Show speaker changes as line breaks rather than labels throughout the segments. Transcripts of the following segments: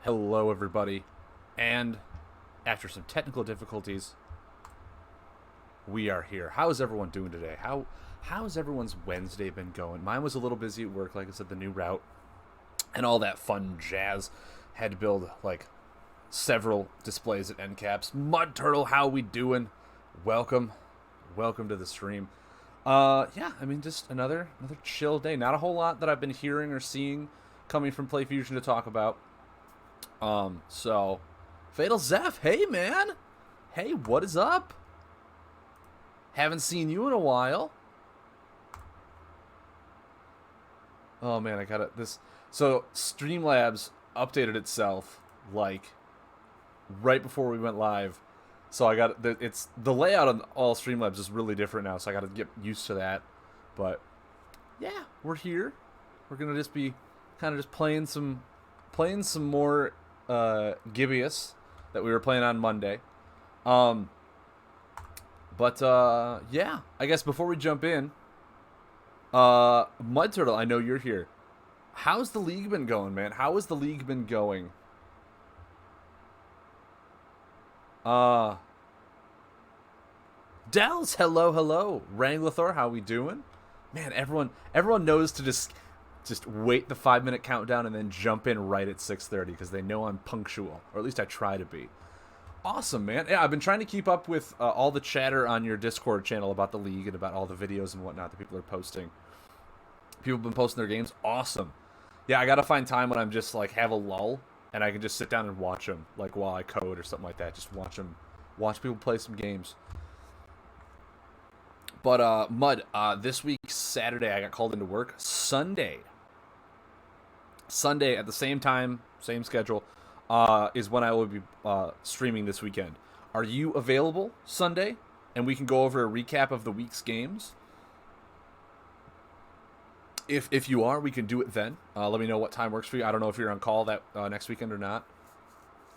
Hello, everybody. And after some technical difficulties, we are here. How is everyone doing today? How's everyone's Wednesday been going? Mine was a little busy at work, like I said, the new route and all that fun jazz. Had to build like several displays at NCAPS. Mud Turtle, how we doing? Welcome, welcome to the stream. Yeah, I mean, just another chill day. Not a whole lot that I've been hearing or seeing coming from Play Fusion to talk about. So Fatal Zeph, hey man, hey, what is up? Haven't seen you in a while. Oh man, I got it. This so Streamlabs updated itself like right before we went live. So I got it's the layout on all Streamlabs is really different now, so I got to get used to that. But yeah, we're here. We're gonna just be kind of just playing some more Gibeus that we were playing on Monday. Um, but yeah, I guess before we jump in, Mud Turtle, I know you're here. How's the league been going, man? How has the league been going? Uh, Dells, hello. Wrangler, how we doing? Man, everyone knows to just wait the 5 minute countdown and then jump in right at 6:30 because they know I'm punctual, or at least I try to be. Awesome, man. Yeah, I've been trying to keep up with all the chatter on your Discord channel about the league and about all the videos and whatnot that people are posting. People have been posting their games. Awesome. Yeah, I gotta find time when I'm just like have a lull and I can just sit down and watch them, like while I code or something like that. Just watch people play some games. But Mud, this week Saturday I got called into work. Sunday at the same time, same schedule, is when I will be streaming this weekend. Are you available Sunday? And we can go over a recap of the week's games. If you are, we can do it then. Let me know what time works for you. I don't know if you're on call that next weekend or not.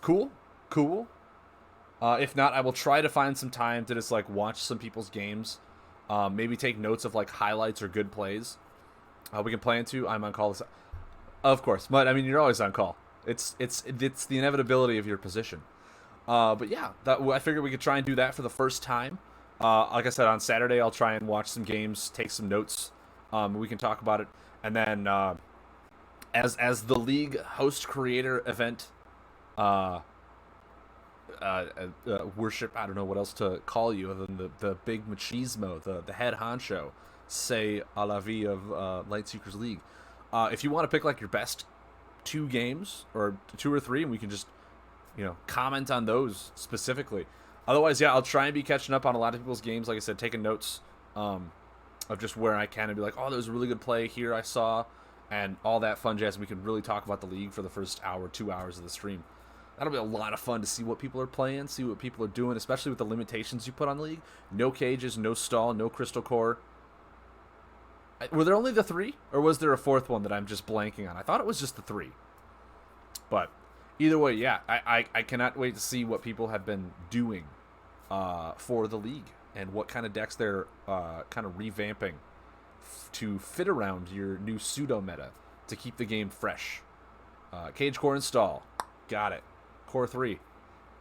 Cool. If not, I will try to find some time to just like watch some people's games. Maybe take notes of like highlights or good plays. We can plan to. I'm on call this. Of course, but I mean you're always on call. It's the inevitability of your position. But yeah, I figured we could try and do that for the first time. Like I said, on Saturday I'll try and watch some games, take some notes. We can talk about it, and then as the league host creator event, worship. I don't know what else to call you other than the big machismo, the head honcho, say a la vie of Lightseekers League. If you want to pick like your best two games or two or three, and we can just comment on those specifically. Otherwise, yeah, I'll try and be catching up on a lot of people's games. Like I said, taking notes of just where I can and be like, oh, there was a really good play here I saw, and all that fun jazz. And we can really talk about the league for the first hour, 2 hours of the stream. That'll be a lot of fun to see what people are playing, see what people are doing, especially with the limitations you put on the league. No cages, no stall, no crystal core. Were there only the three, or was there a fourth one that I'm just blanking on? I thought it was just the three. But either way, yeah, I cannot wait to see what people have been doing for the league and what kind of decks they're kind of revamping to fit around your new pseudo meta to keep the game fresh. Cage core install, got it. Core 3,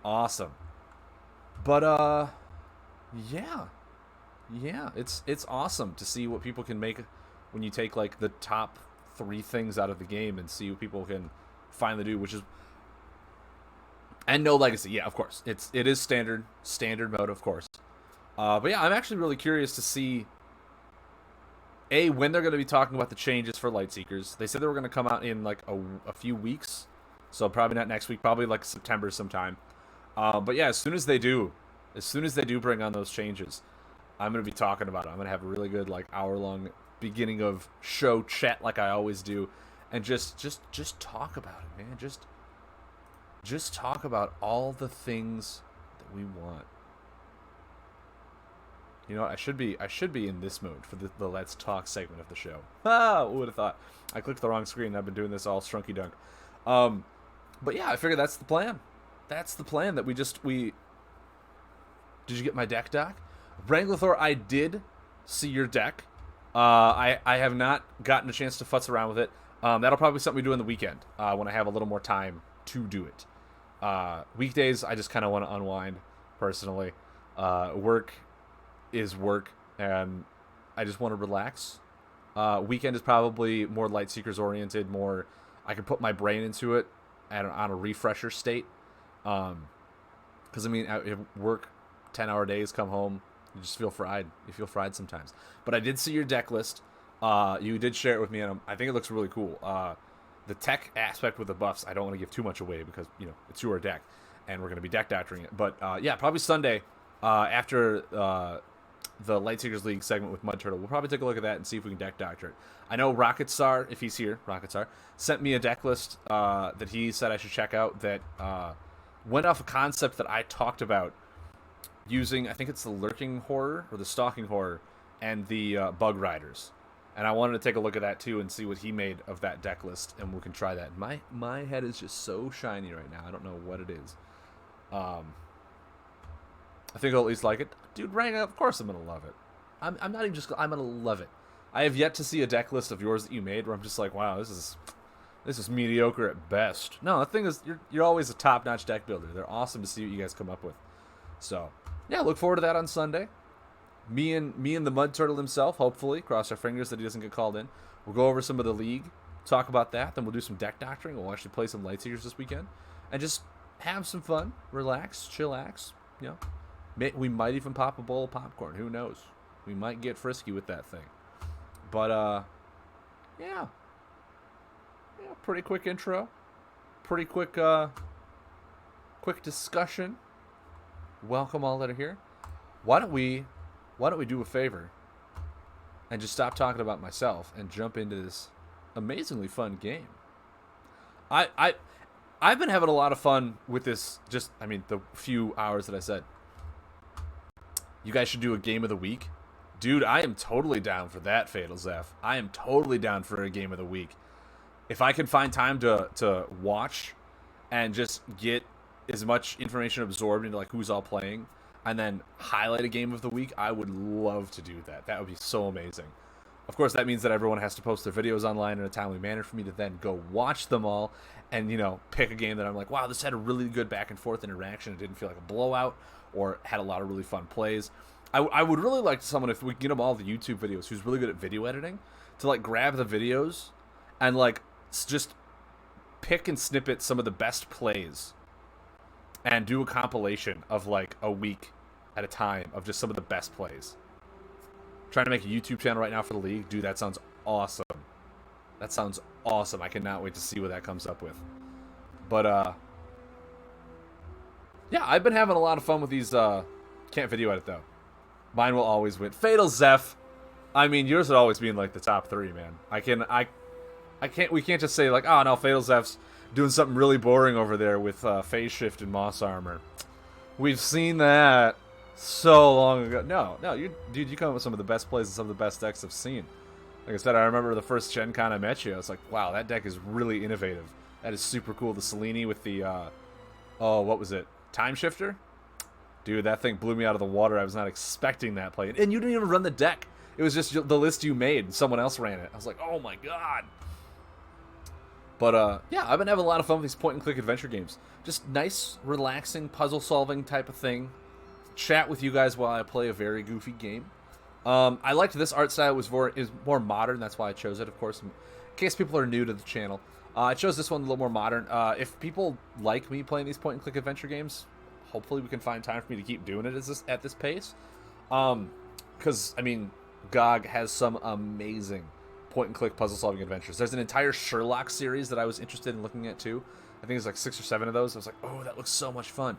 awesome. But yeah, it's awesome to see what people can make when you take like the top 3 things out of the game and see what people can finally do, which is, and no legacy. Yeah, of course, it is standard mode, of course. But yeah, I'm actually really curious to see when they're going to be talking about the changes for Lightseekers. They said they were going to come out in like a few weeks, so probably not next week, probably like September sometime. But yeah, as soon as they do bring on those changes, I'm going to be talking about it. I'm going to have a really good like hour-long beginning of show chat like I always do, and just talk about it, man. Just talk about all the things that we want. You know what? I should be in this mode for the Let's Talk segment of the show. Ah, who would have thought? I clicked the wrong screen. I've been doing this all shrunky dunk. But yeah, I figured that's the plan. That's the plan that we Did you get my deck, Doc? Wrangler, I did see your deck. I have not gotten a chance to futz around with it. That'll probably be something we do in the weekend when I have a little more time to do it. Weekdays, I just kind of want to unwind, personally. Work is work, and I just want to relax. Weekend is probably more Lightseekers oriented, more I can put my brain into it on a refresher state. Because, I mean, work 10-hour days, come home, you just feel fried. You feel fried sometimes. But I did see your deck list. You did share it with me, and I think it looks really cool. The tech aspect with the buffs, I don't want to give too much away because, you know, it's your deck, and we're going to be deck doctoring it. But, yeah, probably Sunday, after the Lightseekers League segment with Mud Turtle, we'll probably take a look at that and see if we can deck doctor it. I know Rocket Star, if he's here, Rocket Star, sent me a deck list that he said I should check out that went off a concept that I talked about using, I think it's the Lurking Horror or the Stalking Horror and the Bug Riders. And I wanted to take a look at that too and see what he made of that deck list, and we can try that. My head is just so shiny right now. I don't know what it is. I think I'll at least like it. Dude, Rang, of course I'm going to love it. I'm not even just, I'm going to love it. I have yet to see a deck list of yours that you made where I'm just like, wow, this is mediocre at best. No, the thing is, you're always a top-notch deck builder. They're awesome to see what you guys come up with. So, yeah, look forward to that on Sunday. Me and the Mud Turtle himself, hopefully, cross our fingers that he doesn't get called in. We'll go over some of the league, talk about that, then we'll do some deck doctoring. We'll actually play some Lightseekers this weekend, and just have some fun, relax, chillax. You know, we might even pop a bowl of popcorn. Who knows? We might get frisky with that thing. But yeah, pretty quick intro, pretty quick discussion. Welcome all that are here. Why don't we do a favor and just stop talking about myself and jump into this amazingly fun game. I've been having a lot of fun with this. Just, I mean, the few hours that I said. You guys should do a game of the week. Dude, I am totally down for that, Fatal Zeph. I am totally down for a game of the week. If I can find time to watch and just get as much information absorbed into like who's all playing and then highlight a game of the week, I would love to do that. That would be so amazing. Of course, that means that everyone has to post their videos online in a timely manner for me to then go watch them all and, you know, pick a game that I'm like, wow, this had a really good back and forth interaction. It didn't feel like a blowout or had a lot of really fun plays. I would really like someone, if we can get them all the YouTube videos, who's really good at video editing, to like grab the videos and like just pick and snippet some of the best plays and do a compilation of like a week at a time of just some of the best plays. Trying to make a YouTube channel right now for the league. Dude, that sounds awesome. That sounds awesome. I cannot wait to see what that comes up with. But, yeah, I've been having a lot of fun with these, can't video edit, though. Mine will always win. Fatal Zeph. I mean, yours would always be in, like, the top 3, man. We can't just say, like, oh, no, Fatal Zeph's doing something really boring over there with, phase shift and moss armor. We've seen that so long ago. No, dude, you come up with some of the best plays and some of the best decks I've seen. Like I said, I remember the first Gen Con I met you. I was like, wow, that deck is really innovative. That is super cool. The Selene with the, what was it? Time Shifter? Dude, that thing blew me out of the water. I was not expecting that play. And you didn't even run the deck. It was just the list you made, and someone else ran it. I was like, oh my god. But, yeah, I've been having a lot of fun with these point-and-click adventure games. Just nice, relaxing, puzzle-solving type of thing. Chat with you guys while I play a very goofy game. I liked this art style. Is more modern. That's why I chose it, of course, in case people are new to the channel. I chose this one a little more modern. If people like me playing these point-and-click adventure games, hopefully we can find time for me to keep doing it at this pace. Because, I mean, GOG has some amazing point-and-click puzzle-solving adventures. There's an entire Sherlock series that I was interested in looking at, too. I think there's like 6 or 7 of those. I was like, oh, that looks so much fun.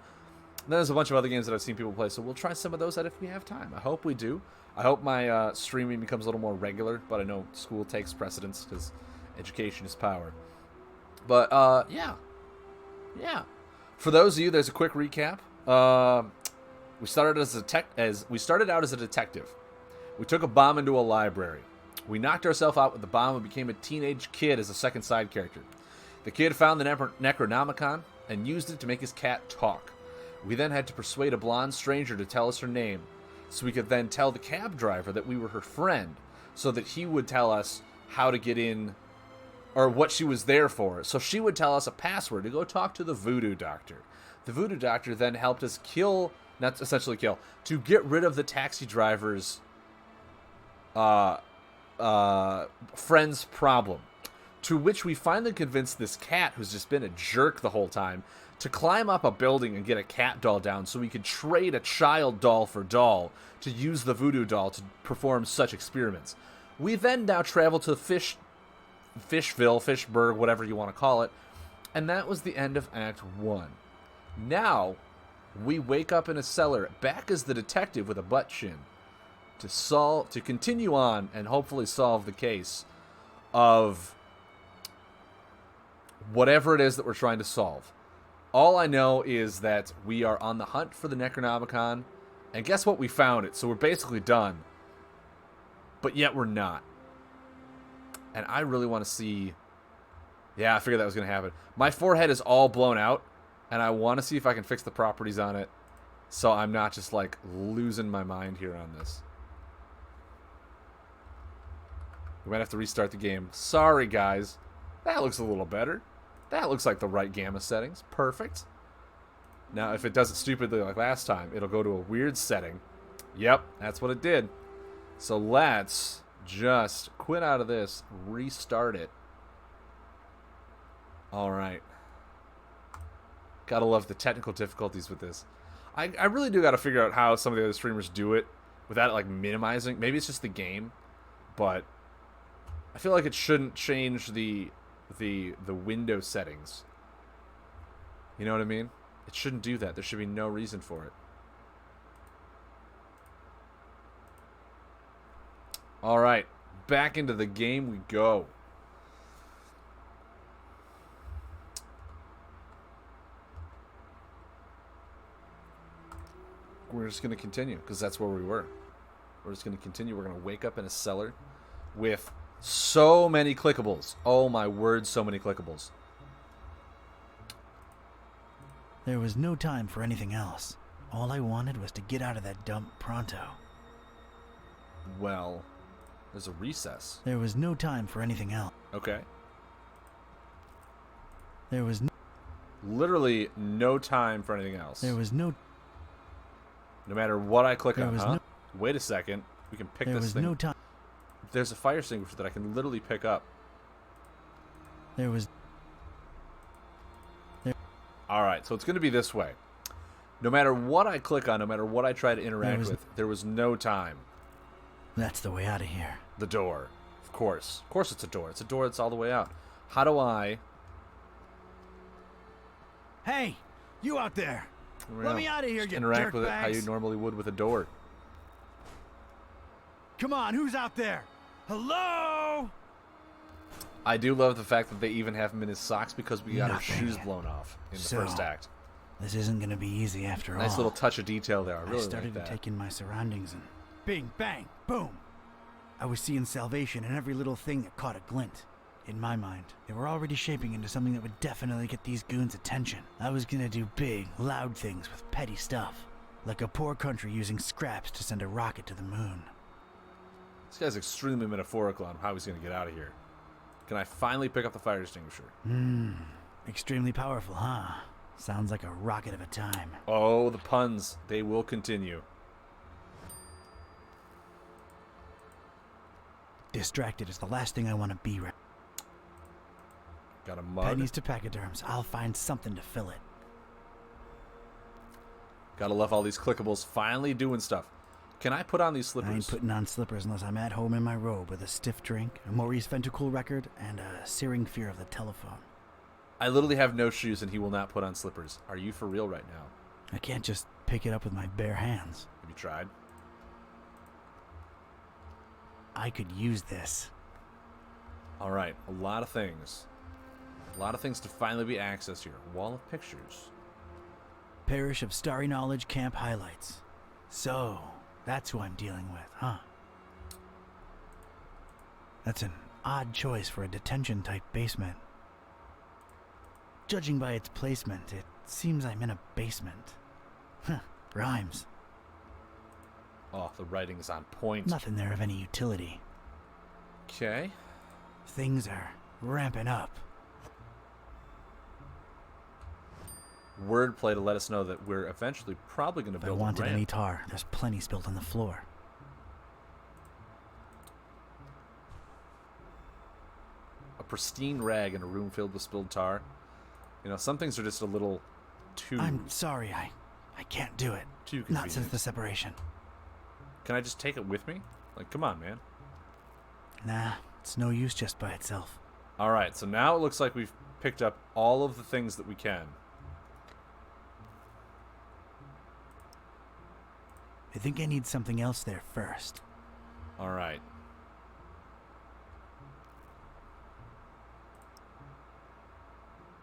And then there's a bunch of other games that I've seen people play, so we'll try some of those out if we have time. I hope we do. I hope my streaming becomes a little more regular, but I know school takes precedence because education is power. But, yeah. For those of you, there's a quick recap. We started out as a detective. We took a bomb into a library. We knocked ourselves out with the bomb and became a teenage kid as a second side character. The kid found the Necronomicon and used it to make his cat talk. We then had to persuade a blonde stranger to tell us her name, so we could then tell the cab driver that we were her friend, so that he would tell us how to get in or what she was there for. So she would tell us a password to go talk to the voodoo doctor. The voodoo doctor then helped us kill, not essentially kill, to get rid of the taxi driver's friend's problem. To which we finally convinced this cat, who's just been a jerk the whole time, to climb up a building and get a cat doll down so we could trade a child doll for doll to use the voodoo doll to perform such experiments. We then now travel to Fishville, Fishburg, whatever you want to call it, and that was the end of Act 1. Now, we wake up in a cellar, back as the detective with a butt chin, to continue on and hopefully solve the case of whatever it is that we're trying to solve. All I know is that we are on the hunt for the Necronomicon, and guess what? We found it, so we're basically done. But yet we're not. And I really want to see... Yeah, I figured that was going to happen. My forehead is all blown out, and I want to see if I can fix the properties on it so I'm not just, like, losing my mind here on this. We might have to restart the game. Sorry, guys. That looks a little better. That looks like the right gamma settings. Perfect. Now, if it does it stupidly like last time, it'll go to a weird setting. Yep, that's what it did. So let's just quit out of this, restart it. Alright. Gotta love the technical difficulties with this. I really do gotta figure out how some of the other streamers do it without it, like, minimizing. Maybe it's just the game, but I feel like it shouldn't change the window settings. You know what I mean? It shouldn't do that. There should be no reason for it. Alright, back into the game we go. We're just going to continue, because that's where we were. We're just going to continue. We're going to wake up in a cellar with so many clickables. Oh my word, so many clickables.
There was no time for anything else. All I wanted was to get out of that dump pronto.
Well, there's a recess.
There was no time for anything else.
Okay.
There was
literally no time for anything else.
There was no...
No matter what I click
There
on,
was
huh?
no...
Wait a second. We can pick
There
this
was
thing.
no time.
There's a fire extinguisher that I can literally pick up.
There was...
Alright, so it's going to be this way. No matter what I click on, no matter what I try to interact with, there was no time.
That's the way out of here.
The door. Of course. Of course it's a door. It's a door that's all the way out. How do I...
Hey! You out there! Let me out of here, you
interact with it how you
dirtbags.
normally would with a door.
Come on, who's out there? Hello?
I do love the fact that they even have him in his socks because we got
Nothing.
our shoes blown off in the first act.
This isn't gonna be easy after all.
Nice little touch of detail there. I really
started
like that.
to take in my surroundings and bing, bang, boom. I was seeing salvation in every little thing that caught a glint. In my mind, they were already shaping into something that would definitely get these goons' attention. I was gonna do big, loud things with petty stuff. Like a poor country using scraps to send a rocket to the moon.
This guy's extremely metaphorical on how he's going to get out of here. Can I finally pick up the fire extinguisher?
Extremely powerful, huh? Sounds like a rocket of a time.
Oh, the puns. They will continue.
Distracted is the last thing I want to be right.
Got a mug.
Pennies to pachyderms. I'll find something to fill it.
Gotta love all these clickables finally doing stuff. Can I put on these slippers?
I ain't putting on slippers unless I'm at home in my robe with a stiff drink, a Maurice Ventricle record, and a searing fear of the telephone.
I literally have no shoes and he will not put on slippers. Are you for real right now?
I can't just pick it up with my bare hands.
Have you tried?
I could use this.
Alright, a lot of things. A lot of things to finally be accessed here. Wall of pictures.
Parish of Starry Knowledge Camp highlights. So, that's who I'm dealing with, huh? That's an odd choice for a detention-type basement. Judging by its placement, it seems I'm in a basement. Huh, rhymes.
Oh, the writing is on point.
Nothing there of any utility.
Okay.
Things are ramping up.
Wordplay to let us know that we're eventually probably going to
If I
build a
wanted
ramp.
any tar, there's plenty spilled on the floor.
A pristine rag in a room filled with spilled tar. You know, some things are just a little too...
I'm sorry, I can't do it.
Too
Not
convenient.
since the separation.
Can I just take it with me? Like, come on, man.
Nah, it's no use just by itself.
Alright, so now it looks like we've picked up all of the things that we can.
I think I need something else there first.
Alright.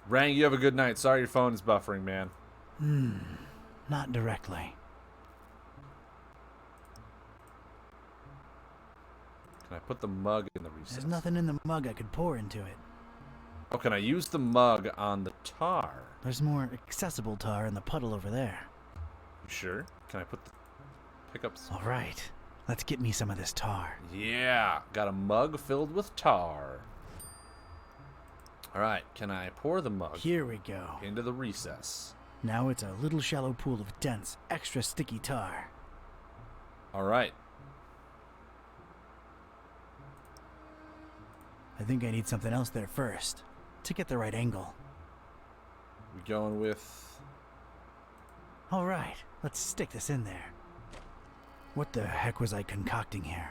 Rang, you have a good night. Sorry your phone is buffering, man.
Not directly.
Can I put the mug in the recess?
There's nothing in the mug I could pour into it.
Oh, can I use the mug on the tar?
There's more accessible tar in the puddle over there.
You sure? Can I put the... pick up...
All right, let's get me some of this tar.
Yeah, got a mug filled with tar. Alright, can I pour the mug
Here we go.
into the recess?
Now it's a little shallow pool of dense, extra sticky tar.
Alright.
I think I need something else there first, to get the right angle.
We going with...
All right, let's stick this in there. What the heck was I concocting here?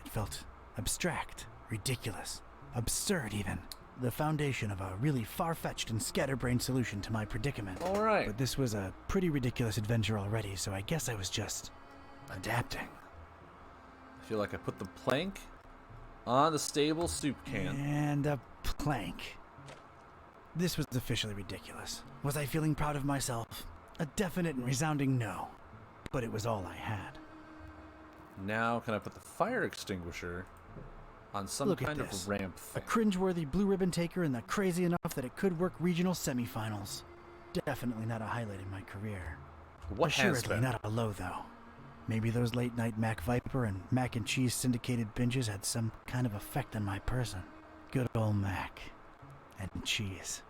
It felt abstract, ridiculous, absurd even. The foundation of a really far-fetched and scatterbrained solution to my predicament.
Alright.
But this was a pretty ridiculous adventure already, so I guess I was just adapting.
I feel like I put the plank on the stable soup can.
And a plank. This was officially ridiculous. Was I feeling proud of myself? A definite and resounding no. But it was all I had.
Now, can I put the fire extinguisher on some
Look at
kind
this.
of ramp
A
thing?
cringeworthy blue ribbon taker and that crazy enough that it could work regional semifinals. Definitely not a highlight in my career.
What has
Assuredly
been?
not a low, though. Maybe those late-night Mac Viper and Mac and Cheese syndicated binges had some kind of effect on my person. Good old Mac and Cheese.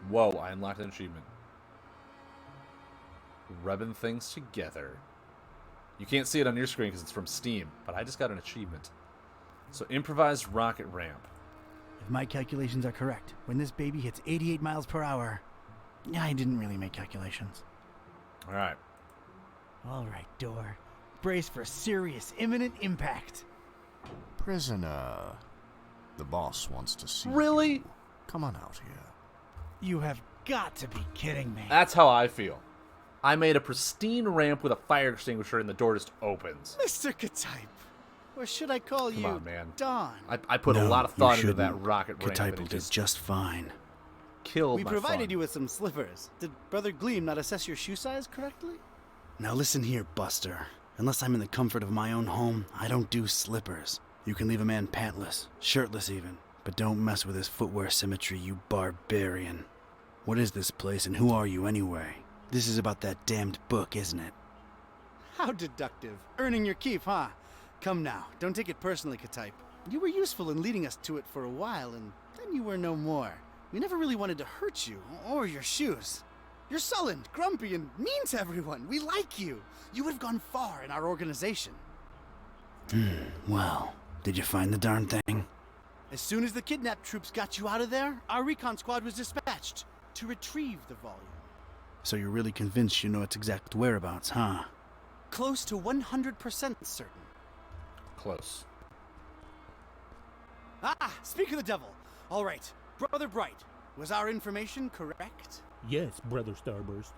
Whoa, I unlocked an achievement. Rubbing things together. You can't see it on your screen because it's from Steam, but I just got an achievement. So, improvised rocket ramp.
If my calculations are correct, when this baby hits 88 miles per hour... I didn't really make calculations.
Alright.
All right, door. Brace for serious, imminent impact.
Prisoner, the boss wants to see
Really?
you. Come on out here.
You have got to be kidding me.
That's how I feel. I made a pristine ramp with a fire extinguisher and the door just opens.
Mr. Katype. Or should I call
Come
you
on, man.
Don?
I put a lot of thought into that rocket ramp and
Katype
it
did
just
just fine.
killed
We
my
provided
fun.
you with some slippers. Did Brother Gleam not assess your shoe size correctly?
Now listen here, Buster. Unless I'm in the comfort of my own home, I don't do slippers. You can leave a man pantless, shirtless even, but don't mess with his footwear symmetry, you barbarian. What is this place and who are you anyway? This is about that damned book, isn't it?
How deductive. Earning your keep, huh? Come now, don't take it personally, Katype. You were useful in leading us to it for a while, and then you were no more. We never really wanted to hurt you, or your shoes. You're sullen, grumpy, and mean to everyone. We like you. You would have gone far in our organization.
Well, did you find the darn thing?
As soon as the kidnap troops got you out of there, our recon squad was dispatched to retrieve the volume.
So you're really convinced you know its exact whereabouts, huh?
Close to 100% certain.
Close.
Ah, speak of the devil. All right, Brother Bright, was our information correct?
Yes, Brother Starburst.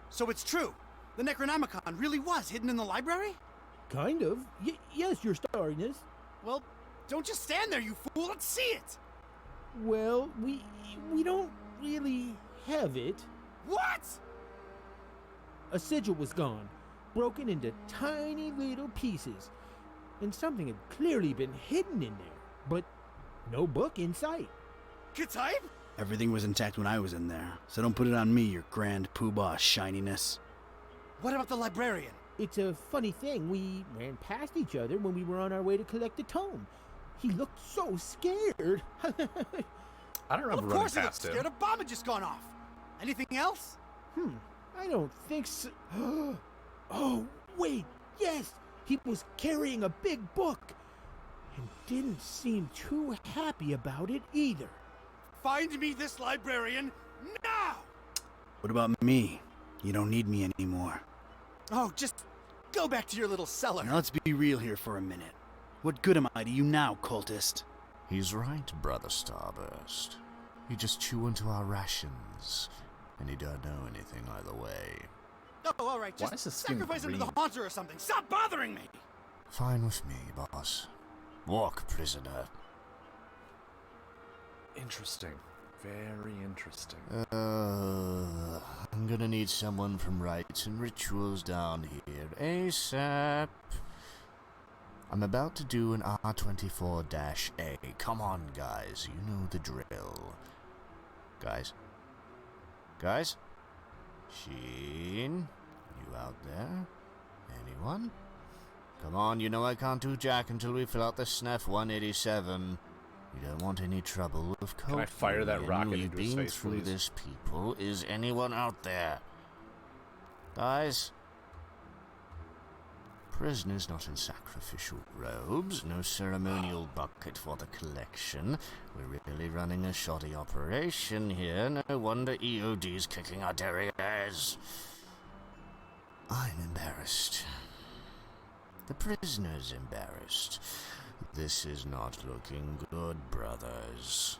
So it's true. The Necronomicon really was hidden in the library?
Kind of. Yes, Your Starness.
Well, don't just stand there, you fool. Let's see it.
Well, we don't really have it.
What?
A sigil was gone, broken into tiny little pieces, and something had clearly been hidden in there, but no book in sight.
Katype?
Everything was intact when I was in there, so don't put it on me, your grand poobah shininess.
What about the librarian?
It's a funny thing, we ran past each other when we were on our way to collect the tome. He looked so scared.
I don't remember
Of
running
course he looked
past him.
scared. A bomb had just gone off. Anything else?
I don't think so. Oh, wait, yes! He was carrying a big book and didn't seem too happy about it either.
Find me this librarian now!
What about me? You don't need me anymore.
Oh, just go back to your little cellar.
Now let's be real here for a minute. What good am I to you now, cultist?
He's right, Brother Starburst. You just chew into our rations, and you don't know anything either way.
Oh, all right,
Why
just
is his skin
sacrifice him to
green?
the haunter or something. Stop bothering me!
Fine with me, boss. Walk, prisoner.
Interesting. Very interesting.
I'm gonna need someone from rites and rituals down here ASAP. I'm about to do an R24-A. Come on, guys. You know the drill. Guys? Guys? Sheen? You out there? Anyone? Come on, you know I can't do jack until we fill out the SNF 187. You don't want any trouble with code.
Can I fire that rocket
We've
into his
been
face,
through
please?
this, people. Is anyone out there? Guys? Prisoners not in sacrificial robes, no ceremonial bucket for the collection. We're really running a shoddy operation here. No wonder EOD's kicking our derrieres. I'm embarrassed. The prisoner's embarrassed. This is not looking good, brothers.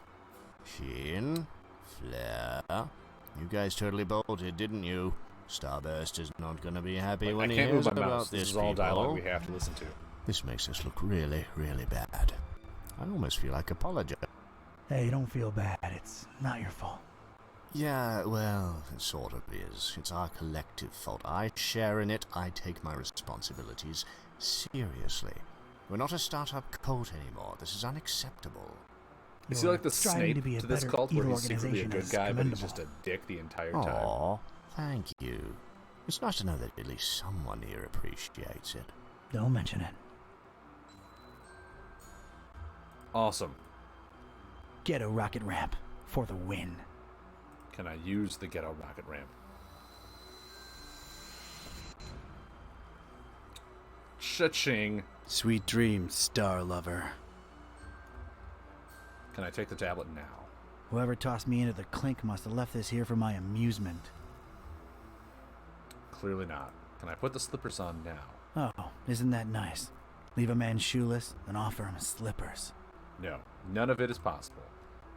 Sheen, Flare, you guys totally bolted, didn't you? Starburst is not going to be happy when
I
he
can't
hears
move my
about
mouse. This
this,
is all dialogue we
people.
have to listen to.
This makes us look really, really bad. I almost feel like apologizing.
Hey, don't feel bad. It's not your fault.
Yeah, well, it sort of is. It's our collective fault. I share in it. I take my responsibilities seriously. We're not a startup cult anymore. This is unacceptable.
Is he like the
Striving
Snape
to be a
this
better
cult, where
evil
he's secretly a
organization
good
is
guy, but he's
commendable.
just a dick the entire time?
Aw, thank you. It's nice to know that at least someone here appreciates it.
Don't mention it.
Awesome.
Ghetto rocket ramp for the win.
Can I use the ghetto rocket ramp? Cha-ching.
Sweet dreams, star lover.
Can I take the tablet now?
Whoever tossed me into the clink must have left this here for my amusement.
Clearly not. Can I put the slippers on now?
Oh, isn't that nice? Leave a man shoeless and offer him slippers.
No. None of it is possible.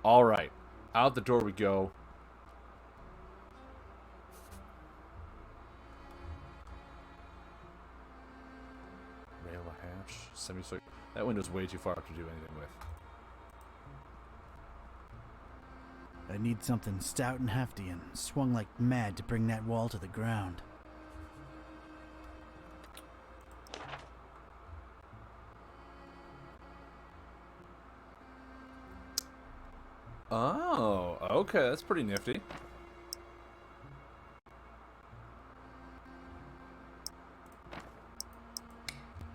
All right. Out the door we go. Rail a hatch. Semicircle. That window's way too far to do anything with.
I need something stout and hefty and swung like mad to bring that wall to the ground.
Oh, okay. That's pretty nifty.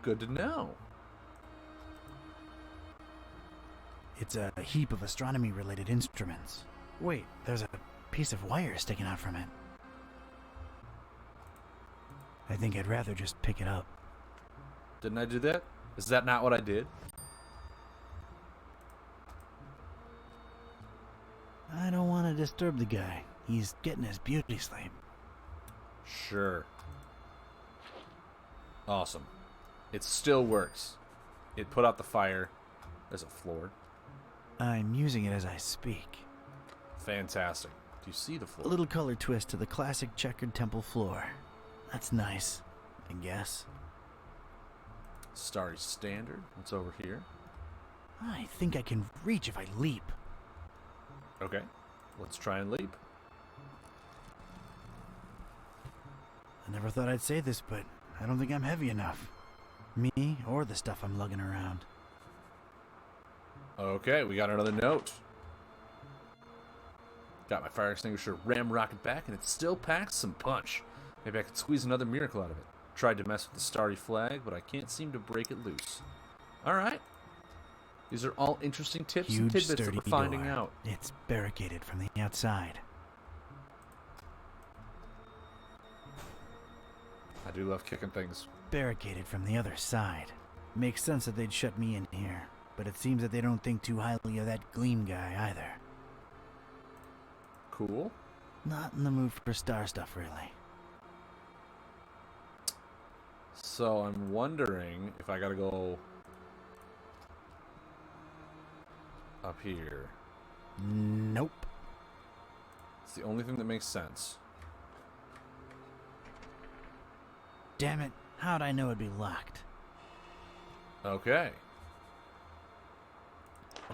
Good to know.
It's a heap of astronomy-related instruments. Wait, there's a piece of wire sticking out from it. I think I'd rather just pick it up.
Didn't I do that? Is that not what I did?
I don't want to disturb the guy. He's getting his beauty sleep.
Sure. Awesome. It still works. It put out the fire. There's a floor.
I'm using it as I speak.
Fantastic. Do you see the
A
floor?
little color twist to the classic checkered temple floor. That's nice, I guess.
Starry Standard. What's over here?
I think I can reach if I leap.
Okay. Let's try and leap.
I never thought I'd say this, but I don't think I'm heavy enough. Me or the stuff I'm lugging around.
Okay, we got another note. Got my fire extinguisher ram rocket back, and it still packs some punch. Maybe I could squeeze another miracle out of it. Tried to mess with the starry flag, but I can't seem to break it loose. Alright. These are all interesting tips and
Huge,
tidbits that
sturdy
we're finding
door.
out.
It's barricaded from the outside.
I do love kicking things.
Barricaded from the other side. Makes sense that they'd shut me in here, but it seems that they don't think too highly of that Gleam guy either.
Cool.
Not in the mood for star stuff, really.
So I'm wondering if I gotta go up here.
Nope.
It's the only thing that makes sense.
Damn it, how'd I know it'd be locked?
Okay.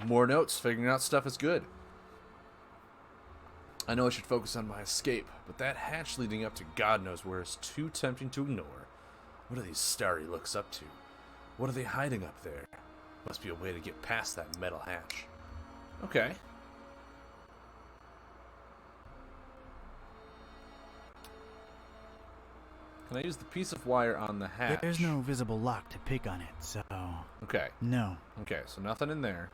More notes. Figuring out stuff is good. I know I should focus on my escape, but that hatch leading up to God knows where is too tempting to ignore. What are these starry looks up to? What are they hiding up there? Must be a way to get past that metal hatch. Okay. Can I use the piece of wire on the hatch?
There's no visible lock to pick on it, so...
Okay.
No.
Okay, so nothing in there.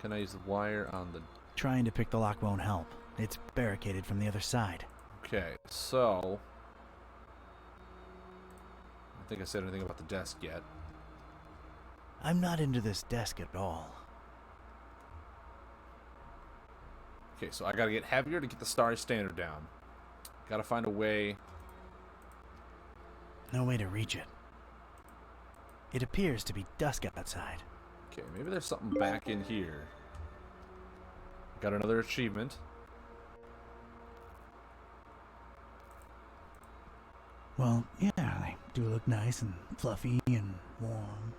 Can I use the wire on the...
Trying to pick the lock won't help. It's barricaded from the other side.
Okay, so... I don't think I said anything about the desk yet.
I'm not into this desk at all.
Okay, so I gotta get heavier to get the starry standard down. Gotta find a way...
No way to reach it. It appears to be dusk outside.
Okay, maybe there's something back in here. Got another achievement.
Well, yeah, they do look nice and fluffy and warm.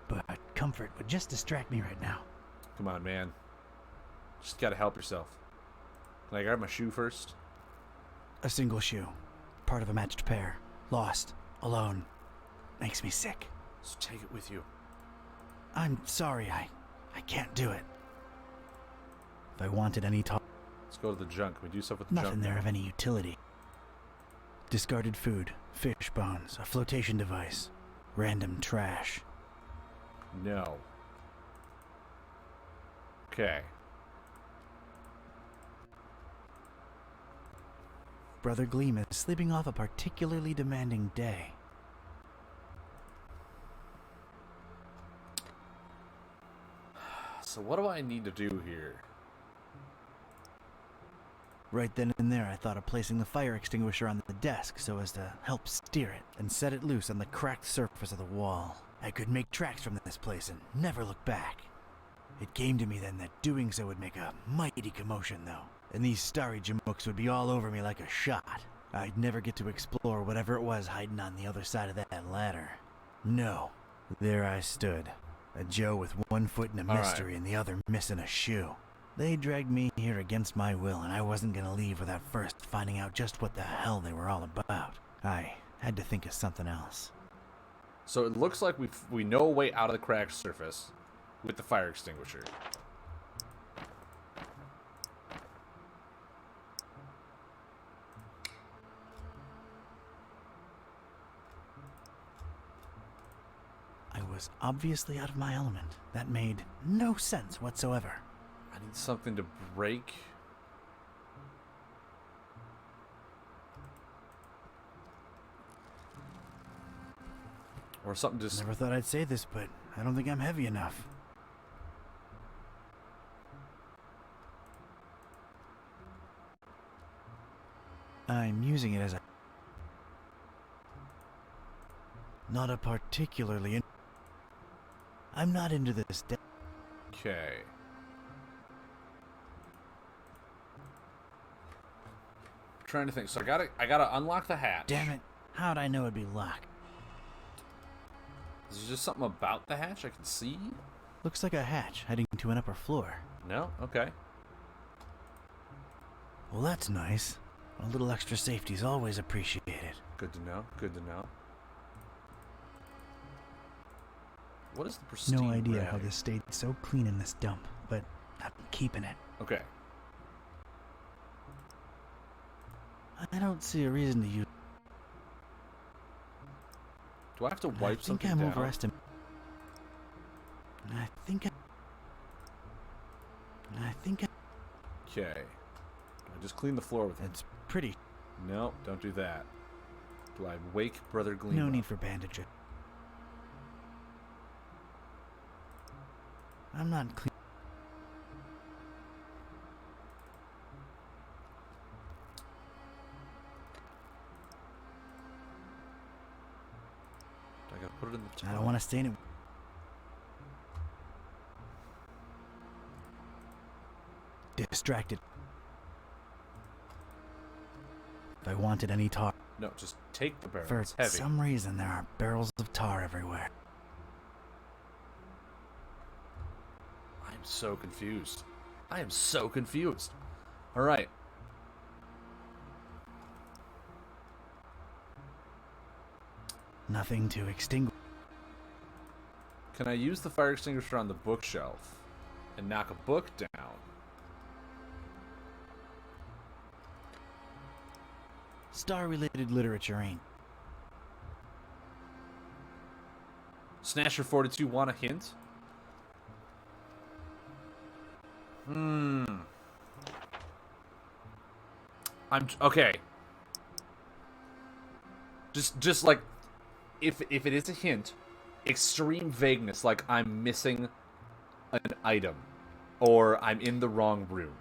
But comfort would just distract me right now.
Come on, man. Just gotta help yourself. Can I grab my shoe first?
A single shoe. Part of a matched pair. Lost. Alone. Makes me sick.
So take it with you.
I'm sorry, I can't do it. If I wanted any talk,
Let's go to the junk. Can we do stuff with the
nothing
junk
there
now?
of any utility. Discarded food, fish bones, a flotation device, random trash.
No. Okay.
Brother Gleam is sleeping off a particularly demanding day.
So what do I need to do here?
Right then and there, I thought of placing the fire extinguisher on the desk so as to help steer it and set it loose on the cracked surface of the wall. I could make tracks from this place and never look back. It came to me then that doing so would make a mighty commotion, though, and these starry jamooks would be all over me like a shot. I'd never get to explore whatever it was hiding on the other side of that ladder. No. There I stood, a Joe with one foot in a mystery and the other missing a shoe. They dragged me here against my will, and I wasn't gonna leave without first finding out just what the hell they were all about. I had to think of something else.
So it looks like we know a way out of the cracked surface with the fire extinguisher.
I was obviously out of my element. That made no sense whatsoever.
I need something to break. Or something just...
Never thought I'd say this, but I don't think I'm heavy enough. I'm using it as a... Not a particularly... I'm not into this...
Okay. I'm trying to think. So I gotta unlock the hatch.
Damn it. How'd I know it'd be locked?
Is there just something about the hatch I can see?
Looks like a hatch heading to an upper floor.
No? Okay.
Well, that's nice. A little extra safety is always appreciated.
Good to know. Good to know. What is the pristine
No idea
rag?
how this stayed so clean in this dump, but I'm keeping it.
Okay.
I don't see a reason to use...
Do I have to
I
wipe
think
something
I'm
down?
overestimating. I think
Okay. I just clean the floor with it.
it's pretty.
No, don't do that. Do I wake Brother Gleam
No
up?
need for bandages. I'm not clean.
I gotta put it in the tub.
I don't want to stain it. Distracted. If I wanted any tar.
No, just take the barrel.
For
It's heavy.
some reason, there are barrels of tar everywhere.
I am so confused. I am so confused. All right.
Nothing to extinguish.
Can I use the fire extinguisher on the bookshelf and knock a book down?
Star-related literature ain't.
Snatcher 42 want a hint? I'm okay. Just like if it is a hint, extreme vagueness, like I'm missing an item or I'm in the wrong room.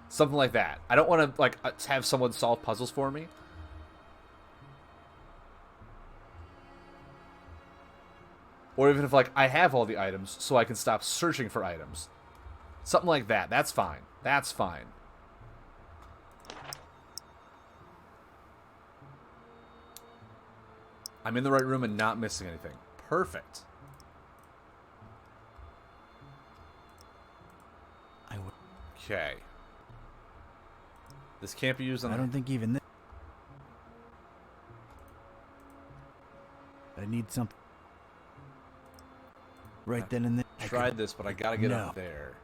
Something like that. I don't want to like have someone solve puzzles for me. Or even if like I have all the items so I can stop searching for items. Something like that. That's fine. That's fine. I'm in the right room and not missing anything. Perfect. Okay. This can't be used on
I don't think even this. I need something. Right then and there.
I tried this, but I gotta get up there.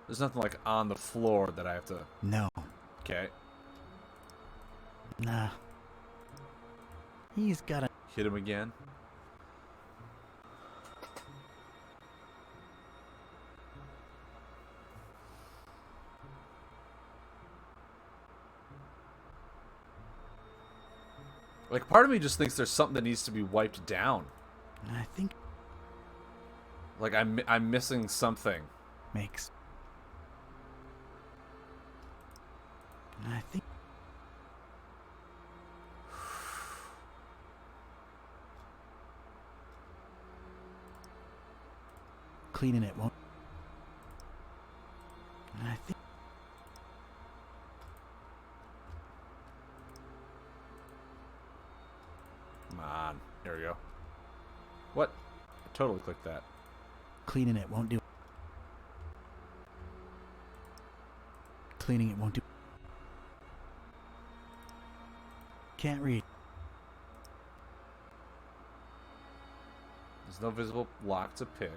There's nothing like on the floor that I have to.
No.
Okay.
Nah. He's got a.
Hit him again. Like, part of me just thinks there's something that needs to be wiped down.
I think.
Like, I'm missing something.
Makes. I think. Cleaning it won't. I think.
Come on. There we go. What? I totally clicked that.
Cleaning it won't do. Cleaning it won't do. Can't read.
There's no visible lock to pick.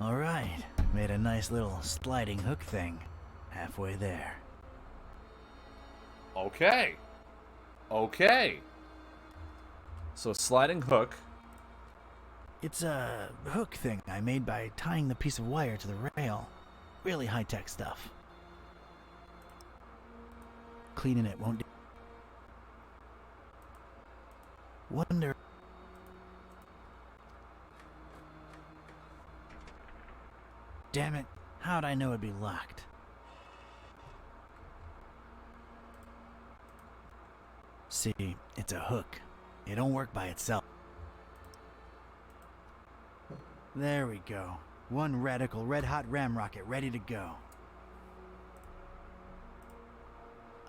All right, made a nice little sliding hook thing. Halfway there.
Okay. Okay. So a sliding hook.
It's a hook thing I made by tying the piece of wire to the rail. Really high-tech stuff. Cleaning it won't do. Wonder. Damn it, how'd I know it'd be locked? See, it's a hook. It don't work by itself. There we go. One radical red-hot ram rocket ready to go.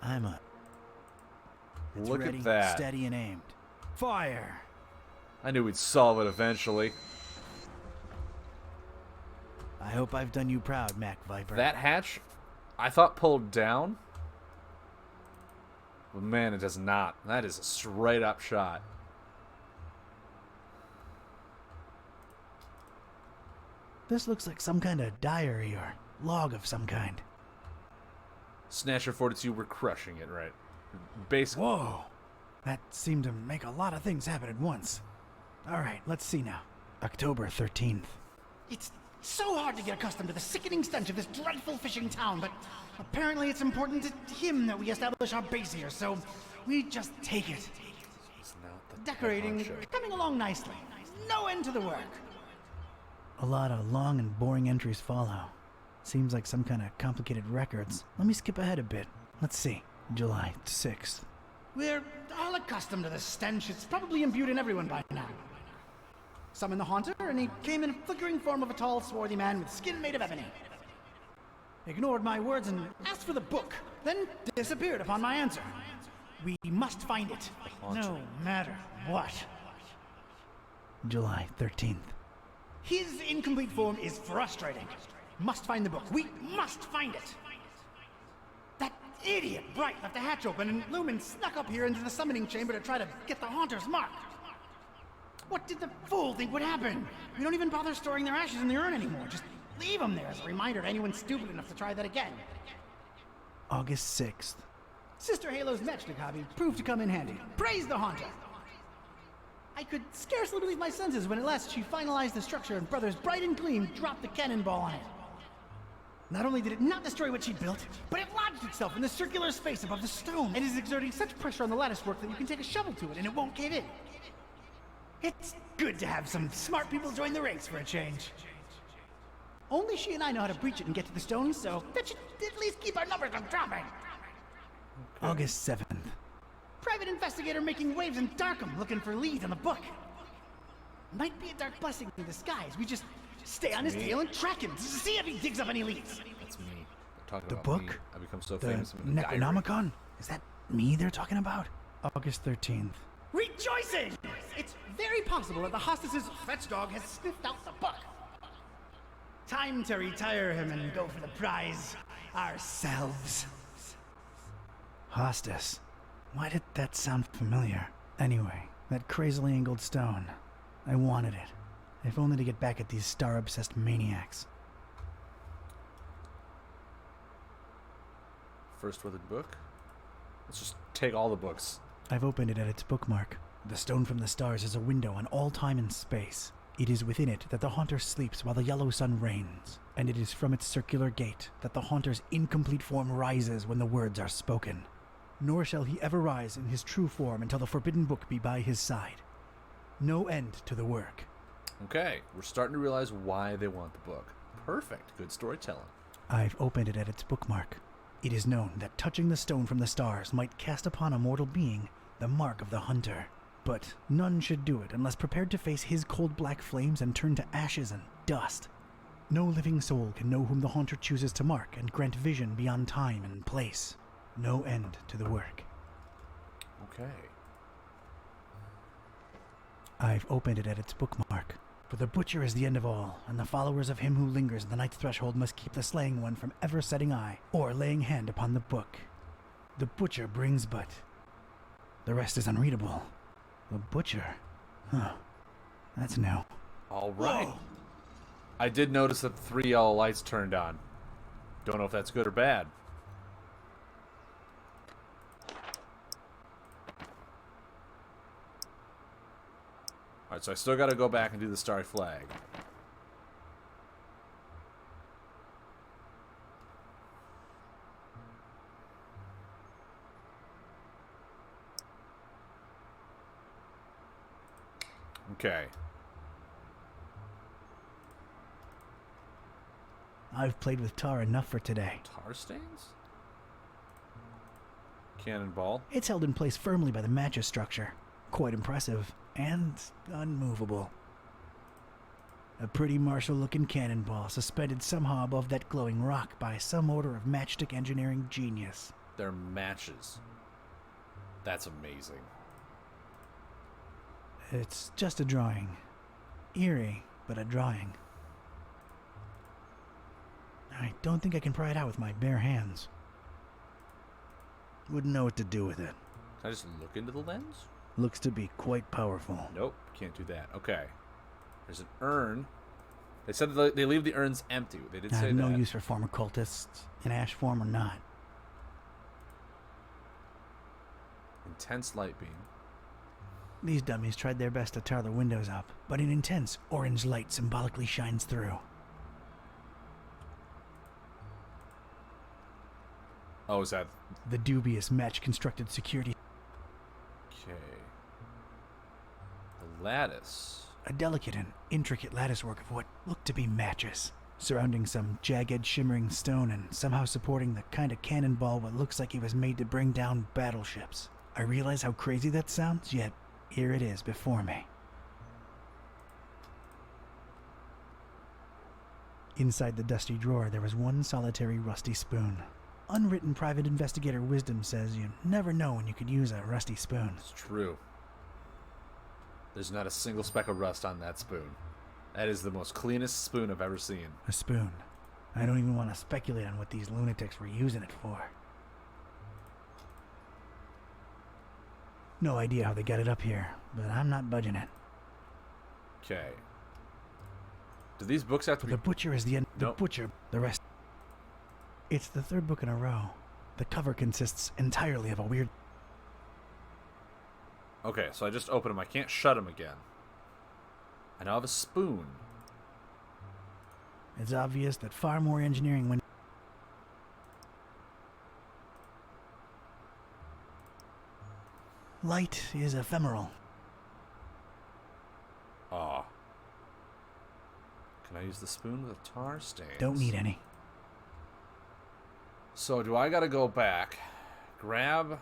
It's
Look
ready,
at that.
steady and aimed. Fire!
I knew we'd solve it eventually.
I hope I've done you proud, Mac Viper.
That hatch, I thought pulled down But man, it does not. That is a straight up shot.
This looks like some kind of diary or log of some kind.
Snatcher 42, we're crushing it, right? Basically.
Whoa! That seemed to make a lot of things happen at once. Alright, let's see now. October 13th.
It's so hard to get accustomed to the sickening stench of this dreadful fishing town, but apparently it's important to him that we establish our base here, so we just take it.
It's not the
Decorating, coming along nicely. No end to the work.
A lot of long and boring entries follow. Seems like some kind of complicated records. Let me skip ahead a bit. Let's see. July 6th.
We're all accustomed to the stench. It's probably imbued in everyone by now. Summoned the Haunter, and he came in flickering form of a tall, swarthy man with skin made of ebony. Ignored my words and asked for the book, then disappeared upon my answer. We must find it, no matter what.
July 13th.
His incomplete form is frustrating. Must find the book. We must find it. That idiot Bright left the hatch open, and Lumen snuck up here into the summoning chamber to try to get the Haunter's mark. What did the fool think would happen? We don't even bother storing their ashes in the urn anymore. Just leave them there as a reminder to anyone stupid enough to try that again.
August 6th.
Sister Halo's matchstick hobby proved to come in handy. Praise the Haunter! I could scarcely believe my senses when at last she finalized the structure and Brothers Bright and Gleam dropped the cannonball on it. Not only did it not destroy what she built, but it lodged itself in the circular space above the stone and is exerting such pressure on the latticework that you can take a shovel to it and it won't cave in. It's good to have some smart people join the ranks for a change. Only she and I know how to breach it and get to the stone, so that should at least keep our numbers from dropping.
August 7th.
Private investigator making waves in Darkham looking for leads on the book. Might be a dark blessing in disguise. We just stay on his tail and track him to see if he digs up any leads.
That's me. They're talking
The
about
book?
me. I become so
The
famous. I'm in the diary.
Necronomicon? Is that me they're talking about? August 13th.
Rejoicing! It's very possible that the hostess's fetch dog has sniffed out the book. Time to retire him and go for the prize ourselves.
Hostess. Why did that sound familiar? Anyway, that crazily angled stone. I wanted it. If only to get back at these star-obsessed maniacs.
First weathered book. Let's just take all the books.
I've opened it at its bookmark. The stone from the stars is a window on all time and space. It is within it that the Haunter sleeps while the yellow sun reigns, and it is from its circular gate that the Haunter's incomplete form rises when the words are spoken. Nor shall he ever rise in his true form until the forbidden book be by his side. No end to the work.
Okay, we're starting to realize why they want the book. Perfect. Good storytelling.
I've opened it at its bookmark. It is known that touching the stone from the stars might cast upon a mortal being the mark of the Hunter. But none should do it unless prepared to face his cold black flames and turn to ashes and dust. No living soul can know whom the Haunter chooses to mark and grant vision beyond time and place. No end to the work.
Okay.
I've opened it at its bookmark. For the butcher is the end of all, and the followers of him who lingers in the night's threshold must keep the slaying one from ever setting eye or laying hand upon the book. The butcher brings but... The rest is unreadable. The butcher? Huh. That's new.
All right. Whoa. I did notice that the 3 yellow lights turned on. Don't know if that's good or bad. Alright, so I still gotta go back and do the starry flag. Okay.
I've played with tar enough for today.
Tar stains? Cannonball.
It's held in place firmly by the match's structure. Quite impressive. And unmovable. A pretty martial-looking cannonball suspended somehow above that glowing rock by some order of matchstick engineering genius.
They're matches. That's amazing.
It's just a drawing. Eerie, but a drawing. I don't think I can pry it out with my bare hands. Wouldn't know what to do with it.
Can I just look into the lens?
Looks to be quite powerful.
Nope, can't do that. Okay. There's an urn. They said that they leave the urns empty. They did
I
say
have no
that.
use for former cultists, in ash form or not.
Intense light beam.
These dummies tried their best to tar the windows up, but an intense orange light symbolically shines through.
Oh, is that...
The dubious match-constructed security.
Okay. The lattice.
A delicate and intricate latticework of what looked to be matches, surrounding some jagged, shimmering stone and somehow supporting the kind of cannonball what looks like it was made to bring down battleships. I realize how crazy that sounds, yet here it is before me. Inside the dusty drawer, there was one solitary rusty spoon. Unwritten private investigator wisdom says you never know when you could use a rusty spoon.
It's true. There's not a single speck of rust on that spoon. That is the most cleanest spoon I've ever seen.
A spoon. I don't even want to speculate on what these lunatics were using it for. No idea how they got it up here, but I'm not budging it.
Okay. Do these books have to
But
be...
the butcher is the end. The
Nope.
butcher. The rest. It's the third book in a row. The cover consists entirely of a weird.
Okay, so I just opened them. I can't shut them again. I now have a spoon.
It's obvious that far more engineering went. Light is ephemeral.
Ah. Can I use the spoon with tar stains?
Don't need any.
So do I gotta go back, grab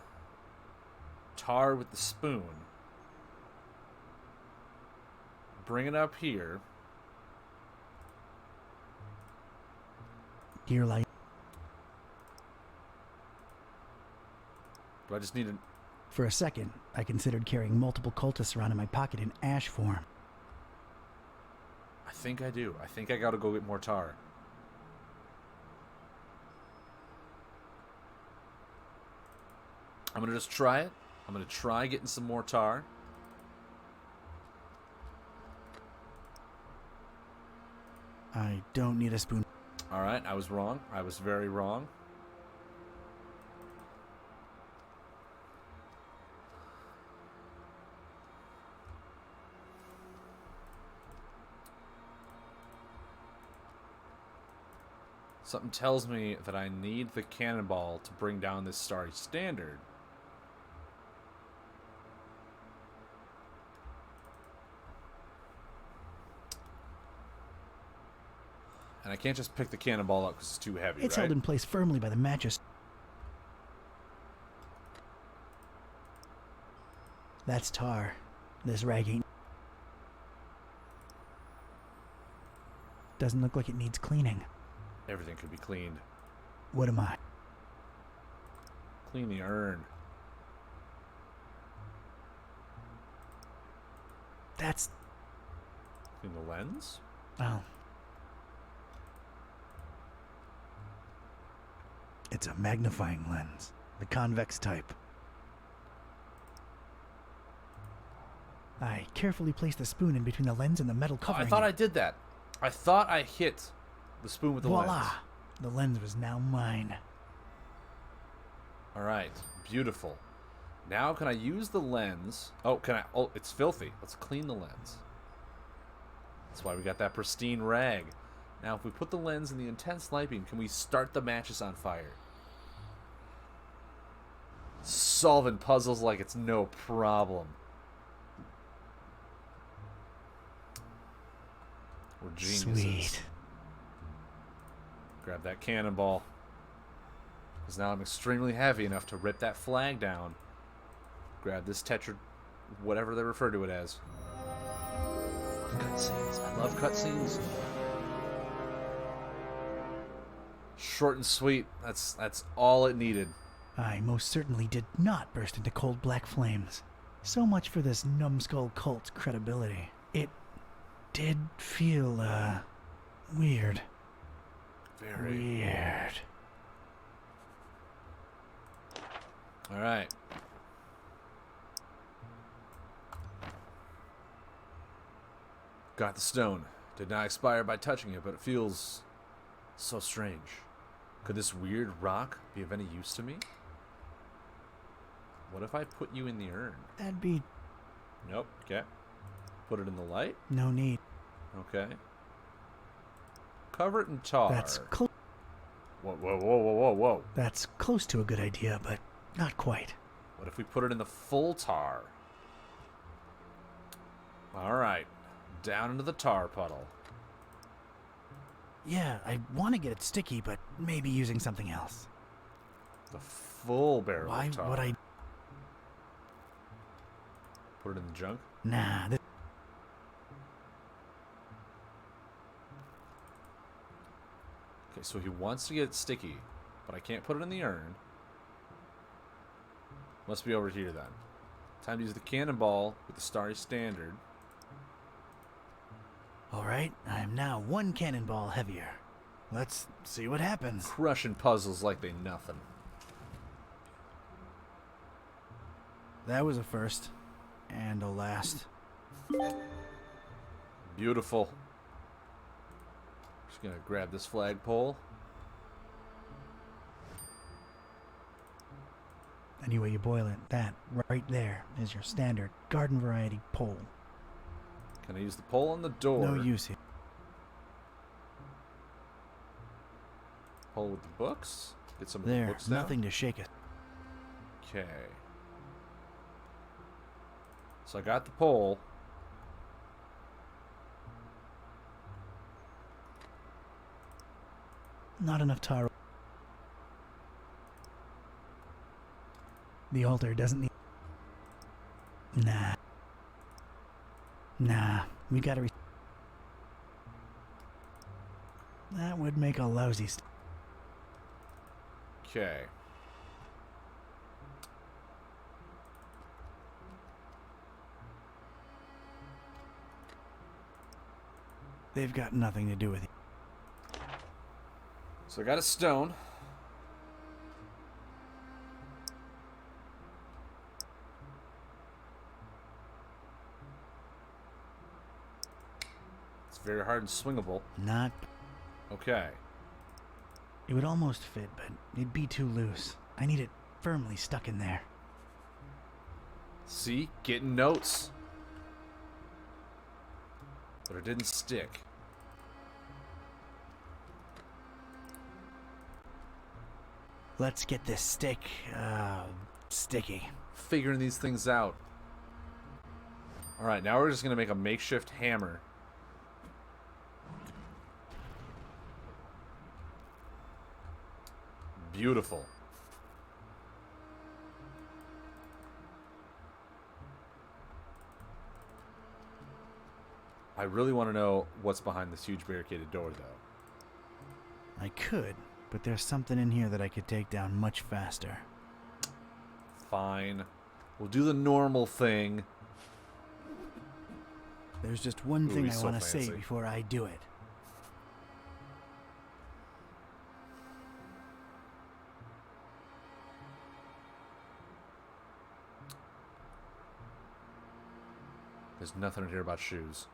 tar with the spoon, bring it up here.
Dear light.
Do I just need a...
For a second, I considered carrying multiple cultists around in my pocket in ash form.
I think I do. I think I gotta go get more tar. I'm gonna just try it. I'm gonna try getting some more tar.
I don't need a spoon.
Alright, I was wrong. I was very wrong. Something tells me that I need the cannonball to bring down this starry standard. And I can't just pick the cannonball up because it's too heavy,
It's
right?
held in place firmly by the matches. That's tar. This rag ain't. Doesn't look like it needs cleaning.
Everything could be cleaned.
What am I?
Clean the urn.
That's.
Clean the lens?
Well. It's a magnifying lens. The convex type. I carefully placed the spoon in between the lens and the metal
Oh,
covering.
I thought
it.
I did that. I thought I hit the spoon with the
Voila!
lens.
The lens was now mine.
Alright, beautiful. Now can I use the lens? Oh, can I? Oh, it's filthy. Let's clean the lens. That's why we got that pristine rag. Now, if we put the lens in the intense light beam, can we start the matches on fire? Solving puzzles like it's no problem. We're geniuses.
Sweet.
Grab that cannonball. Because now I'm extremely heavy enough to rip that flag down. Grab this tetra... whatever they refer to it as. Cutscenes. I love cutscenes. Short and sweet. That's all it needed.
I most certainly did not burst into cold black flames. So much for this numbskull cult's credibility. It did feel, weird.
Very.
Weird.
Alright. Got the stone. Did not expire by touching it, but it feels so strange. Could this weird rock be of any use to me? What if I put you in the urn?
That'd be
Nope. Okay. Put it in the light.
no need.
Okay. Cover it in tar.
That's close.
Whoa.
That's close to a good idea, but not quite.
What if we put it in the full tar? Alright. Down into the tar puddle.
Yeah, I want to get it sticky, but maybe using something else.
The full barrel
Why
of tar.
would I?
Put it in the junk?
Nah, this...
Okay, so he wants to get it sticky, but I can't put it in the urn. Must be over here then. Time to use the cannonball with the Starry Standard.
Alright, I am now 1 cannonball heavier. Let's see what happens.
Crushing puzzles like they nothing.
That was a first. And a last.
Beautiful. Just gonna grab this flagpole.
Any way you boil it, that right there is your standard garden variety pole.
Can I use the pole on the door?
No use here.
Pole with the books? Get some of the
There,
books down.
nothing to shake it.
Okay. So I got the pole.
Not enough tar. The altar doesn't need... Nah, we gotta That would make a lousy
Okay.
They've got nothing to do with it.
So I got a stone. It's very hard and swingable.
Not...
Okay.
It would almost fit, but it'd be too loose. I need it firmly stuck in there.
See? Getting notes. But it didn't stick.
Let's get this sticky.
Figuring these things out. Alright, now we're just going to make a makeshift hammer. Beautiful. I really want to know what's behind this huge barricaded door, though.
I could, but there's something in here that I could take down much faster.
Fine. We'll do the normal thing.
There's just one
Ooh,
thing
he's
I
so
want to say
fancy.
before I do it.
There's nothing in here about shoes.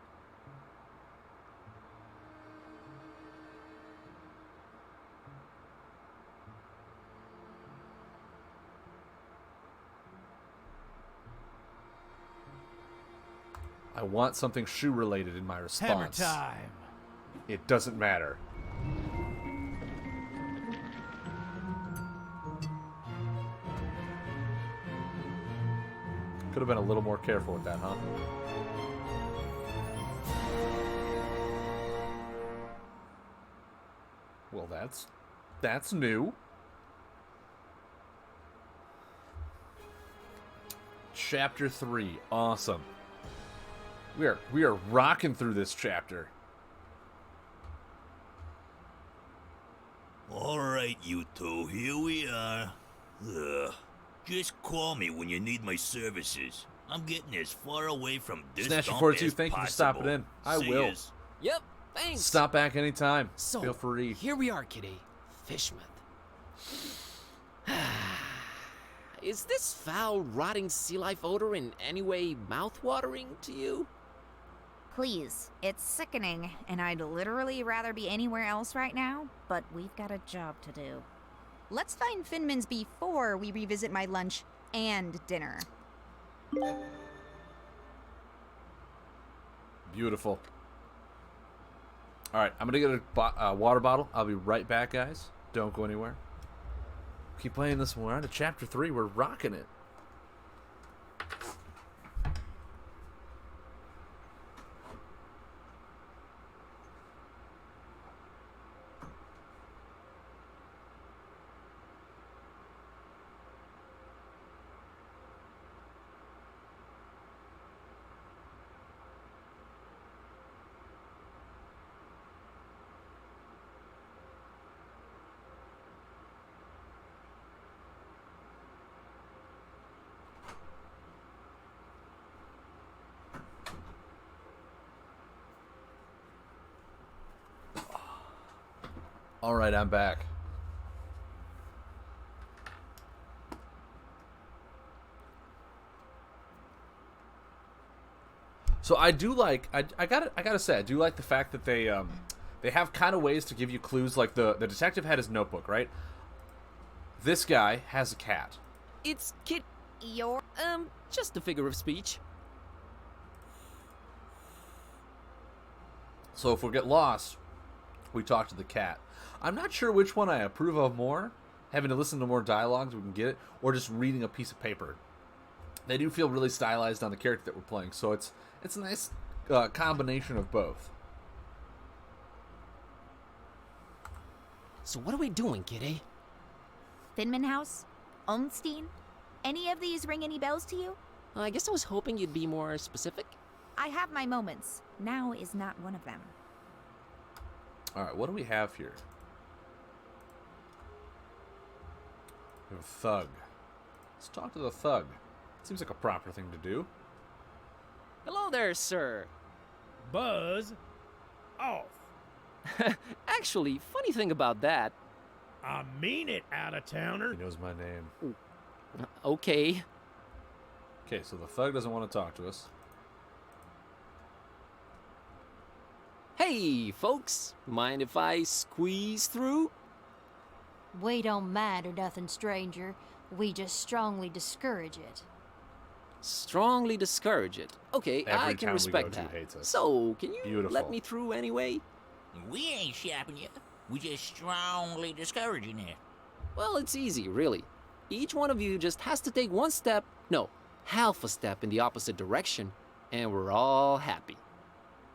I want something shoe related in my response.
Hammer time!
It doesn't matter. Could have been a little more careful with that, huh? Well, that's new. Chapter 3. Awesome. We are rocking through this chapter.
Alright, you two, here we are. Ugh. Just call me when you need my services. I'm getting as far away from this
Snatcher
dump
42,
as
thank you for
possible.
stopping in. I
See
will.
yas.
Yep, thanks.
Stop back anytime.
So,
Feel free.
here we are, kitty. Fishmouth. Is this foul, rotting sea life odor in any way mouth-watering to you?
Please, it's sickening, and I'd literally rather be anywhere else right now, but we've got a job to do. Let's find Finman's before we revisit my lunch and dinner.
Beautiful. All right, I'm going to get a water bottle. I'll be right back, guys. Don't go anywhere. Keep playing this one. We're on to Chapter 3. We're rocking it. All right, I'm back. So I do like I gotta say I do like the fact that they have kind of ways to give you clues. Like the detective had his notebook, right? This guy has a cat.
It's Kit.
You're...
Just a figure of speech.
So if we get lost, we talk to the cat. I'm not sure which one I approve of more, having to listen to more dialogue so we can get it, or just reading a piece of paper. They do feel really stylized on the character that we're playing, so it's a nice combination of both.
So what are we doing, Kitty?
Finman House? Olmstein? Any of these ring any bells to you?
I guess I was hoping you'd be more specific.
I have my moments. Now is not one of them.
All right, what do we have here? We have a thug. Let's talk to the thug. Seems like a proper thing to do.
Hello there, sir.
Buzz off.
Actually, funny thing about that.
I mean it, out-of-towner.
He knows my name.
Okay.
Okay, so the thug doesn't want to talk to us.
Hey, folks. Mind if I squeeze through?
We don't mind or nothing, stranger. We just strongly discourage it.
Strongly discourage it. Okay,
Every
I
town
can
we
respect
go to
that.
hates us.
So, can you
Beautiful.
let me through anyway?
We ain't shopping you. We just strongly discouraging it.
Well, it's easy, really. Each one of you just has to take one step, no, half a step in the opposite direction, and we're all happy.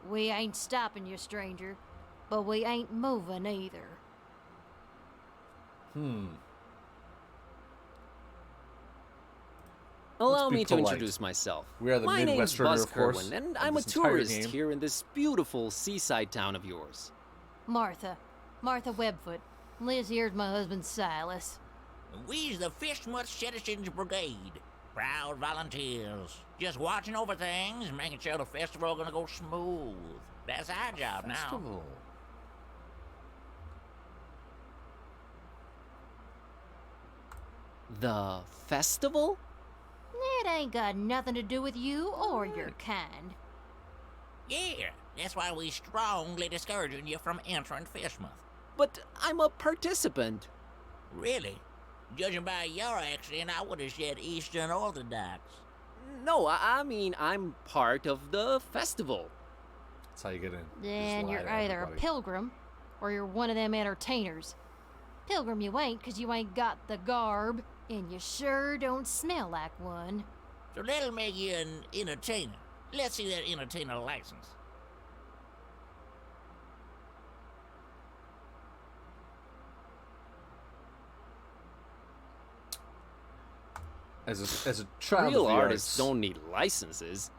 We ain't stopping you, stranger, but we ain't moving either.
Allow
be
me to
polite.
introduce myself.
We are the
My name's
Midwesterner,
Buzz
of course,
Kerwin, and
of
I'm a
this entire
tourist
game.
here in this beautiful seaside town of yours.
Martha Webfoot. Liz here's my husband Silas.
We's the Fishmuth Citizens Brigade. Proud volunteers. Just watching over things, making sure the festival gonna go smooth. That's our job now.
Festival.
The festival?
It ain't got nothing to do with you or your kind.
Yeah, that's why we strongly discouraging you from entering Fishmuth.
But I'm a participant.
Really? Judging by your accent, I would have said Eastern Orthodox.
No, I mean I'm part of the festival.
That's how you get in.
Then
Just lie
you're
to
either a
everybody.
pilgrim or you're one of them entertainers. Pilgrim you ain't, 'cause you ain't got the garb, and you sure don't smell like one.
So that'll make you an entertainer. Let's see that entertainer license.
As a child
Real
of the
artists
arts,
don't need licenses.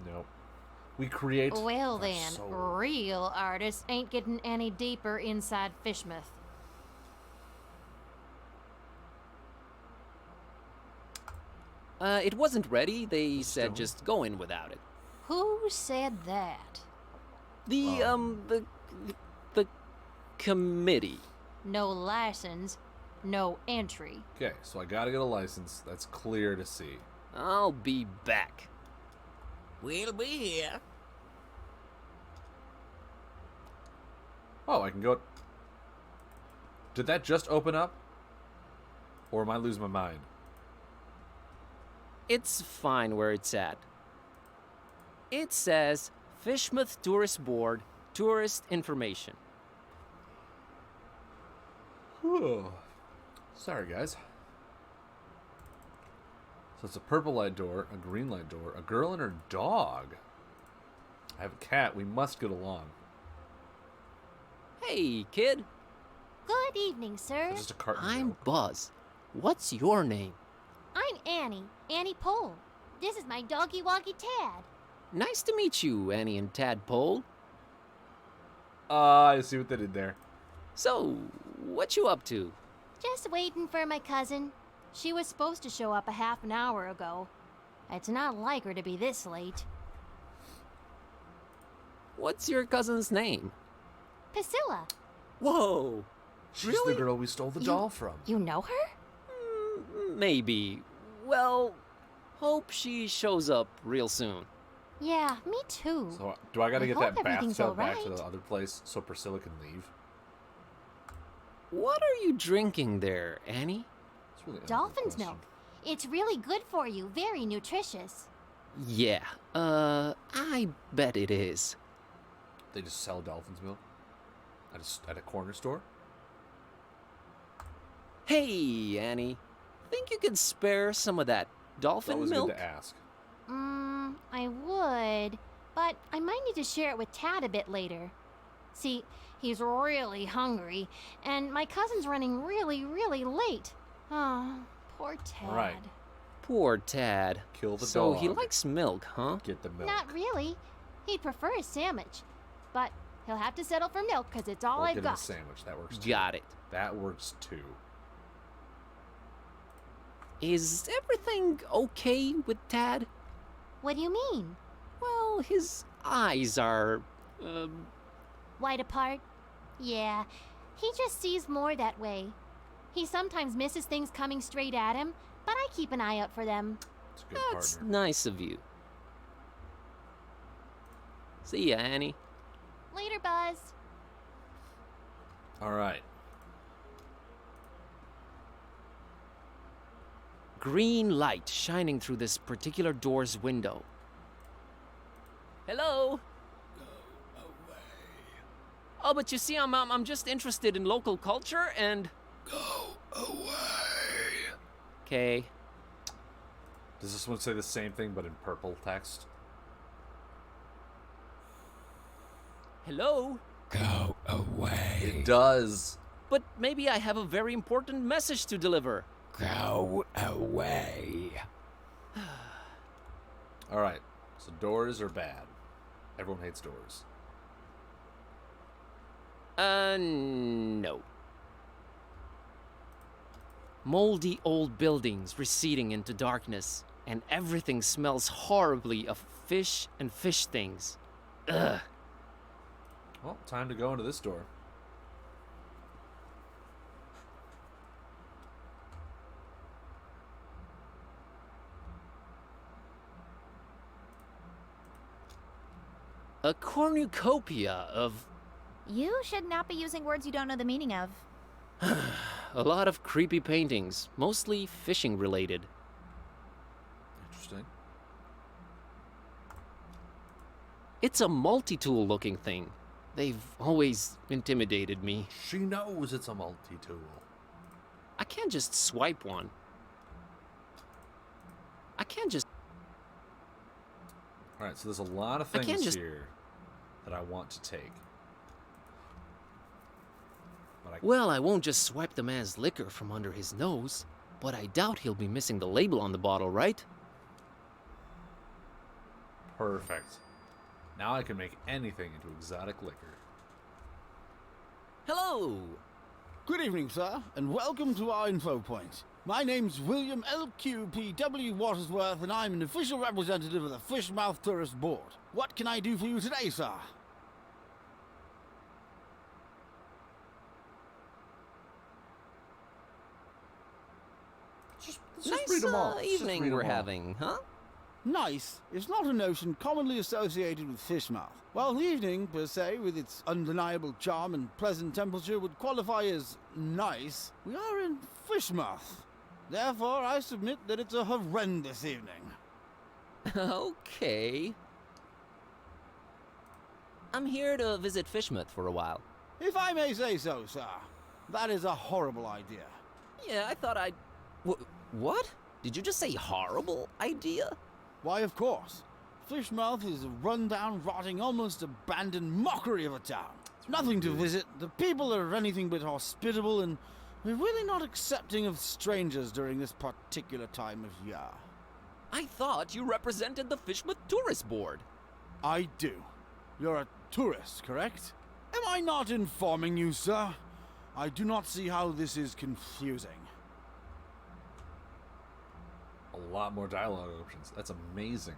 Nope. We create.
Well
our
then,
soul.
real artists ain't getting any deeper inside Fishmouth.
It wasn't ready. They said
Stone?
just go in without it.
Who said that?
The committee.
No license, no entry.
Okay, so I gotta get a license. That's clear to see.
I'll be back.
We'll be here.
Oh, I can go... Did that just open up? Or am I losing my mind?
It's fine where it's at. It says Fishmouth Tourist Board, tourist information.
Whew. Sorry, guys. So it's a purple light door, a green light door, a girl and her dog. I have a cat. We must get along.
Hey, kid.
Good evening, sir.
It's just a carton
I'm
joke.
Buzz. What's your name?
I'm Annie. Annie Pole. This is my doggy woggy Tad.
Nice to meet you, Annie and Tadpole.
I see what they did there.
So, what you up to?
Just waiting for my cousin. She was supposed to show up a half an hour ago. It's not like her to be this late.
What's your cousin's name?
Priscilla.
Whoa.
She's
Really?
the girl we stole the doll from.
You know her?
Maybe. Well, hope she shows up real soon.
Yeah, me too.
So, do I gotta
I
get
hope
that
everything's
bathtub back to
alright.
the other place so Priscilla can leave?
What are you drinking there, Annie?
It's really an
Dolphin's
question.
milk. It's really good for you, very nutritious.
Yeah, I bet it is.
They just sell dolphin's milk at a corner store?
Hey, Annie. Think you could spare some of that
It's
dolphin
always
milk?
good to ask.
I would, but I might need to share it with Tad a bit later. See, he's really hungry, and my cousin's running really, really late. Oh, poor Tad.
All right.
Poor Tad.
Kill the
So
dog.
he likes milk, huh?
Get the milk.
Not really. He'd prefer a sandwich, but he'll have to settle for milk because it's all
Or
I've
get him a
got.
sandwich. That works too.
Got it.
That works too.
Is everything okay with Tad?
What do you mean?
Well, his eyes are,
Wide apart? Yeah, he just sees more that way. He sometimes misses things coming straight at him, but I keep an eye out for them.
It's a good
that's
partner.
nice of you. See ya, Annie.
Later, Buzz.
All right.
Green light shining through this particular door's window. Hello? Go away. Oh, but you see, I'm just interested in local culture and...
Go away.
Okay.
Does this one say the same thing but in purple text?
Hello?
Go away.
It does.
But maybe I have a very important message to deliver.
Go away.
All right. So doors are bad. Everyone hates doors.
No. Moldy old buildings receding into darkness, and everything smells horribly of fish and fish things. Ugh.
Well, time to go into this door.
A cornucopia of
You should not be using words you don't know the meaning of.
a lot of creepy paintings, mostly fishing related.
Interesting.
It's a multi-tool looking thing. They've always intimidated me.
She knows it's a multi-tool.
I can't just swipe one. I can't just...
All right, so there's a lot of
I can't
things
just-
here that I want to take. But I
Well, I won't just swipe the man's liquor from under his nose, but I doubt he'll be missing the label on the bottle, right?
Perfect. Now I can make anything into exotic liquor.
Hello!
Good evening, sir, and welcome to our info point. My name's William LQPW Watersworth, and I'm an official representative of the Fishmouth Tourist Board. What can I do for you today, sir?
Let's just
Nice
read them all. Let's just
evening
read
we're
'em all.
having, huh?
Nice is not a notion commonly associated with Fishmouth. While the evening, per se, with its undeniable charm and pleasant temperature, would qualify as nice, we are in Fishmouth. Therefore, I submit that it's a horrendous evening.
Okay. I'm here to visit Fishmouth for a while.
If I may say so, sir, that is a horrible idea.
Yeah, I thought I'd... What? Did you just say horrible idea?
Why, of course. Fishmouth is a run-down, rotting, almost abandoned mockery of a town. Nothing to visit, the people are anything but hospitable, and we're really not accepting of strangers during this particular time of year.
I thought you represented the Fishmouth Tourist Board.
I do. You're a tourist, correct? Am I not informing you, sir? I do not see how this is confusing.
A lot more dialogue options. That's amazing.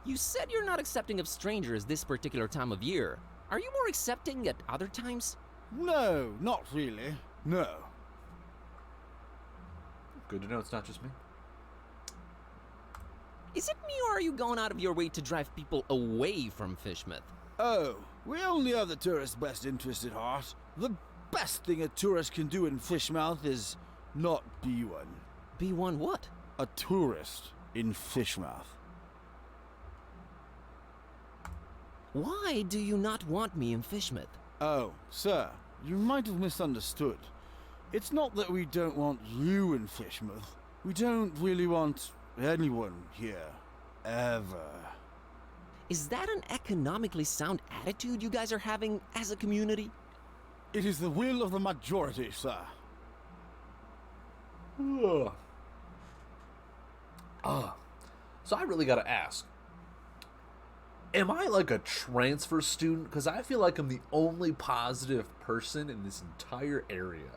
You said you're not accepting of strangers this particular time of year. Are you more accepting at other times?
No, not really. No.
Good to know it's not just me.
Is it me, or are you going out of your way to drive people away from Fishmouth?
Oh, we only have the tourist's best interest at heart. The best thing a tourist can do in Fishmouth is not be one.
Be one what?
A tourist in Fishmouth.
Why do you not want me in Fishmouth?
Oh, sir, you might have misunderstood. It's not that we don't want you in Fishmouth. We don't really want anyone here. Ever.
Is that an economically sound attitude you guys are having as a community?
It is the will of the majority, sir.
So I really gotta ask. Am I like a transfer student? Because I feel like I'm the only positive person in this entire area.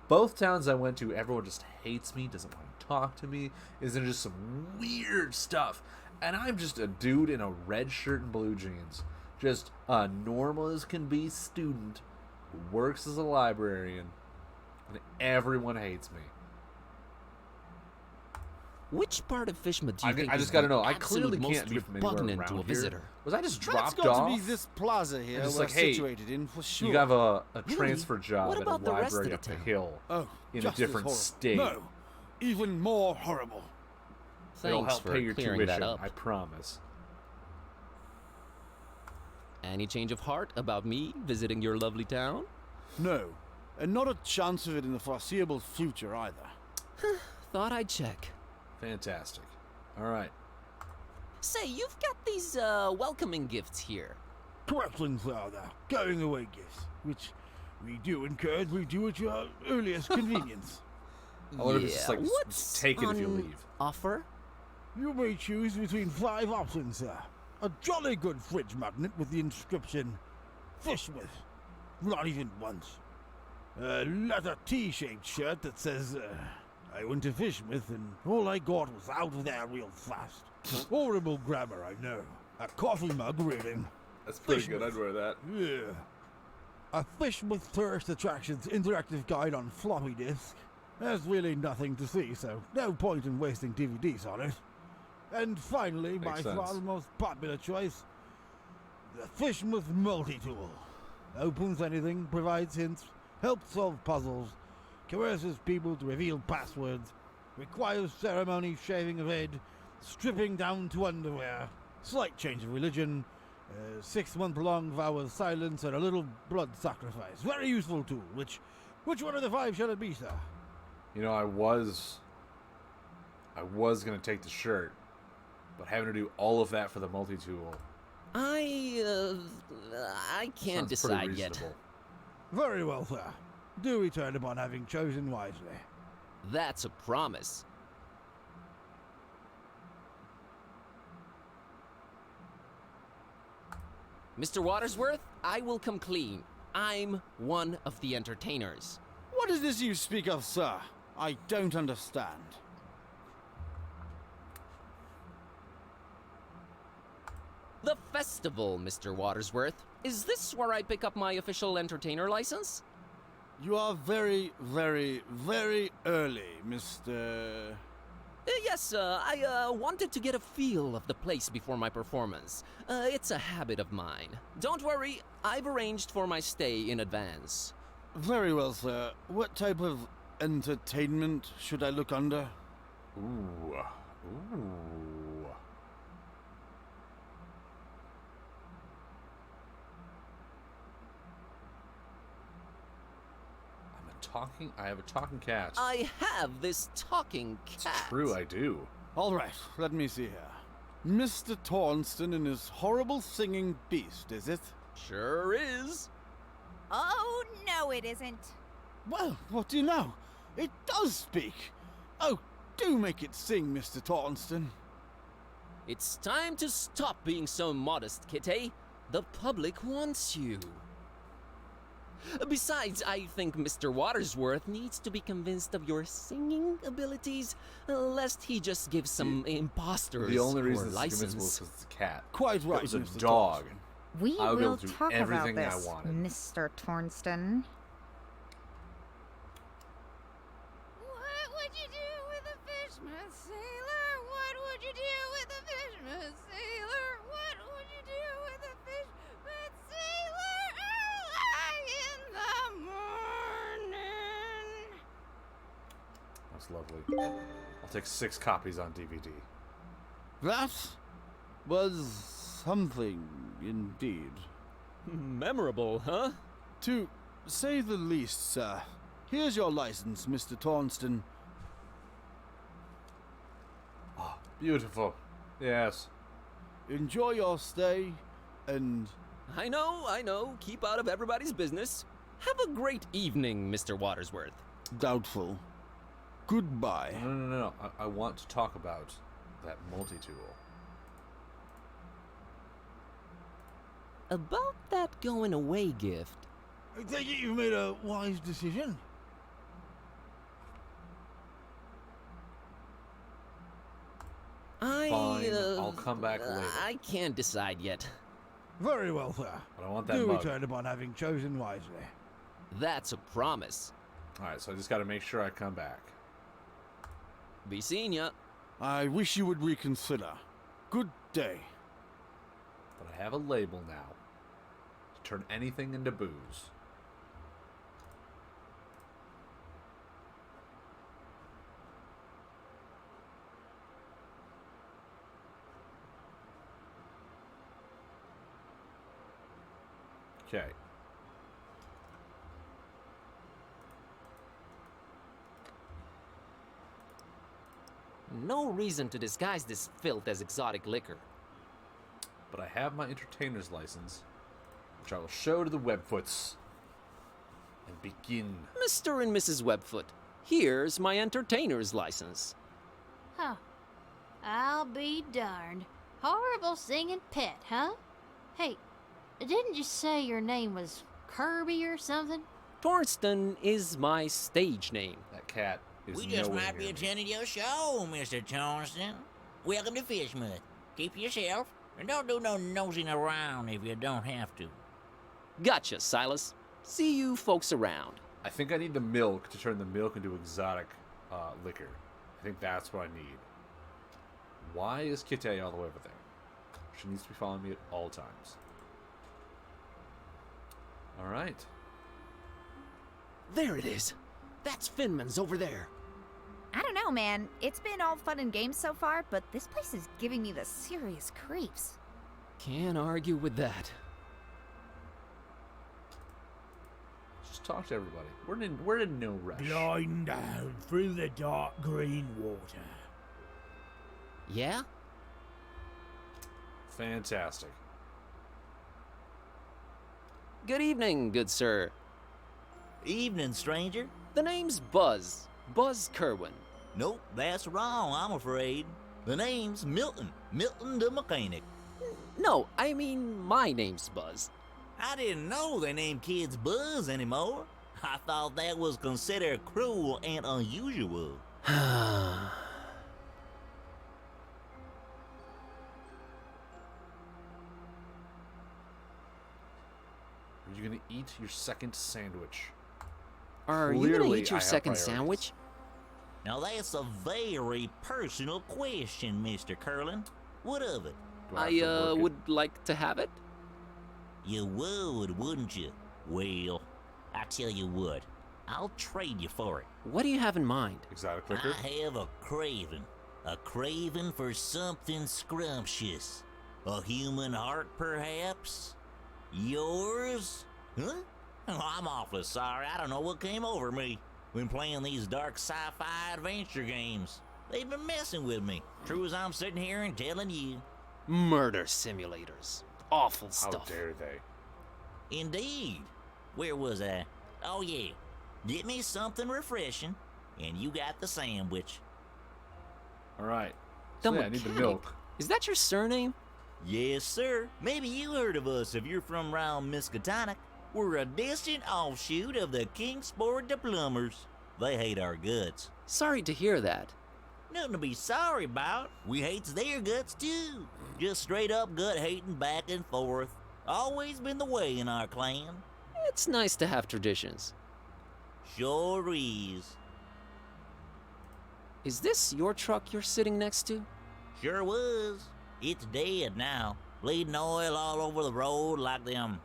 Both towns I went to, everyone just hates me, doesn't want to talk to me, is in just some weird stuff. And I'm just a dude in a red shirt and blue jeans. Just a normal as can be student who works as a librarian. And everyone hates me.
Which part of Fishmouth do you think
I
is
just gotta
the
know. I
absolute
clearly
most
can't be from anywhere
repugnant
around
to a
here.
visitor?
Was I just
That's
dropped
got
off?
to be this plaza here
Just
we're
like, hey,
situated in for sure.
You have a
Really?
transfer job
What
at a
about the rest of
library
the
up the
town?
hill
Oh,
in a
just as
different
horrible.
state.
No, even more horrible.
It'll
Thanks
help
for
pay your
clearing
tuition,
that up.
I promise.
Any change of heart about me visiting your lovely town?
No, and not a chance of it in the foreseeable future either.
Thought I'd check.
Fantastic. All right.
Say, you've got these welcoming gifts here.
Corrections are the going away gifts, which we do encourage we do at your earliest convenience.
I wonder if it's just like,
what's
just take it if you
on
leave.
offer?
You may choose between 5 options, sir. A jolly good fridge magnet with the inscription, Fishmouth. Not even once. A leather T-shaped shirt that says, I went to Fishmouth and all I got was out of there real fast. Horrible grammar, I know. A coffee mug reading,
That's pretty
Fishmouth.
good. I'd wear that.
yeah. A Fishmouth Tourist Attractions interactive guide on floppy disk. There's really nothing to see, so no point in wasting DVDs on it. And finally, by
Makes
far
sense.
the most popular choice, the Fishmouth Multi-Tool. Opens anything, provides hints, helps solve puzzles, coerces people to reveal passwords, requires ceremony, shaving of head, stripping down to underwear, slight change of religion, 6-month-long vow of silence, and a little blood sacrifice. Very useful tool. Which one of the 5 shall it be, sir?
You know, I was gonna take the shirt, but having to do all of that for the multi-tool
I can't
sounds pretty
decide yet.
reasonable.
Very well, sir. Do return upon having chosen wisely.
That's a promise. Mr. Watersworth, I will come clean. I'm one of the entertainers.
What is this you speak of, sir? I don't understand.
The festival, Mr. Watersworth. Is this where I pick up my official entertainer license?
You are very, very, very early, Mr...
Yes, I wanted to get a feel of the place before my performance. It's a habit of mine. Don't worry, I've arranged for my stay in advance.
Very well, sir. What type of entertainment should I look under?
Ooh. I have a talking cat.
I have this talking cat.
It's true, I do.
All right, let me see here. Mr. Tornston and his horrible singing beast, is it?
Sure is.
Oh, no, it isn't.
Well, what do you know? It does speak. Oh, do make it sing, Mr. Tornston.
It's time to stop being so modest, Kitty. The public wants you. Besides, I think Mr. Watersworth needs to be convinced of your singing abilities, lest he just gives some imposters
The only
or
reason it's
license.
convincible is because it's a cat.
Quite right,
If it was a
Mr.
dog,
We
I would be
will
able to do
talk about
everything I
this,
wanted.
Mr. Tornston.
What would you do with a fisherman sailor? What would you do with a fisherman sailor? What would you do with a fisherman sailor early in the morning?
That's lovely. I'll take 6 copies on DVD.
That was something indeed.
Memorable, huh?
To say the least, sir. Here's your license, Mr. Tornston.
Oh, beautiful. Yes.
Enjoy your stay, and...
I know. Keep out of everybody's business. Have a great evening, Mr. Watersworth.
Doubtful. Goodbye.
No. I want to talk about that multi-tool.
About that going away gift.
I take it you've made a wise decision.
Fine, I'll come back later.
I can't decide yet.
Very well, sir.
But I want that
Do
mug.
return upon having chosen wisely.
That's a promise.
Alright, so I just gotta make sure I come back.
Be seeing ya.
I wish you would reconsider. Good day.
But I have a label now. To turn anything into booze. Okay.
No reason to disguise this filth as exotic liquor.
But I have my entertainer's license, which I will show to the Webfoots. And begin.
Mr. and Mrs. Webfoot, here's my entertainer's license.
Huh. I'll be darned. Horrible singing pet, huh? Hey, didn't you say your name was Kirby or something?
Tornston is my stage name.
That cat is
We just
nowhere
might be
near me.
attending your show, Mr. Tornston. Welcome to Fishmouth. Keep to yourself, and don't do no nosing around if you don't have to.
Gotcha, Silas. See you folks around.
I think I need the milk to turn the milk into exotic liquor. I think that's what I need. Why is Kitty all the way over there? She needs to be following me at all times. Alright.
There it is. That's Finman's over there.
I don't know, man. It's been all fun and games so far, but this place is giving me the serious creeps.
Can't argue with that.
Just talk to everybody. We're in no rush.
Gliding down through the dark green water.
Yeah?
Fantastic.
Good evening, good sir.
Evening, stranger.
The name's Buzz. Buzz Kerwin.
Nope, that's wrong, I'm afraid. The name's Milton. Milton the mechanic.
No, I mean my name's Buzz.
I didn't know they named kids Buzz anymore. I thought that was considered cruel and unusual.
Are you gonna eat your second sandwich?
Are you gonna
Clearly,
eat your
I have
second
priorities.
sandwich?
Now that's a very personal question, Mr. Curlin. What of it?
Do I have to work it?
would like to have it.
You would, wouldn't you? Well, I tell you what, I'll trade you for it.
What do you have in mind?
Exotic liquor?
I have a craving for something scrumptious. A human heart, perhaps? Yours? Huh? Oh, I'm awfully sorry. I don't know what came over me when playing these dark sci-fi adventure games. They've been messing with me. True as I'm sitting here and telling you.
Murder simulators. Awful
How
stuff.
dare they?
Indeed. Where was I? Oh yeah. Get me something refreshing, and you got the sandwich.
All right.
The
So, yeah, I need the
mechanic.
milk.
Is that your surname?
Yes, sir. Maybe you heard of us if you're from round Miskatonic. We're a distant offshoot of the Kingsport the Plumbers. They hate our guts.
Sorry to hear that.
Nothing to be sorry about. We hates their guts too. Just straight up gut hating back and forth. Always been the way in our clan.
It's nice to have traditions.
Sure is.
Is this your truck you're sitting next to?
Sure was. It's dead now. Bleeding oil all over the road like them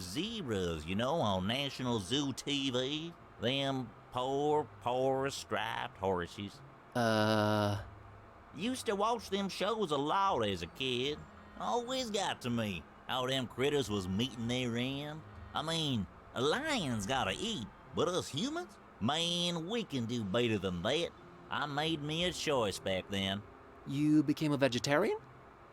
zebras, you know, on National Zoo TV. Them poor striped horses. Used to watch them shows a lot as a kid. Always got to me how them critters was meeting their end. I mean, a lion's gotta eat, but us humans? Man, we can do better than that. I made me a choice back then.
You became a vegetarian?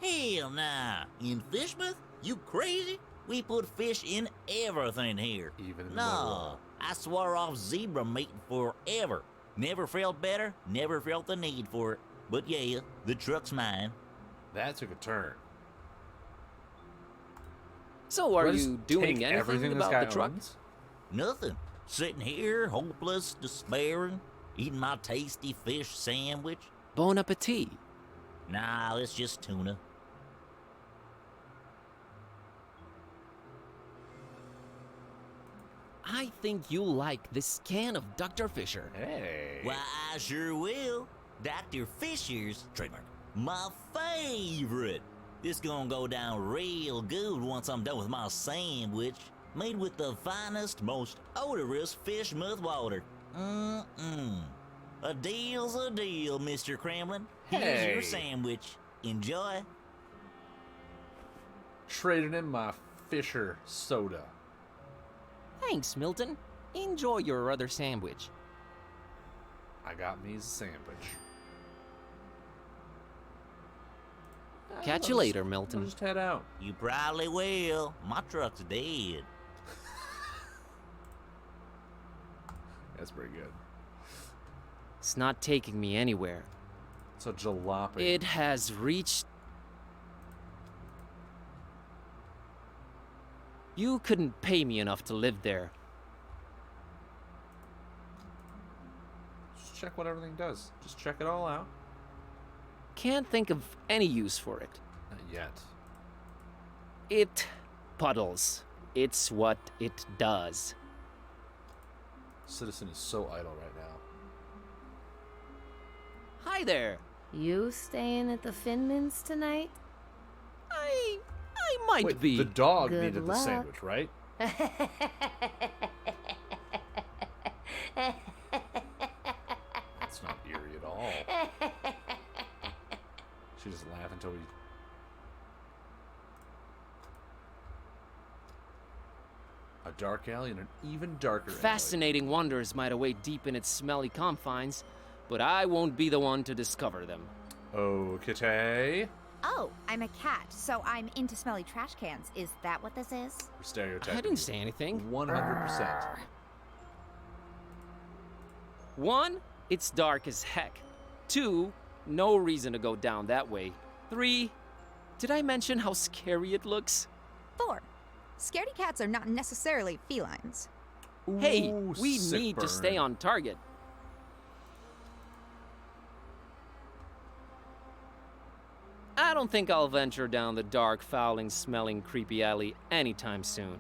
Hell nah. In Fishmouth? You crazy? We put fish in everything here.
Even in
No, I swore off zebra meat forever. Never felt better, never felt the need for it. But yeah, the truck's mine.
That took a turn.
So are
Do I just
you doing
take
anything
everything this
about
guy
the truck?
owns?
Nothing. Sitting here, hopeless, despairing, eating my tasty fish sandwich.
Bon appetit.
Nah, it's just tuna.
I think you'll like this can of Dr. Fisher.
Hey.
Why, I sure will. Dr. Fisher's, trademark, my favorite. This gonna go down real good once I'm done with my sandwich. Made with the finest, most odorous fish mouth water. A deal's a deal, Mr. Kremlin. Here's your
Hey.
sandwich. Enjoy.
Trading in my Fisher soda.
Thanks, Milton. Enjoy your other sandwich.
I got me a sandwich.
Catch
I'll
you later,
I'll
Milton.
just head out.
You probably will. My truck's dead.
That's pretty good.
It's not taking me anywhere.
It's a jalopy.
It has reached... You couldn't pay me enough to live there.
Just check what everything does. Just check it all out.
Can't think of any use for it.
Not yet.
It puddles. It's what it does.
Citizen is so idle right now.
Hi there.
You staying at the Finmans tonight?
I might
Wait,
be.
the dog
Good
needed the
luck.
sandwich, right? That's not eerie at all. She just laughed until we... A dark alley and an even darker alley.
Fascinating wonders might await deep in its smelly confines, but I won't be the one to discover them.
Oh, Kitty.
Oh, I'm a cat, so I'm into smelly trash cans. Is that what this is?
We're stereotyping.
I didn't say anything.
100%.
1, it's dark as heck. 2, no reason to go down that way. 3, did I mention how scary it looks?
4. Scaredy cats are not necessarily felines.
Hey,
Ooh,
we
sick
need to
burn.
stay on target. I don't think I'll venture down the dark, fouling, smelling, creepy alley anytime soon.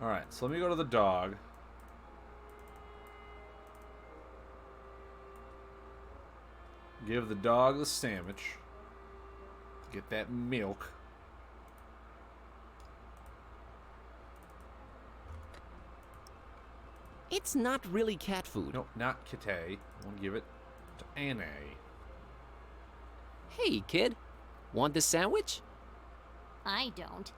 All right, so let me go to the dog. Give the dog the sandwich. Get that milk.
It's not really cat food.
No, not Kite. I want to give it to Anne.
Hey, kid. Want this sandwich?
I don't.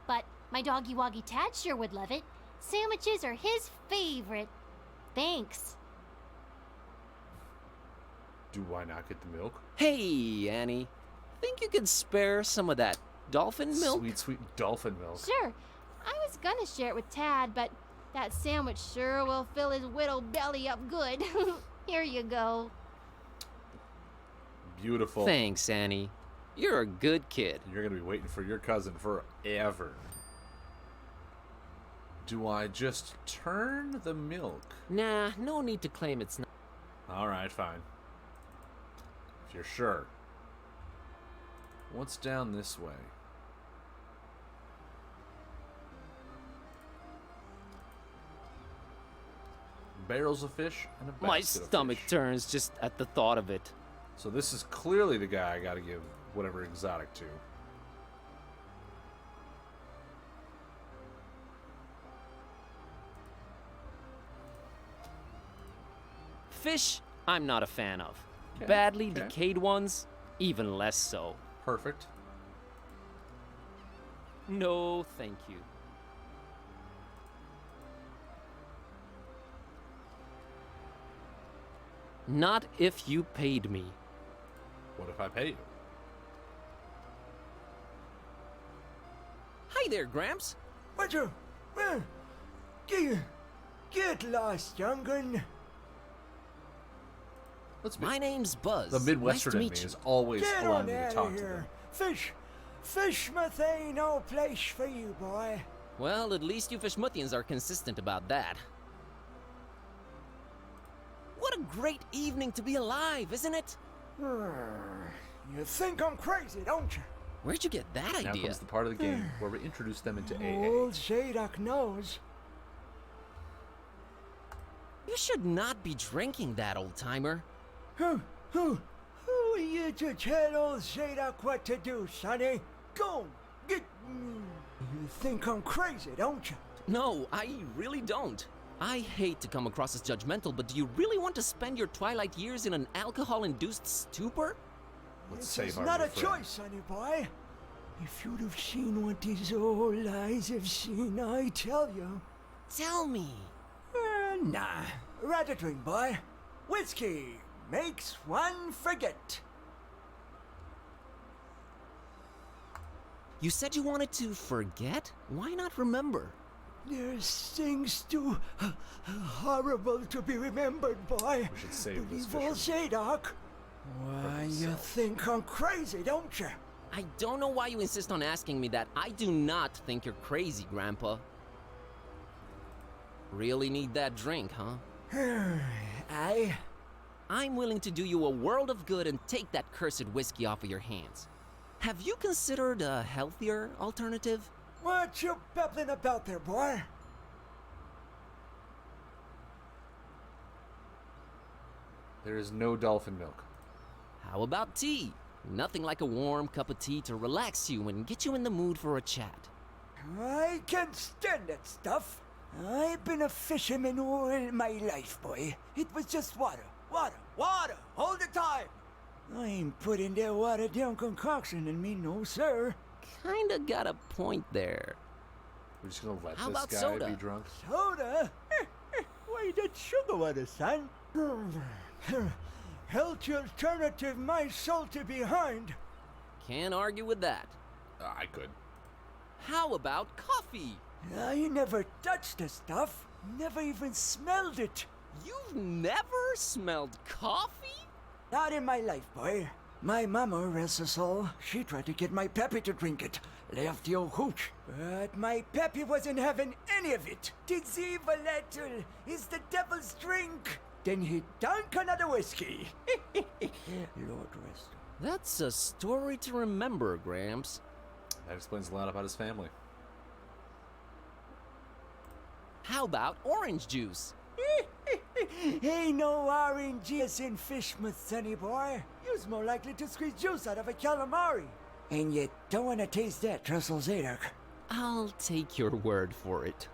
But my doggy woggy Tad sure would love it. Sandwiches are his favorite. Thanks.
Do I not get the milk?
Hey, Annie. Think you could spare some of that dolphin milk?
Sweet, sweet dolphin milk.
Sure. I was gonna share it with Tad, but that sandwich sure will fill his widow belly up good. Here you go.
Beautiful.
Thanks, Annie. You're a good kid.
You're going to be waiting for your cousin forever. Do I just turn the milk?
Nah, no need to claim it's not.
All right, fine. If you're sure. What's down this way? Barrels of fish and a basket
My
of
stomach
fish.
turns just at the thought of it.
So this is clearly the guy I gotta give whatever exotic to.
Fish, I'm not a fan of.
Okay,
Badly
okay.
decayed ones, even less so.
Perfect.
No, thank you. Not if you paid me.
What if I pay you?
Hi there, Gramps.
What you? Well, get lost, young'un.
My name's Buzz.
The Midwestern
nice to
in me
meet you.
is always
Get
allowing
on
me to
out
talk
of
to
here.
them.
Fishmouth ain't no place for you, boy.
Well, at least you Fishmuthians are consistent about that. What a great evening to be alive, isn't it?
You think I'm crazy, don't you?
Where'd you get that
Now
idea?
comes the part of the game where we introduce them into AA.
Old Zadok knows.
You should not be drinking that, old-timer.
Who are you to tell old Zadok what to do, sonny? Go, get... You think I'm crazy, don't you?
No, I really don't. I hate to come across as judgmental, but do you really want to spend your twilight years in an alcohol-induced stupor?
Let's
It's
save our
not
new
a
friend.
choice, sonny boy. If you'd have seen what these old eyes have seen, I tell you.
Tell me.
Nah. Rather drink, boy. Whiskey makes one forget.
You said you wanted to forget? Why not remember?
There's things too horrible to be remembered, boy.
We should save this
Believe old
fisherman.
Zadok. Why, you
himself.
think I'm crazy, don't you?
I don't know why you insist on asking me that. I do not think you're crazy, Grandpa. Really need that drink, huh? I'm willing to do you a world of good and take that cursed whiskey off of your hands. Have you considered a healthier alternative?
What you babbling about there, boy?
There is no dolphin milk.
How about tea? Nothing like a warm cup of tea to relax you and get you in the mood for a chat.
I can't stand that stuff. I've been a fisherman all my life, boy. It was just water, water, all the time. I ain't putting that watered down concoction in me, no sir.
Kinda got a point there.
We're just gonna let
How
this
about
guy
soda?
be drunk.
Soda? Why, that's sugar water, son. Healthy alternative, my salty behind.
Can't argue with that.
I could.
How about coffee?
I never touched the stuff. Never even smelled it.
You've never smelled coffee?
Not in my life, boy. My mama, rest her soul, she tried to get my pappy to drink it. Left the old hooch. But my pappy wasn't having any of it. Tis evil little is the devil's drink. Then he dunk another whiskey. Lord rest him.
That's a story to remember, Gramps.
That explains a lot about his family.
How about orange juice?
Ain't no RNGs in Fishmouth, sonny boy. You's more likely to squeeze juice out of a calamari. And you don't want to taste that, Trestle Zadok.
I'll take your word for it.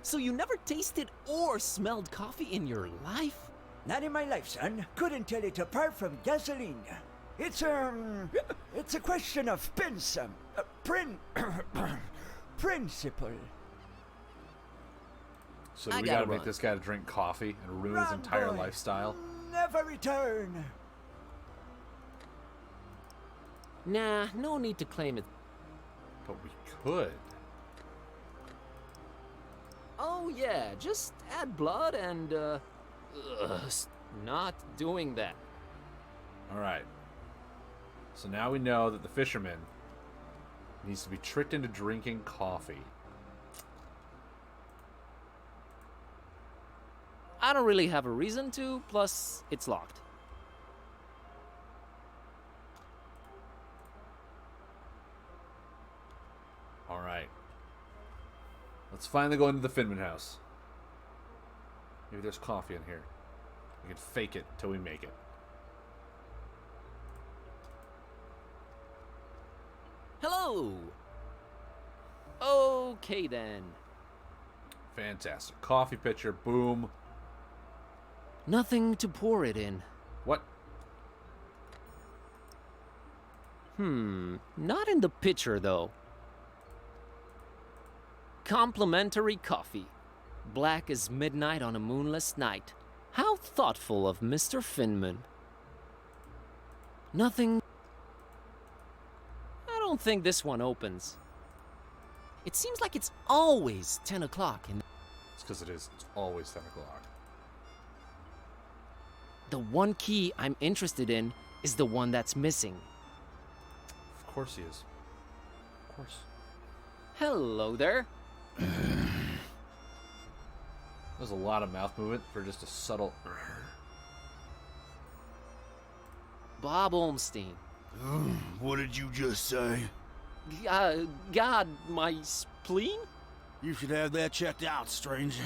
So you never tasted or smelled coffee in your life?
Not in my life, son. Couldn't tell it apart from gasoline. It's a question of principle.
So
I
we
gotta
gotta make
run.
this guy to drink coffee and ruin his
Run,
entire
boy.
lifestyle.
Never return.
Nah, no need to claim it.
But we could.
Oh yeah, just add blood and, not doing that.
Alright. So now we know that the fisherman needs to be tricked into drinking coffee.
I don't really have a reason to, plus it's locked.
Alright. Let's finally go into the Finman house. Maybe there's coffee in here. We can fake it till we make it.
Hello! Okay then.
Fantastic. Coffee pitcher, boom.
Nothing to pour it in.
What?
Not in the pitcher though. Complimentary coffee. Black as midnight on a moonless night. How thoughtful of Mr. Finman. Nothing. I don't think this one opens. It seems like it's always 10 o'clock and
It's because it is. It's always 10 o'clock.
the one key I'm interested in is the one that's missing.
Of course he is. Of course.
Hello there.
There's a lot of mouth movement for just a subtle.
Bob Olmstein.
What did you just say?
God, my spleen?
You should have that checked out, stranger.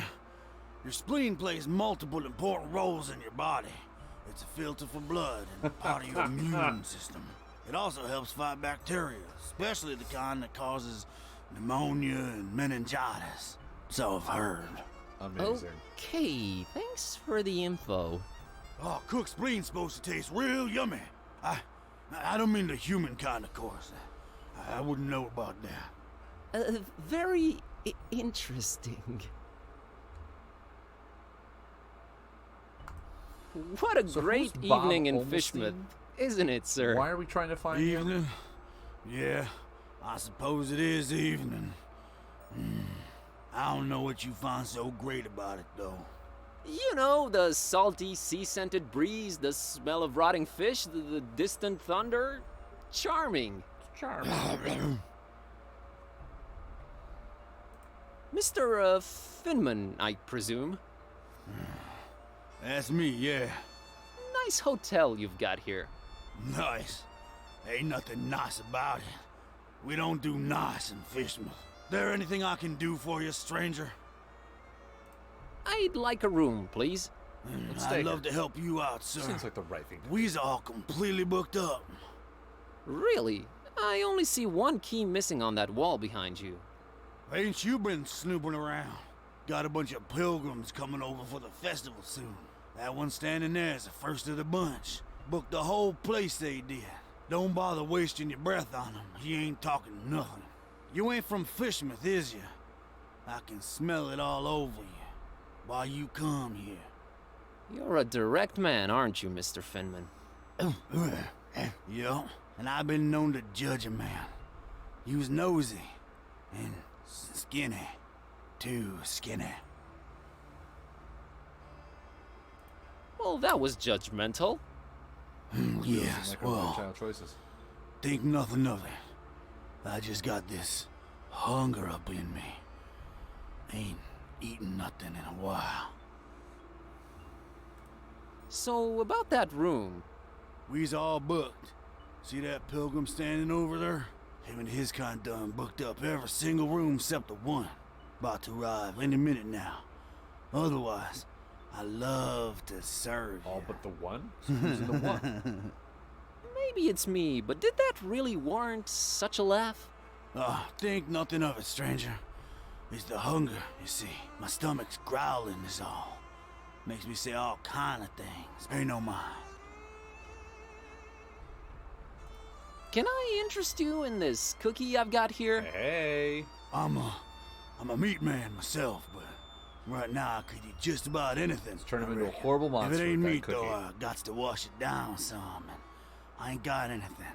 Your spleen plays multiple important roles in your body. It's a filter for blood and part of your immune system. It also helps fight bacteria, especially the kind that causes pneumonia and meningitis. So I've heard.
Amazing.
Okay, thanks for the info.
Oh, cooked spleen's supposed to taste real yummy. I don't mean the human kind, of course. I wouldn't know about that.
Very interesting. What a
So
great
who's Bob
evening in
Olmstein?
Fishmouth, isn't it, sir?
Why are we trying to find him?
Evening? Yeah, I suppose it is evening. I don't know what you find so great about it, though.
You know, the salty, sea-scented breeze, the smell of rotting fish, the distant thunder. Charming. Charming. Mr. Finman, I presume.
That's me, yeah.
Nice hotel you've got here.
Nice. Ain't nothing nice about it. We don't do nice in Fishmouth. There anything I can do for you, stranger?
I'd like a room, please.
stay
I'd love
here.
to help you out, sir.
Seems like the right thing to do.
We's all completely booked up.
Really? I only see one key missing on that wall behind you.
Ain't you been snooping around? Got a bunch of pilgrims coming over for the festival soon. That one standing there is the first of the bunch. Booked the whole place, they did. Don't bother wasting your breath on him. He ain't talking nothing. You ain't from Fishmouth, is you? I can smell it all over you. Why you come here?
You're a direct man, aren't you, Mr. Finman?
Yeah, and I've been known to judge a man. You was nosy and skinny. Too skinny.
Well, that was judgmental.
Yes,
Like our
well,
child choices.
think nothing of it. I just got this hunger up in me. Ain't eaten nothing in a while.
So, about that room.
We's all booked. See that pilgrim standing over there? Him and his kind done booked up every single room except the one. About to arrive any minute now. Otherwise, I love to serve
All
you.
but the one? So who's in the one?
Maybe it's me, but did that really warrant such a laugh?
Think nothing of it, stranger. It's the hunger, you see. My stomach's growling is all. Makes me say all kind of things. Pay no mind.
Can I interest you in this cookie I've got here?
Hey.
I'm a meat man myself, but right now I could eat just about anything.
Let's turn him
I
into a
reckon.
horrible monster
If it ain't
with that
meat, though,
cookie.
I got to wash it down some, and I ain't got anything.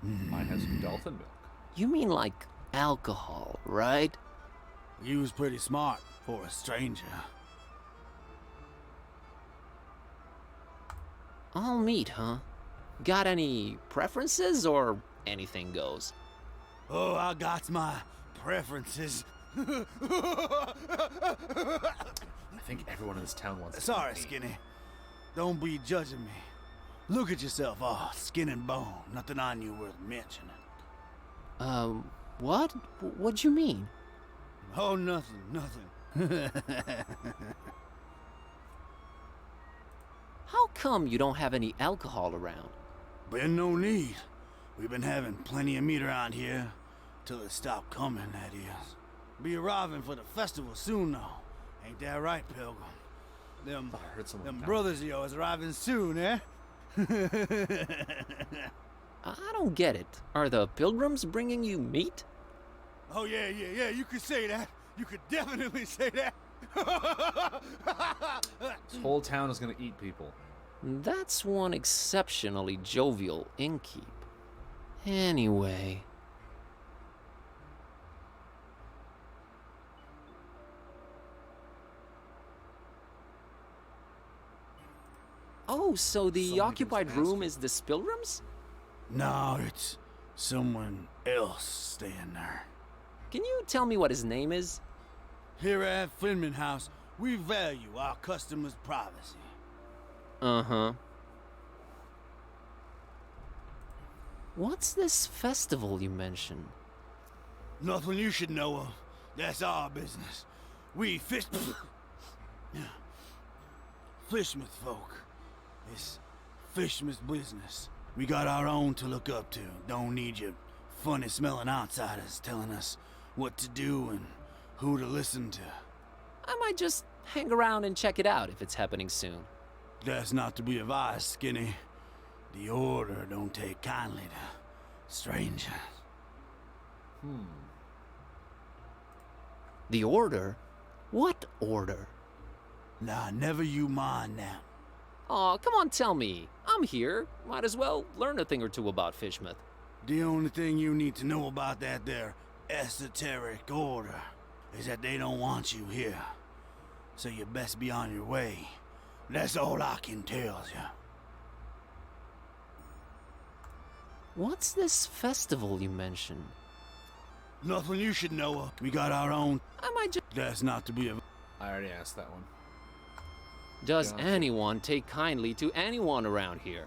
Mine has some dolphin milk.
You mean like alcohol, right?
You was pretty smart for a stranger.
All meat, huh? Got any preferences or anything goes?
Oh, I got my preferences.
I think everyone in this town wants to
Sorry,
eat me.
Skinny. Don't be judging me. Look at yourself, all skin and bone. Nothing on you worth mentioning.
What? What'd you mean?
Oh, nothing.
How come you don't have any alcohol around?
Been no need. We've been having plenty of meat around here. Till it stopped coming, that is. Be arriving for the festival soon, though. Ain't that right, Pilgrim? Them,
I heard someone
them
down.
brothers of yours arriving soon, eh?
I don't get it. Are the pilgrims bringing you meat?
Oh, yeah, you could say that. You could definitely say that.
This whole town is gonna eat people.
That's one exceptionally jovial innkeep. Anyway. Oh, so the
Something
occupied
was
room
asking.
is the pilgrims?
No, it's someone else staying there.
Can you tell me what his name is?
Here at Finman House, we value our customers' privacy.
Uh-huh. What's this festival you mentioned?
Nothing you should know of. That's our business. We Fishmouth folk. It's Fishmouth business. We got our own to look up to. Don't need your funny-smelling outsiders telling us what to do and who to listen to.
I might just hang around and check it out if it's happening soon.
That's not to be advised, Skinny. The Order don't take kindly to strangers.
The Order? What order?
Nah, never you mind that.
Aw, come on, tell me. I'm here. Might as well learn a thing or two about Fishmouth.
The only thing you need to know about that there esoteric order is that they don't want you here. So you best be on your way. That's all I can tell you.
What's this festival you mentioned?
Nothing you should know of. We got our own.
I might just...
That's not to be.
I already asked that one.
Does
Gotcha.
anyone take kindly to anyone around here?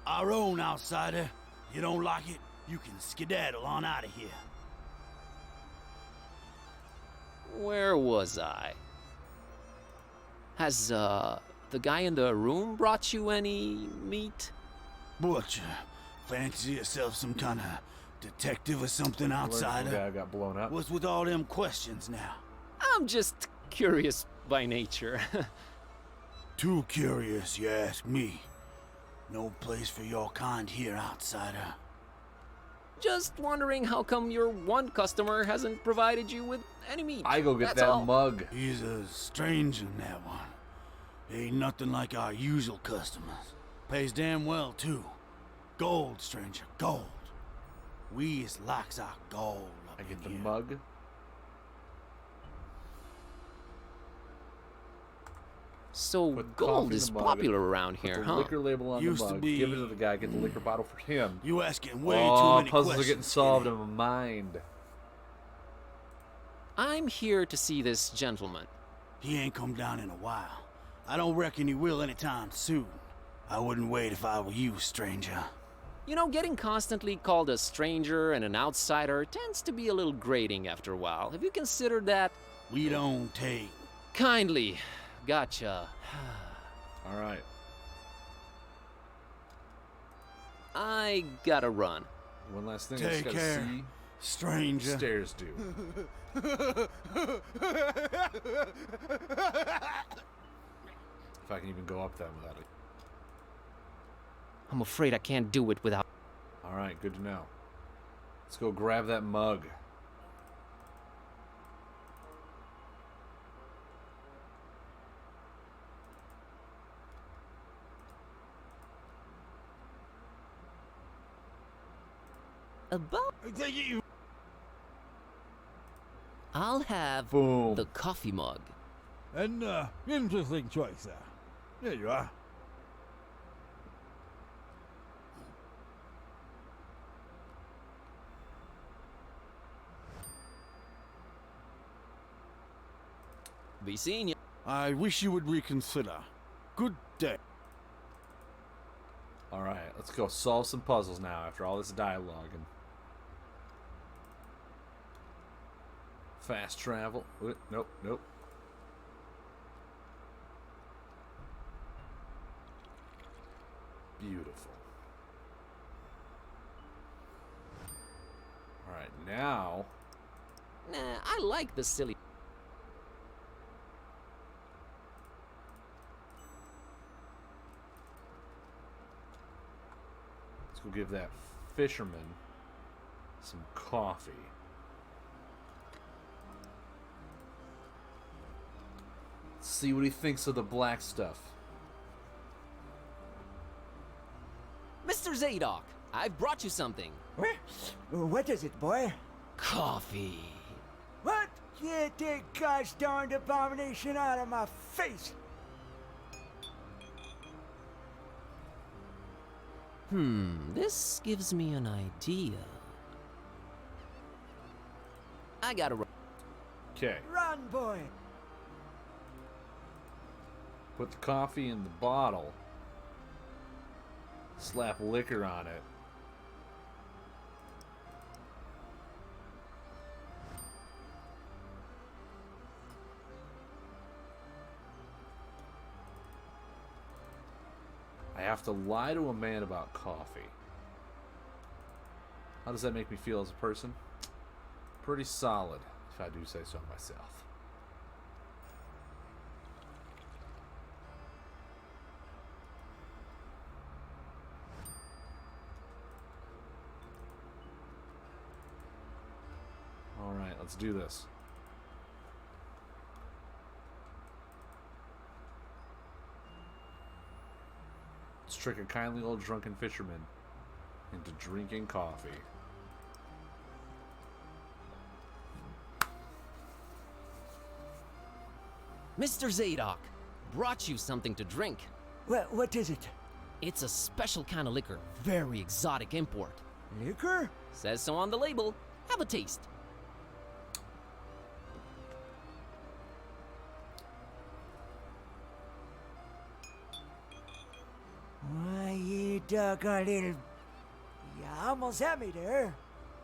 Our own outsider. You don't like it, you can skedaddle on out of here.
Where was I? Has, the guy in the room brought you any meat?
Butcher, fancy yourself some kind of detective or something,
I learned the
outsider?
guy got blown up.
What's with all them questions now?
I'm just curious by nature.
Too curious, you ask me. No place for your kind here, outsider.
Just wondering how come your one customer hasn't provided you with any meat.
I go get
That's
that
all.
mug.
He's a stranger, that one. Ain't nothing like our usual customers. Pays damn well, too. Gold, stranger, gold. We is likes our gold up
I get
in
the
here.
mug.
So
Put
gold
coffee in
is
the mug,
popular around
Put
here,
the
huh?
liquor label on
Used
the
to
mug.
be-
Give it to the guy. Get the liquor bottle for him.
You asking way too
Oh,
many
puzzles
questions.
are getting solved
Skinny.
in my mind.
I'm here to see this gentleman.
He ain't come down in a while. I don't reckon he will anytime soon. I wouldn't wait if I were you, stranger.
You know, getting constantly called a stranger and an outsider tends to be a little grating after a while. Have you considered that?
We don't take.
Kindly, Gotcha.
All right.
I gotta run.
One last thing I
Take
just gotta
care,
see.
stranger.
Stairs do. If I can even go up them without it.
I'm afraid I can't do it without...
All right, good to know. Let's go grab that mug.
About... I'll have
Boom.
the coffee mug.
An interesting choice there. There you are.
Be seeing you.
I wish you would reconsider. Good day.
All right, let's go solve some puzzles now after all this dialogue and fast travel. Nope, nope. Beautiful. All right, now.
Nah, I like the silly...
Let's go give that fisherman some coffee. Let's see what he thinks of the black stuff.
Mr. Zadok, I've brought you something.
What is it, boy?
Coffee.
What? Get that gosh darned abomination out of my face!
This gives me an idea. I gotta run.
Okay,
Run, boy!
put the coffee in the bottle. Slap liquor on it. I have to lie to a man about coffee. How does that make me feel as a person? Pretty solid, if I do say so myself. Alright, let's do this. Let's trick a kindly old drunken fisherman into drinking coffee.
Mr. Zadok, brought you something to drink.
What is it?
It's a special kind of liquor, very exotic import.
Liquor?
Says so on the label. Have a taste.
Why, you doggone little... You almost had me there.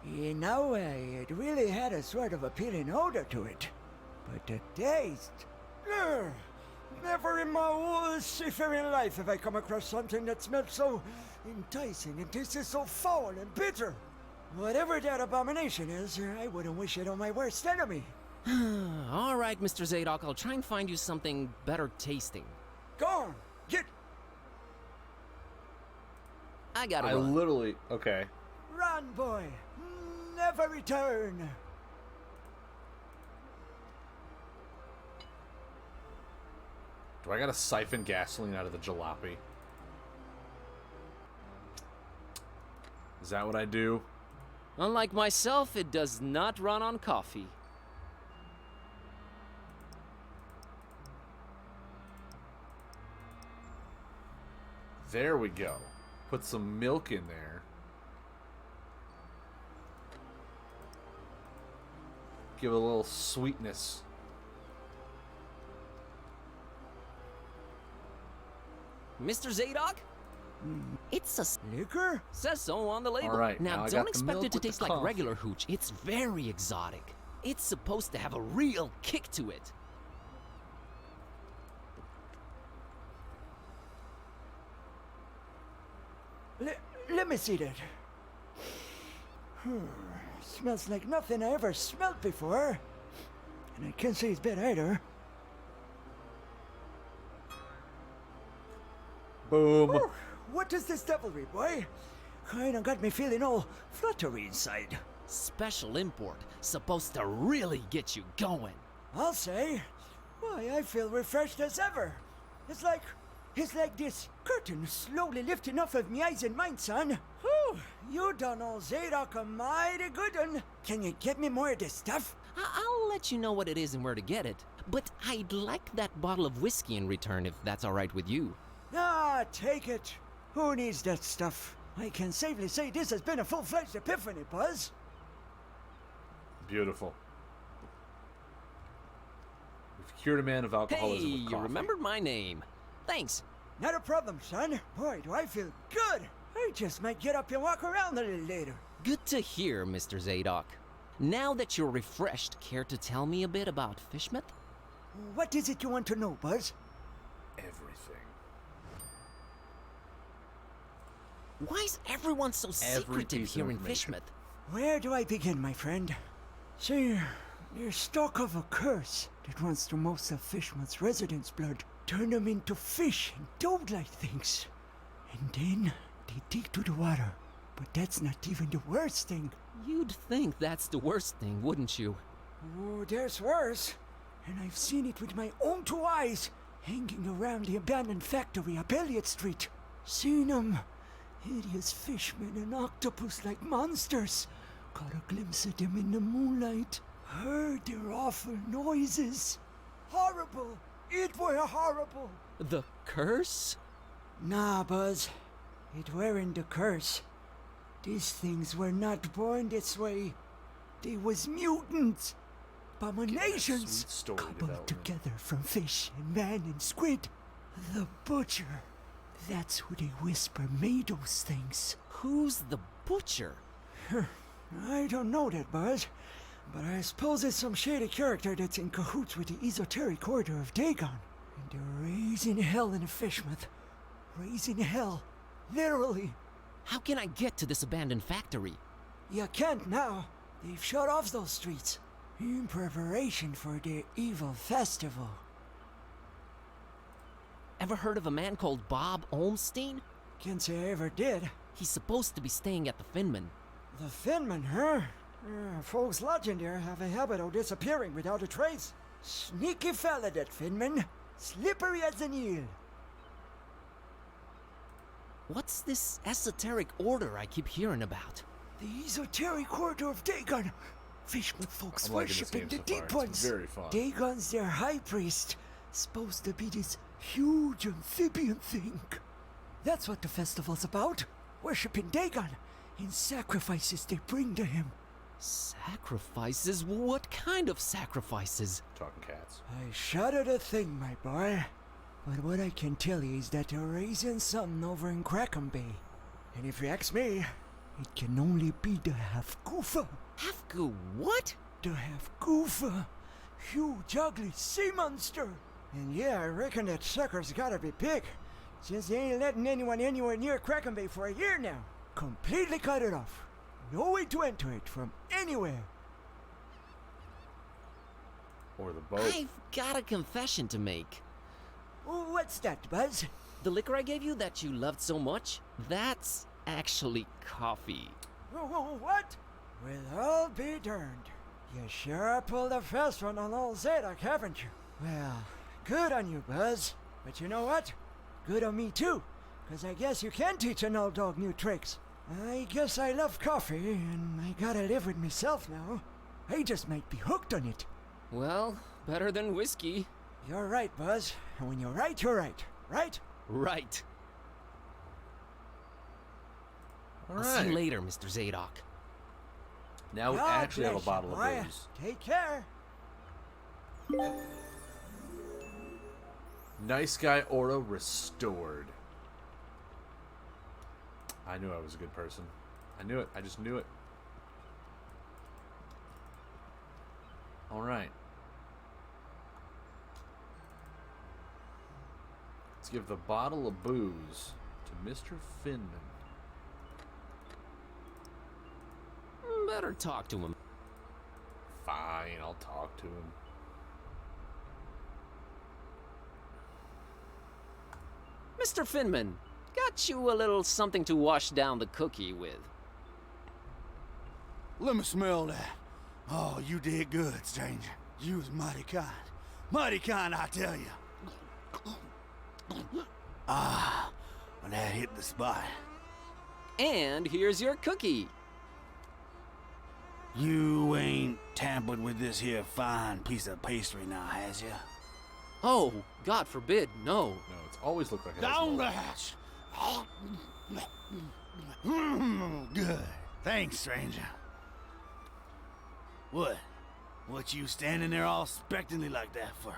You know, it really had a sort of appealing odor to it. But the taste... Ugh, never in my whole seafaring life have I come across something that smelled so enticing and tasted so foul and bitter. Whatever that abomination is, I wouldn't wish it on my worst enemy.
All right, Mr. Zadok, I'll try and find you something better tasting.
Go on, get...
I gotta
I
run.
literally... Okay.
Run, boy. Never return.
Do I gotta siphon gasoline out of the jalopy? Is that what I do?
Unlike myself, it does not run on coffee.
There we go. Put some milk in there. Give it a little sweetness.
Mr. Zadok? It's a
liquor?
Says so on the label.
All right,
now
now I
don't
got the
expect
milk
it to
with the
taste like
coffee.
regular hooch. It's very exotic. It's supposed to have a real kick to it.
Let me see that. Smells like nothing I ever smelled before. And I can't say it's bad either.
Boom.
Ooh, what is this devilry, boy? Kinda got me feeling all fluttery inside.
Special import, supposed to really get you going.
I'll say. Why, I feel refreshed as ever. It's like this curtain slowly lifting off of me eyes and mind, son. Whew, you done all Zadok a mighty good one. Can you get me more of this stuff?
I'll let you know what it is and where to get it, but I'd like that bottle of whiskey in return if that's all right with you.
Ah, take it. Who needs that stuff? I can safely say this has been a full-fledged epiphany, Buzz.
Beautiful. We've cured a man of alcoholism
Hey,
with coffee.
you remembered my name. Thanks.
Not a problem, son. Boy, do I feel good. I just might get up and walk around a little later.
Good to hear, Mr. Zadok. Now that you're refreshed, care to tell me a bit about Fishmouth?
What is it you want to know, Buzz?
Everything.
Why is everyone so secretive here in Fishmouth?
Where do I begin, my friend? See, there's stock of a curse that runs through most of Fishmouth's residents' blood. Turn them into fish and toad-like things. And then they dig through the water. But that's not even the worst thing.
You'd think that's the worst thing, wouldn't you?
Oh, there's worse. And I've seen it with my own two eyes, hanging around the abandoned factory up Elliott Street. Seen them. Hideous fishmen and octopus-like monsters. Caught a glimpse of them in the moonlight. Heard their awful noises. Horrible. It were horrible.
The curse?
Nah, Buzz. It weren't the curse. These things were not born this way. They was mutants. Abominations coupled together from fish and man and squid. The butcher. That's who they whisper made those things.
Who's the butcher?
I don't know that, Buzz. But I suppose it's some shady character that's in cahoots with the esoteric order of Dagon. And they're raising hell in Fishmouth. Raising hell. Literally.
How can I get to this abandoned factory?
You can't now. They've shut off those streets. In preparation for their evil festival.
Ever heard of a man called Bob Olmstein?
Can't say I ever did.
He's supposed to be staying at the Finman.
The Finman, huh? Folks lodging there have a habit of disappearing without a trace. Sneaky fella, that Finman. Slippery as an eel.
What's this esoteric order I keep hearing about?
The esoteric order of Dagon. Fishman folks worshiping the deep ones.
Very fun.
Dagon's their high priest. Supposed to be this huge amphibian thing. That's what the festival's about. Worshipping Dagon and sacrifices they bring to him.
Sacrifices? What kind of sacrifices?
Talking cats.
I shudder to think, my boy. But what I can tell you is that they're raising something over in Crackham Bay. And if you ask me, it can only be the Half-Goofa.
Half-Goo what?
The Half-Goofa. Huge, ugly sea monster. And yeah, I reckon that sucker's gotta be big. Since they ain't letting anyone anywhere near Crackham Bay for a year now. Completely cut it off. No way to enter it from anywhere.
Or the boat.
I've got a confession to make.
What's that, Buzz?
The liquor I gave you that you loved so much, that's actually coffee.
What? Well, I'll be darned. You sure pulled a fast one on old Zadok, haven't you? Well, good on you, Buzz. But you know what? Good on me, too. Because I guess you can teach an old dog new tricks. I guess I love coffee, and I gotta live with myself now. I just might be hooked on it.
Well, better than whiskey.
You're right, Buzz. And when you're right, you're right. Right?
Right.
All
I'll
right.
see you later, Mr. Zadok.
Now we
God
actually have a
bless you,
bottle of
boy.
booze.
Take care.
Nice guy aura restored. I knew I was a good person. I knew it. I just knew it. All right. Let's give the bottle of booze to Mr. Finman.
better talk to him.
Fine, I'll talk to him.
Mr. Finman, got you a little something to wash down the cookie with.
Let me smell that. Oh, you did good, stranger. You was mighty kind. Mighty kind, I tell you. Ah, well, that hit the spot.
And here's your cookie.
You ain't tampered with this here fine piece of pastry now, has ya?
Oh, God forbid, no.
No, it's always looked like it.
Down the hatch. Good. Thanks, stranger. What? What you standing there all expectantly like that for?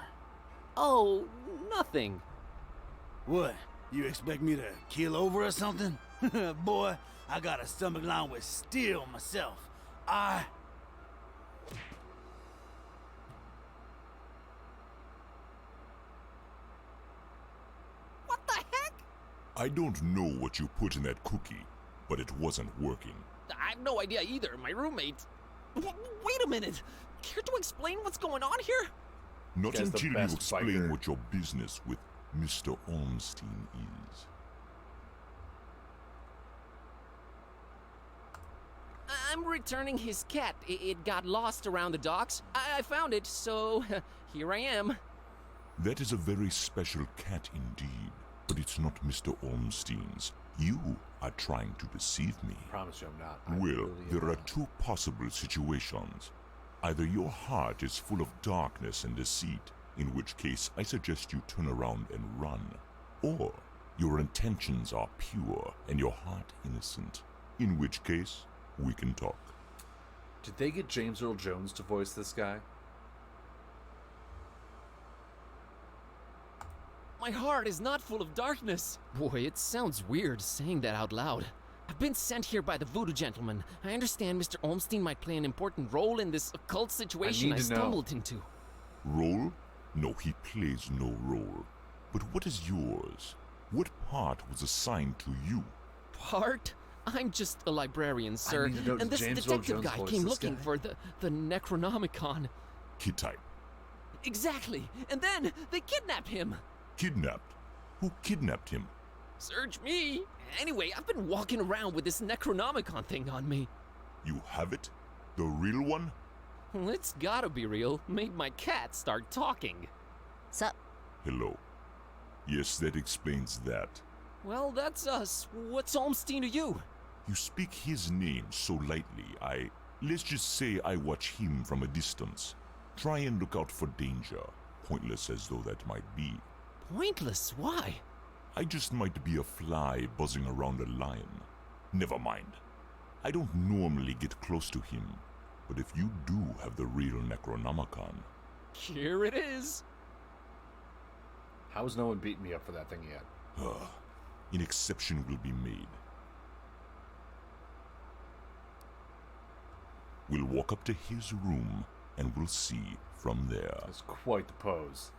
Oh, nothing.
What? You expect me to keel over or something? Boy, I got a stomach lined with steel myself.
What the heck?
I don't know what you put in that cookie, but it wasn't working.
I have no idea either. My roommate... Wait a minute. Care to explain what's going on here?
Not
Guy's the
until you
best
explain
biker.
what your business with Mr. Ormstein is.
I'm returning his cat. It got lost around the docks. I found it, so here I am.
That is a very special cat indeed, but it's not Mr. Ormstein's. You are trying to deceive me.
I promise you I'm not. I
Well,
really am
there are
not.
two possible situations. Either your heart is full of darkness and deceit, in which case I suggest you turn around and run. Or your intentions are pure and your heart innocent, in which case we can talk.
Did they get James Earl Jones to voice this guy?
My heart is not full of darkness. Boy, it sounds weird saying that out loud. I've been sent here by the voodoo gentleman. I understand Mr. Olmstein might play an important role in this occult situation I
need to know.
stumbled into.
Role? No, he plays no role. But what is yours? What part was assigned to you?
Part? I'm just a librarian, sir.
need to know,
And
does
this
James Earl
detective
Jones
guy
voice
came
this
looking
guy?
for the Necronomicon.
Hittite.
Exactly. And then they kidnapped him.
Kidnapped? Who kidnapped him?
Search me. Anyway, I've been walking around with this Necronomicon thing on me.
You have it? The real one?
Well, it's gotta be real. Made my cat start talking.
Sup?
Hello. Yes, that explains that.
Well, that's us. What's Olmstein to you?
You speak his name so lightly, let's just say I watch him from a distance. Try and look out for danger, pointless as though that might be.
Pointless? Why?
I just might be a fly buzzing around a lion. Never mind. I don't normally get close to him, but if you do have the real Necronomicon...
Here it is.
How's no one beaten me up for that thing yet?
An exception will be made. We'll walk up to his room, and we'll see from there.
That's quite the pose.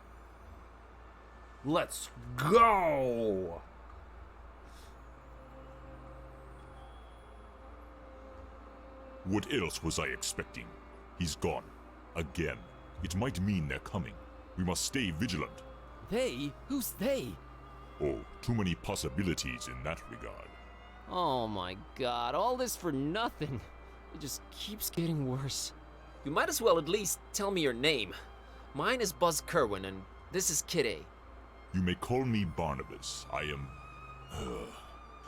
Let's go!
What else was I expecting? He's gone. Again. It might mean they're coming. We must stay vigilant.
They? Who's they?
Oh, too many possibilities in that regard.
Oh my god, all this for nothing. It just keeps getting worse. You might as well at least tell me your name. Mine is Buzz Kerwin, and this is Kid A.
You may call me Barnabas. I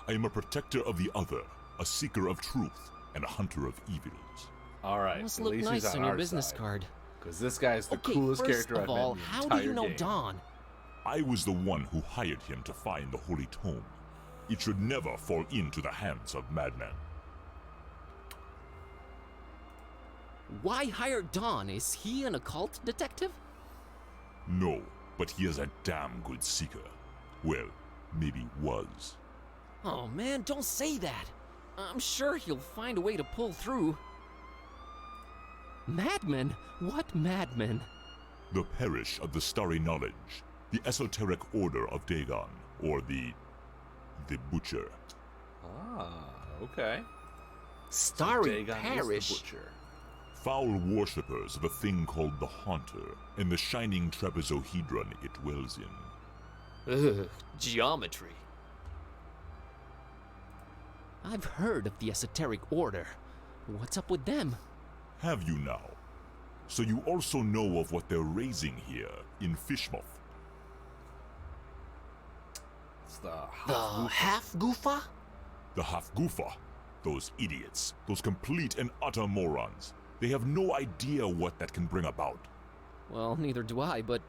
am a protector of the other, a seeker of truth, and a hunter of evils.
Alright,
Must
at
look
least he's
nice
on
on your
our
business
side.
card.
Because this guy is the
Okay,
coolest
first
character
of
I've met
all,
in the
how
entire
do you know
game.
Don?
I was the one who hired him to find the Holy Tome. It should never fall into the hands of madmen.
Why hire Don? Is he an occult detective?
No, but he is a damn good seeker. Well, maybe was.
Oh man, don't say that. I'm sure he'll find a way to pull through. Madmen? What madmen?
The Parish of the Starry Knowledge, the Esoteric Order of Dagon, or the Butcher.
Ah, okay.
Starry
Dagon is
Parish?
the butcher.
Foul worshippers of a thing called the Haunter, and the shining trapezohedron it dwells in.
Ugh, geometry. I've heard of the Esoteric Order. What's up with them?
Have you now? So you also know of what they're raising here in Fishmouth?
It's the
Half-Goofa?
The Half-Goofa. Those idiots. Those complete and utter morons. They have no idea what that can bring about.
Well, neither do I, but...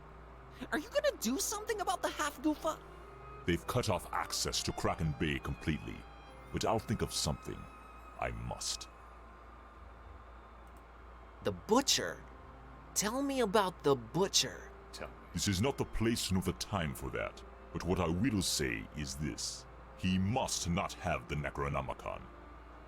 Are you gonna do something about the Half-Goofa?
They've cut off access to Kraken Bay completely. But I'll think of something. I must.
The Butcher? Tell me about the Butcher.
This is not the place nor the time for that. But what I will say is this. He must not have the Necronomicon.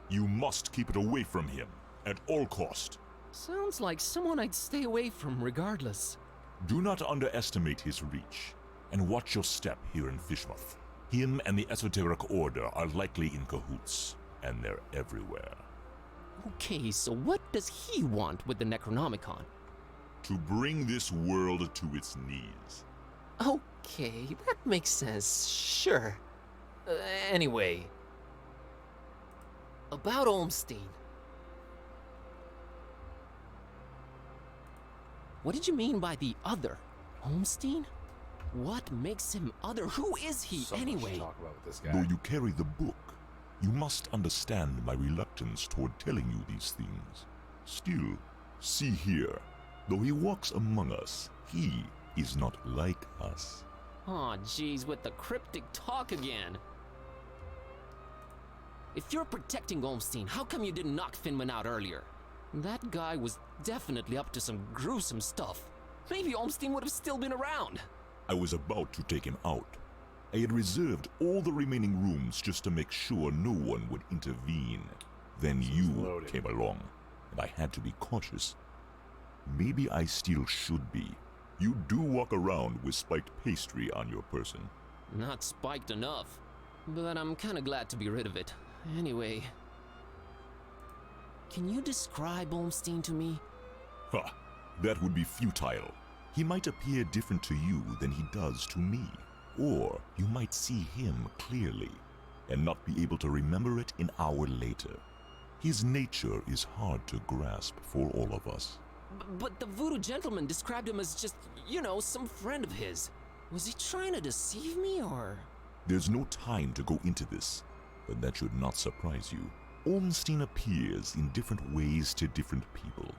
You must keep it away from him, at all cost.
Sounds like someone I'd stay away from regardless.
Do not underestimate his reach, and watch your step here in Fishmouth. Him and the Esoteric Order are likely in cahoots, and they're everywhere.
Okay, so what does he want with the Necronomicon?
To bring this world to its knees.
Okay, that makes sense, sure. Anyway. About Olmstein. What did you mean by the other? Olmstein? What makes him other? Who is he anyway?
Much to talk about with this guy.
Though you carry the book, you must understand my reluctance toward telling you these things. Still, see here, though he walks among us, he is not like us.
Aw, jeez, with the cryptic talk again. If you're protecting Olmstein, how come you didn't knock Finman out earlier? That guy was definitely up to some gruesome stuff. Maybe Olmstein would have still been around.
I was about to take him out. I had reserved all the remaining rooms just to make sure no one would intervene. Then you came along, and I had to be cautious. Maybe I still should be. You do walk around with spiked pastry on your person.
Not spiked enough, but I'm kinda glad to be rid of it. Anyway, can you describe Olmstein to me?
Ha! That would be futile. He might appear different to you than he does to me. Or you might see him clearly, and not be able to remember it an hour later. His nature is hard to grasp for all of us.
But the voodoo gentleman described him as just, you know, some friend of his. Was he trying to deceive me, or...?
There's no time to go into this, but that should not surprise you. Olmstein appears in different ways to different people.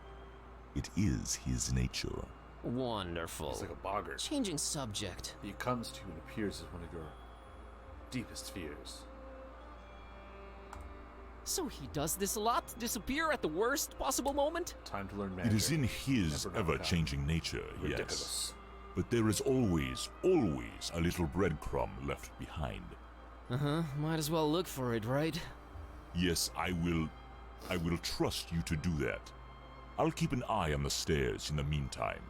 It is his nature.
Wonderful.
He's like a boggart.
Changing subject.
He comes to you and appears as one of your deepest fears.
So he does this a lot? Disappear at the worst possible moment?
Time to learn magic.
It is in his ever-changing nature,
Ridiculous.
yes. But there is always a little breadcrumb left behind.
Uh-huh, might as well look for it, right?
Yes, I will trust you to do that. I'll keep an eye on the stairs in the meantime.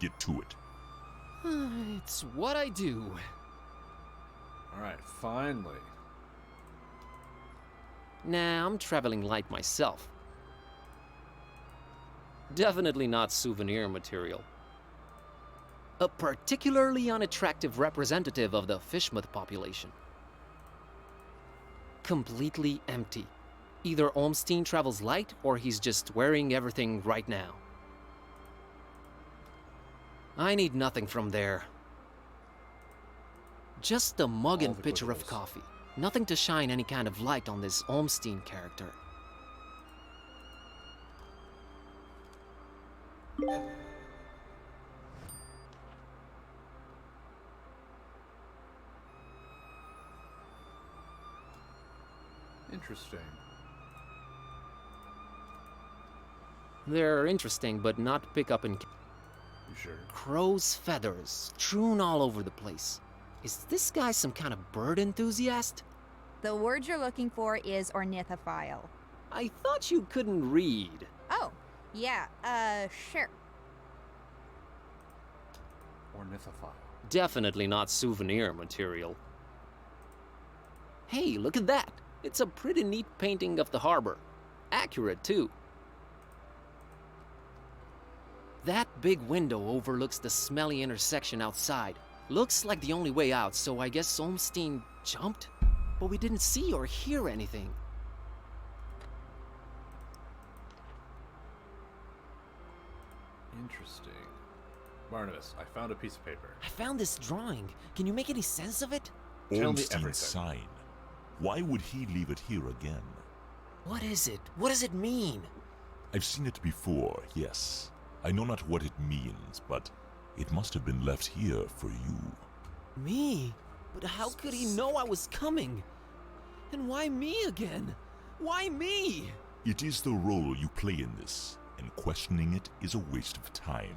Get to it.
It's what I do.
Alright, finally.
Nah, I'm traveling light myself. Definitely not souvenir material. A particularly unattractive representative of the Fishmouth population. Completely empty. Either Olmstein travels light, or he's just wearing everything right now. I need nothing from there. Just a mug and pitcher of coffee. Nothing to shine any kind of light on this Olmstein character.
Interesting.
They're interesting, but not pick up in...
You sure?
Crow's feathers, strewn all over the place. Is this guy some kind of bird enthusiast?
The word you're looking for is ornithophile.
I thought you couldn't read.
Oh, yeah, sure.
Ornithophile.
Definitely not souvenir material. Hey, look at that! It's a pretty neat painting of the harbor. Accurate, too. That big window overlooks the smelly intersection outside. Looks like the only way out, so I guess Olmstein jumped? But we didn't see or hear anything.
Interesting. Barnabas, I found a piece of paper.
I found this drawing. Can you make any sense of it?
Tell me
Ormstein's
everything.
sign. Why would he leave it here again?
What is it? What does it mean?
I've seen it before, yes. I know not what it means, but it must have been left here for you.
Me? But how could he know I was coming? And why me again? Why me?
It is the role you play in this, and questioning it is a waste of time.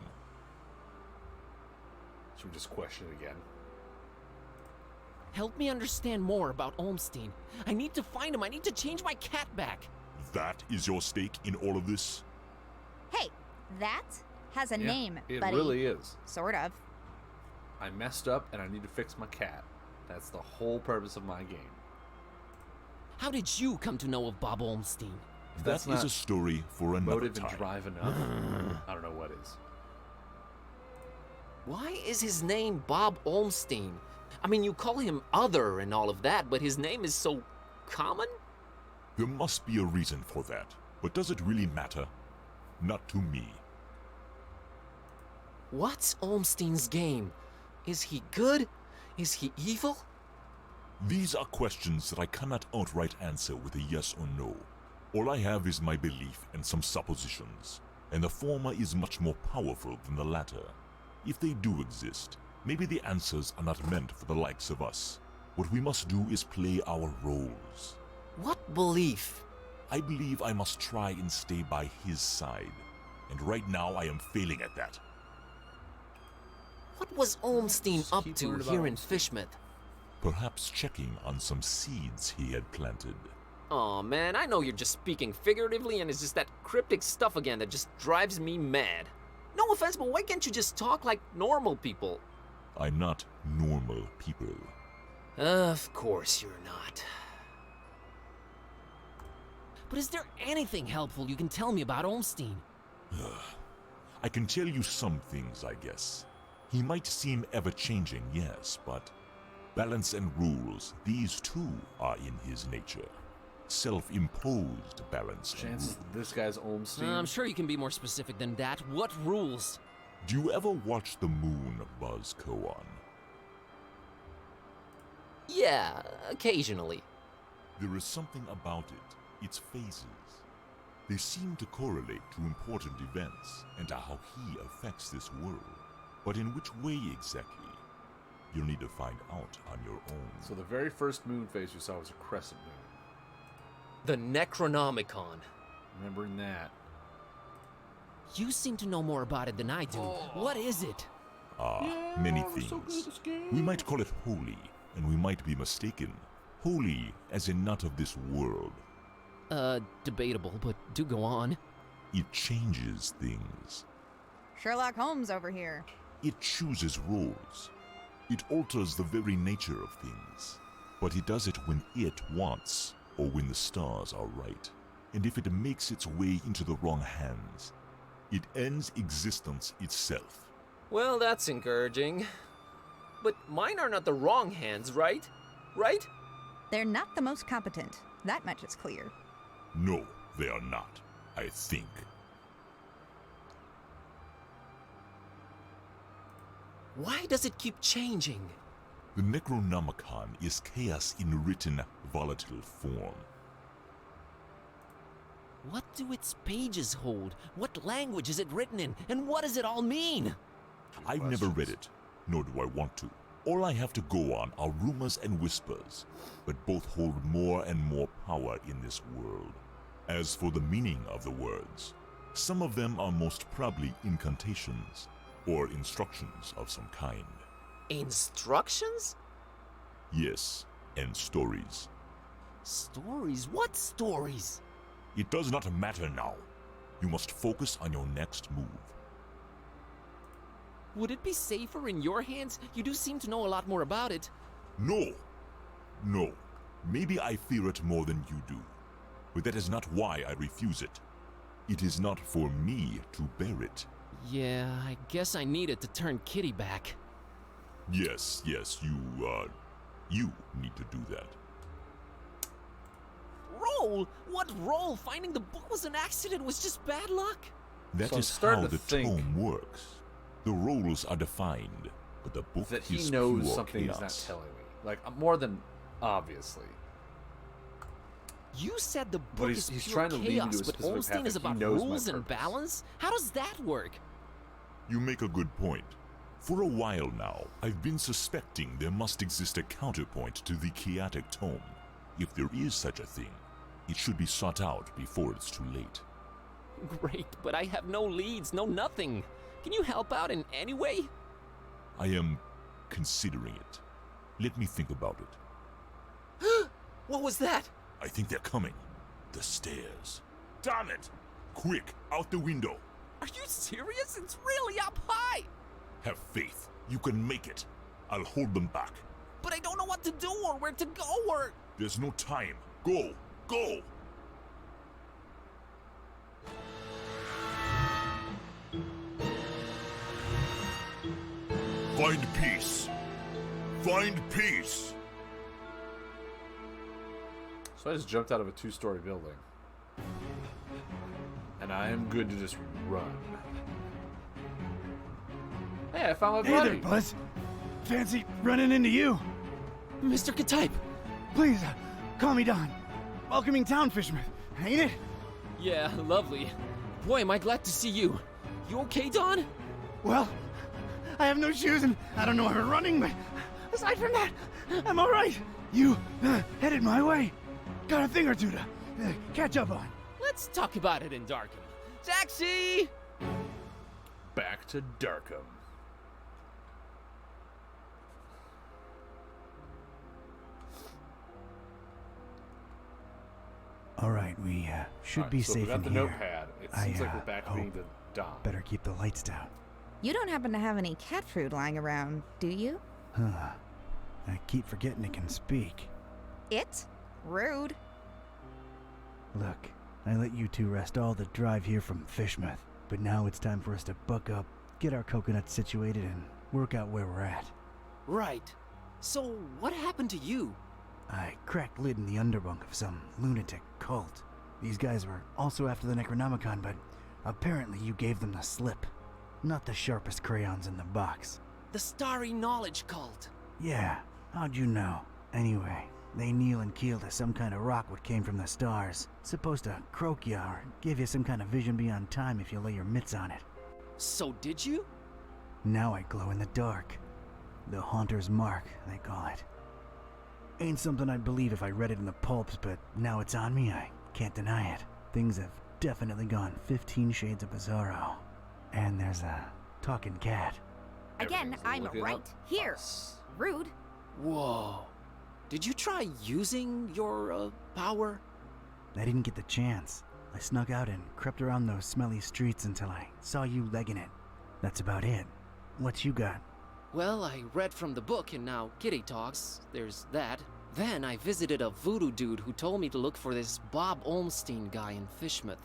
Should we just question it again?
Help me understand more about Olmstein. I need to find him. I need to change my cat back.
That is your stake in all of this?
Hey, that has a
Yeah,
name,
it
buddy.
really is.
Sort of.
I messed up and I need to fix my cat. That's the whole purpose of my game.
How did you come to know of Bob Olmstein?
If
That
that's
is
not
a story for another
motive
time.
and drive enough, I don't know what is.
Why is his name Bob Olmstein? I mean, you call him other and all of that, but his name is so common?
There must be a reason for that, but does it really matter? Not to me.
What's Olmstein's game? Is he good? Is he evil?
These are questions that I cannot outright answer with a yes or no. All I have is my belief and some suppositions, and the former is much more powerful than the latter. If they do exist, maybe the answers are not meant for the likes of us. What we must do is play our roles.
What belief?
I believe I must try and stay by his side, and right now I am failing at that.
What was Olmstein
Just
up
keep
to
learning
here
about
in
Olmstein.
Fishmouth?
Perhaps checking on some seeds he had planted.
Aw, man, I know you're just speaking figuratively and it's just that cryptic stuff again that just drives me mad. No offense, but why can't you just talk like normal people?
I'm not normal people.
Of course you're not. But is there anything helpful you can tell me about Olmstein?
I can tell you some things, I guess. He might seem ever-changing, yes, but balance and rules, these too are in his nature. Self-imposed balance and
Chances
rules.
this guy's Olmstein.
I'm sure you can be more specific than that. What rules?
Do you ever watch the moon buzz koan?
Yeah, occasionally.
There is something about it, its phases. They seem to correlate to important events and to how he affects this world. But in which way exactly? You'll need to find out on your own.
So the very first moon phase you saw was a crescent moon.
The Necronomicon.
Remembering that.
You seem to know more about it than I do. What is it?
Many things. We might call it holy, and we might be mistaken. Holy as in not of this world.
Debatable, but do go on.
It changes things.
Sherlock Holmes over here.
It chooses roles. It alters the very nature of things. But it does it when it wants, or when the stars are right. And if it makes its way into the wrong hands, it ends existence itself.
Well, that's encouraging. But mine are not the wrong hands, right? Right?
They're not the most competent. That much is clear.
No, they are not, I think.
Why does it keep changing?
The Necronomicon is chaos in written, volatile form.
What do its pages hold? What language is it written in? And what does it all mean?
I've never read it, nor do I want to. All I have to go on are rumors and whispers, but both hold more and more power in this world. As for the meaning of the words, some of them are most probably incantations, or instructions of some kind.
Instructions?
Yes, and stories.
Stories? What stories?
It does not matter now. You must focus on your next move.
Would it be safer in your hands? You do seem to know a lot more about it.
No! No. Maybe I fear it more than you do. but that is not why I refuse it. It is not for me to bear it.
Yeah, I guess I needed to turn Kitty back.
Yes, you need to do that.
Roll? What roll? Finding the book was an accident was just bad luck?
That
So
is
I'm
how
starting to
the
think
tome works. The roles are defined, but the book
that he
is
knows
pure
something
chaos.
he's not telling me. Like, more than obviously.
You said the
But
book
he's
is pure
trying to lead me to a
chaos, but
specific
Olmstein
path
is
that he
about
knows my
rules and
purpose.
balance? How does that work?
You make a good point. For a while now, I've been suspecting there must exist a counterpoint to the chaotic tome. If there is such a thing, it should be sought out before it's too late.
Great, but I have no leads, no nothing. Can you help out in any way?
I am considering it. Let me think about it.
What was that?
I think they're coming. The stairs. Damn it! Quick, out the window.
Are you serious? It's really up high.
Have faith. You can make it. I'll hold them back.
But I don't know what to do or where to go or...
There's no time. Go! Go! Find peace. Find peace.
So I just jumped out of a 2-story building. And I am good to just run. Hey, I found my
Hey
buddy.
there, Buzz. Fancy running into you.
Mr. Ktype.
Please, call me Don. Welcoming town, Fishman. Ain't it?
Yeah, lovely. Boy, am I glad to see you. You okay, Don?
Well, I have no shoes and I don't know how to running, but aside from that, I'm all right. You headed my way. Got a thing or two to catch up on.
Let's talk about it in Darkham. Taxi!
Back to Darkham.
All right, we should be
so
safe
we got
in
the
here.
notepad. It seems like we're back to being the Dom.
Better keep the lights down.
You don't happen to have any cat food lying around, do you?
Huh. I keep forgetting it can speak.
It? Rude.
Look, I let you two rest all the drive here from Fishmouth, but now it's time for us to buck up, get our coconuts situated, and work out where we're at.
Right. So, what happened to you?
I cracked lid in the underbunk of some lunatic cult. These guys were also after the Necronomicon, but apparently you gave them the slip. Not the sharpest crayons in the box.
The Starry Knowledge Cult.
Yeah, how'd you know? Anyway, they kneel and keel to some kind of rock what came from the stars. It's supposed to croak ya or give you some kind of vision beyond time if you lay your mitts on it.
So did you?
Now I glow in the dark. The Haunter's Mark, they call it. Ain't something I'd believe if I read it in the pulps, but now it's on me, I can't deny it. Things have definitely gone 15 shades of bizarro. And there's a talking cat.
Again, I'm right here. Rude.
Whoa. Did you try using your, power?
I didn't get the chance. I snuck out and crept around those smelly streets until I saw you legging it. That's about it. What you got?
Well, I read from the book and now Kitty talks. There's that. Then I visited a voodoo dude who told me to look for this Bob Olmstein guy in Fishmouth.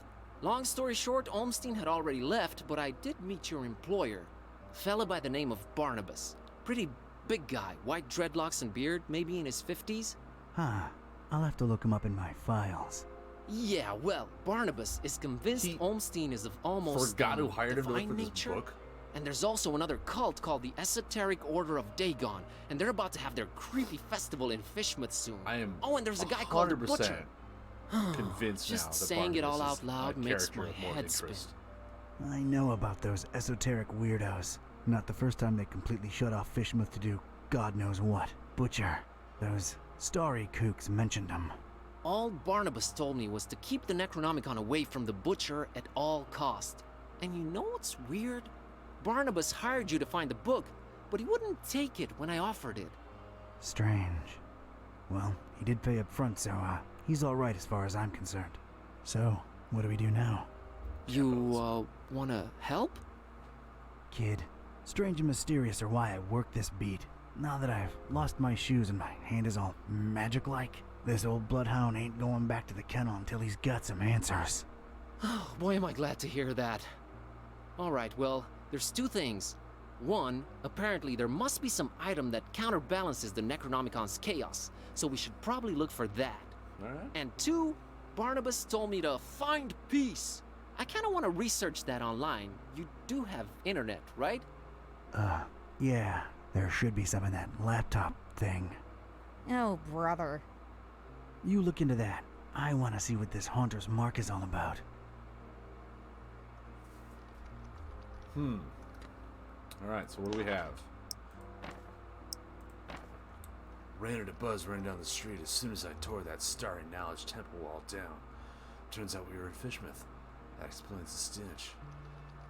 Long story short, Olmstein had already left, but I did meet your employer. Fella by the name of Barnabas. Pretty big guy, white dreadlocks and beard, maybe in his 50s.
Huh. I'll have to look him up in my files.
Yeah, well, Barnabas is convinced Olmstein is of almost
forgot who hired him to look
divine
for this
nature.
book?
And there's also another cult called the Esoteric Order of Dagon, and they're about to have their creepy festival in Fishmouth soon.
I am
Oh, and there's a guy called the
100%
Butcher.
convinced
Just
now that
saying it all
Barnabas
out loud
is a
makes
character
my
of more
head spin.
interest.
I know about those esoteric weirdos. Not the first time they completely shut off Fishmouth to do God knows what. Butcher. Those starry kooks mentioned them.
All Barnabas told me was to keep the Necronomicon away from the Butcher at all cost. And you know what's weird? Barnabas hired you to find the book, but he wouldn't take it when I offered it.
Strange. Well, he did pay up front, so he's all right as far as I'm concerned. So, what do we do now?
You, wanna help?
Kid, strange and mysterious are why I work this beat. Now that I've lost my shoes and my hand is all magic-like, This old bloodhound ain't going back to the kennel until he's got some answers.
Oh, boy, am I glad to hear that. Alright, well, there's two things. One, apparently there must be some item that counterbalances the Necronomicon's chaos, so we should probably look for that.
Alright.
And two, Barnabas told me to find peace. I kinda wanna research that online. You do have internet, right?
Yeah, there should be some in that laptop thing.
Oh, brother.
You look into that. I want to see what this Haunter's Mark is all about.
Alright, so what do we have?
Ran into Buzz running down the street as soon as I tore that Starry Knowledge temple wall down. Turns out we were in Fishmouth. That explains the stench.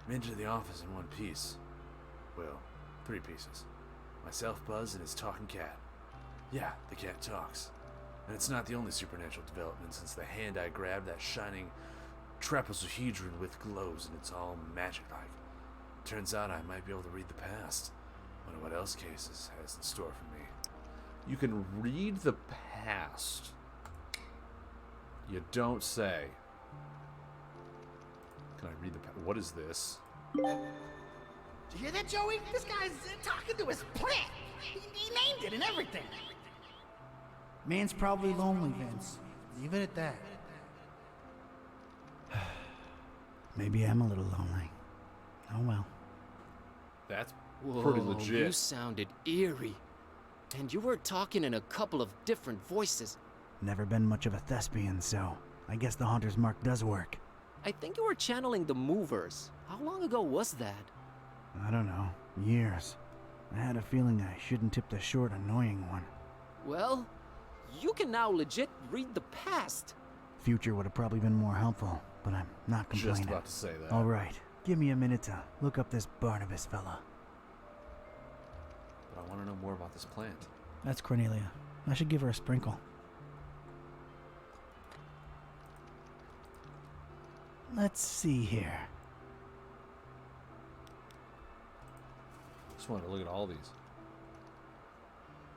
Made it to the office in one piece. Well, 3 pieces. Myself, Buzz, and his talking cat. Yeah, the cat talks. And it's not the only supernatural development since the hand I grabbed, that shining trapezohedron with glows and it's all magic-like. Turns out I might be able to read the past. Wonder what else Cases has in store for me.
You can read the past. You don't say. Can I read the past? What is this?
Did you hear that, Joey? This guy's talking to his plant. He named it and everything. Man's probably lonely, Vince. Leave it at that.
Maybe I'm a little lonely. Oh well.
That's
Whoa,
pretty legit.
You sounded eerie. And you were talking in a couple of different voices.
Never been much of a thespian, so I guess the Haunter's Mark does work.
I think you were channeling the Movers. How long ago was that?
I don't know. Years. I had a feeling I shouldn't tip the short, annoying one.
Well, you can now legit read the past.
Future would have probably been more helpful, but I'm not complaining.
Just about to say that.
All right. Give me a minute to look up this Barnabas fella.
But I want to know more about this plant.
That's Cornelia. I should give her a sprinkle. Let's see here.
Just want to look at all these.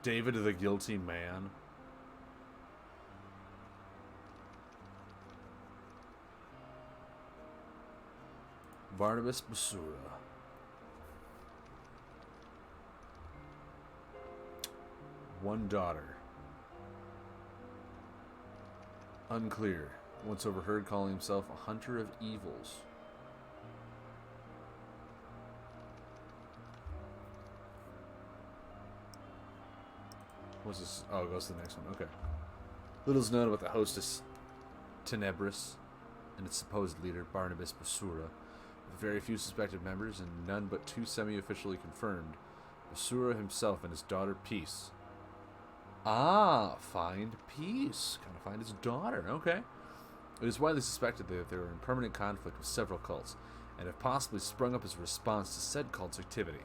David the Guilty Man. Barnabas Basura. One daughter. Unclear. Once overheard calling himself a hunter of evils. What's this? Oh, it goes to the next one. Okay. Little is known about the hostess Tenebris and its supposed leader, Barnabas Basura. With very few suspected members and none but 2 semi-officially confirmed, Basura himself and his daughter Peace. Ah, find Peace. Kind of find his daughter. Okay. It is widely suspected that they were in permanent conflict with several cults, and have possibly sprung up as a response to said cult's activity.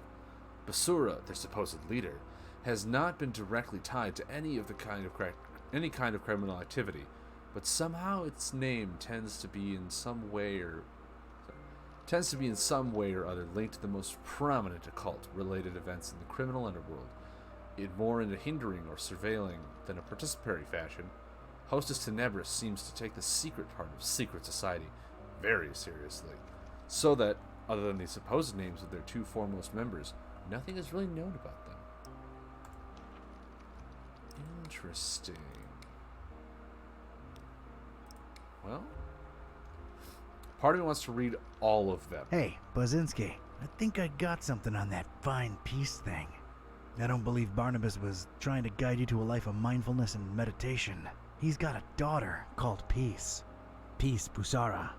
Basura, their supposed leader, has not been directly tied to any kind of criminal activity, but somehow its name tends to be in some way or other linked to the most prominent occult-related events in the criminal underworld. More in a hindering or surveilling than a participatory fashion, Hostess Tenebris seems to take the secret part of secret society very seriously, so that, other than the supposed names of their 2 foremost members, nothing is really known about them. Interesting. Well, part of me wants to read all of them.
Hey, Bazinski, I think I got something on that fine peace thing. I don't believe Barnabas was trying to guide you to a life of mindfulness and meditation. He's got a daughter called Peace. Peace Busara.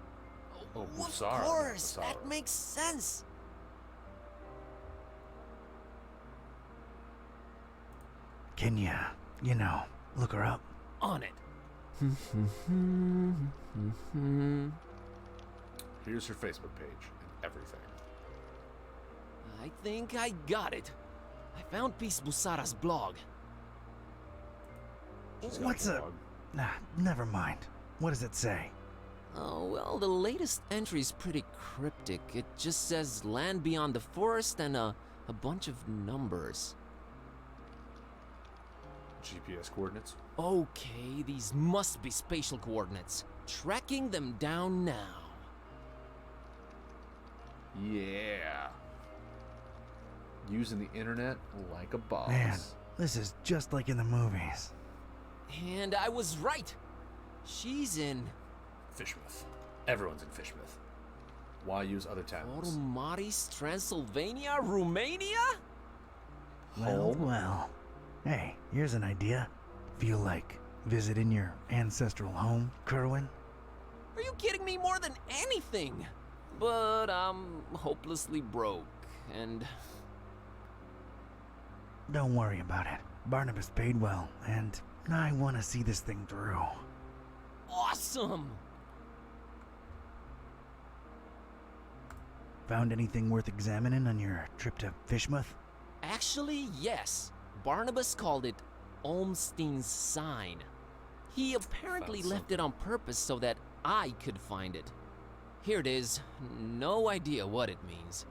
Oh, Busara.
Of course,
Busara.
that makes sense.
Can you know, look her up?
On it.
Here's her Facebook page and everything.
I think I got it. I found Peace Busara's blog.
What's a... Nah, never mind. What does it say?
Oh, well, the latest entry's pretty cryptic. It just says land beyond the forest and a bunch of numbers.
GPS coordinates?
Okay, these must be spatial coordinates. Tracking them down now.
Yeah. Using the internet like a boss.
Man, this is just like in the movies.
And I was right. She's in
Fishmouth. Everyone's in Fishmouth. Why use other towns?
Automatis, Transylvania, Romania?
Well, well. Hey, here's an idea. Feel like visiting your ancestral home, Kerwin?
Are you kidding me? More than anything. But I'm hopelessly broke, and...
Don't worry about it. Barnabas paid well, and I want to see this thing through.
Awesome!
Found anything worth examining on your trip to Fishmouth?
Actually, yes. Barnabas called it Olmstein's sign. He apparently left it on purpose so that I could find it. Here it is. No idea what it means.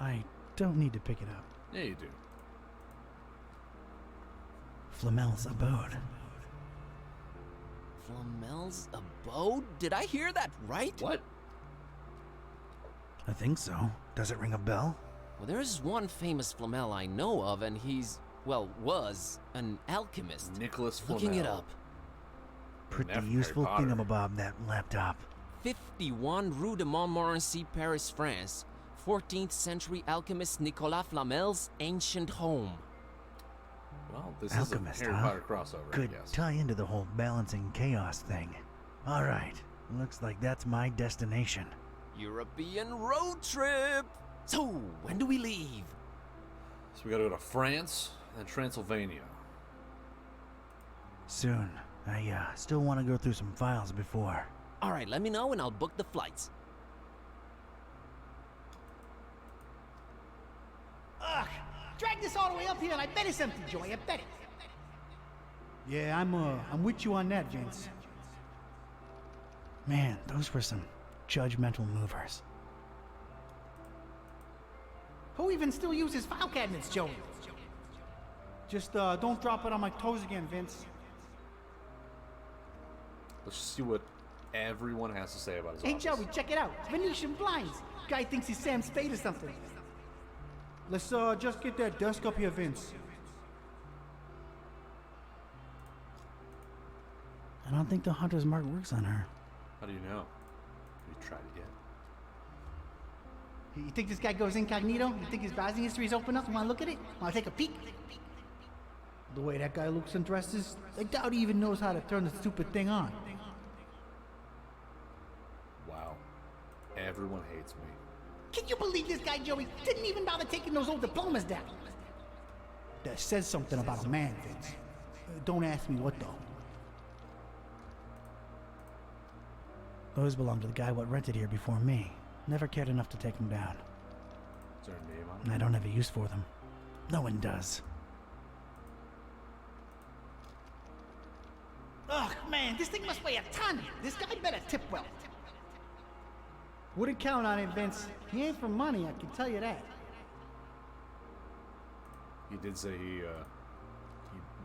I don't need to pick it up.
Yeah, you do.
Flamel's abode.
Flamel's abode? Did I hear that right?
What?
I think so. Does it ring a bell?
Well, there's one famous Flamel I know of, and he's, well, was an alchemist.
Nicholas Flamel.
Looking it up.
Pretty useful thingamabob, that laptop.
51 Rue de Montmorency, Paris, France. 14th century alchemist Nicolas Flamel's ancient home.
Well, this
Alchemist,
is a Harry
huh?
Potter crossover,
Could
I guess.
tie into the whole balancing chaos thing. All right, looks like that's my destination.
European road trip! So, when do we leave?
So we gotta go to France and Transylvania.
Soon. I still want to go through some files before.
Alright, let me know and I'll book the flights.
Ugh! Drag this all the way up here and I bet it's empty, Joey. I bet it. Yeah, I'm with you on that, Vince.
Man, those were some judgmental movers.
Who even still uses file cabinets, Joey? Just don't drop it on my toes again, Vince.
Let's just see what everyone has to say about his
Hey,
office.
Joey, check it out. Venetian blinds. Guy thinks he's Sam Spade or something. Let's just get that desk up here, Vince.
I don't think the hunter's mark works on her.
How do you know? Have you tried it yet?
You think this guy goes incognito? You think his browsing history is open up? You want to look at it? Want to take a peek? The way that guy looks and dresses, I doubt he even knows how to turn the stupid thing on.
Wow. Everyone hates me.
Can you believe this guy, Joey, didn't even bother taking those old diplomas down? That says something about a man, Vince. Don't ask me what, though.
Those belong to the guy what rented here before me. Never cared enough to take them down.
Is there a name on it?
And I don't have a use for them. No one does.
Ugh, man, this thing must weigh a ton. This guy better tip well. Wouldn't count on him, Vince. He ain't for money, I can tell you that.
He did say he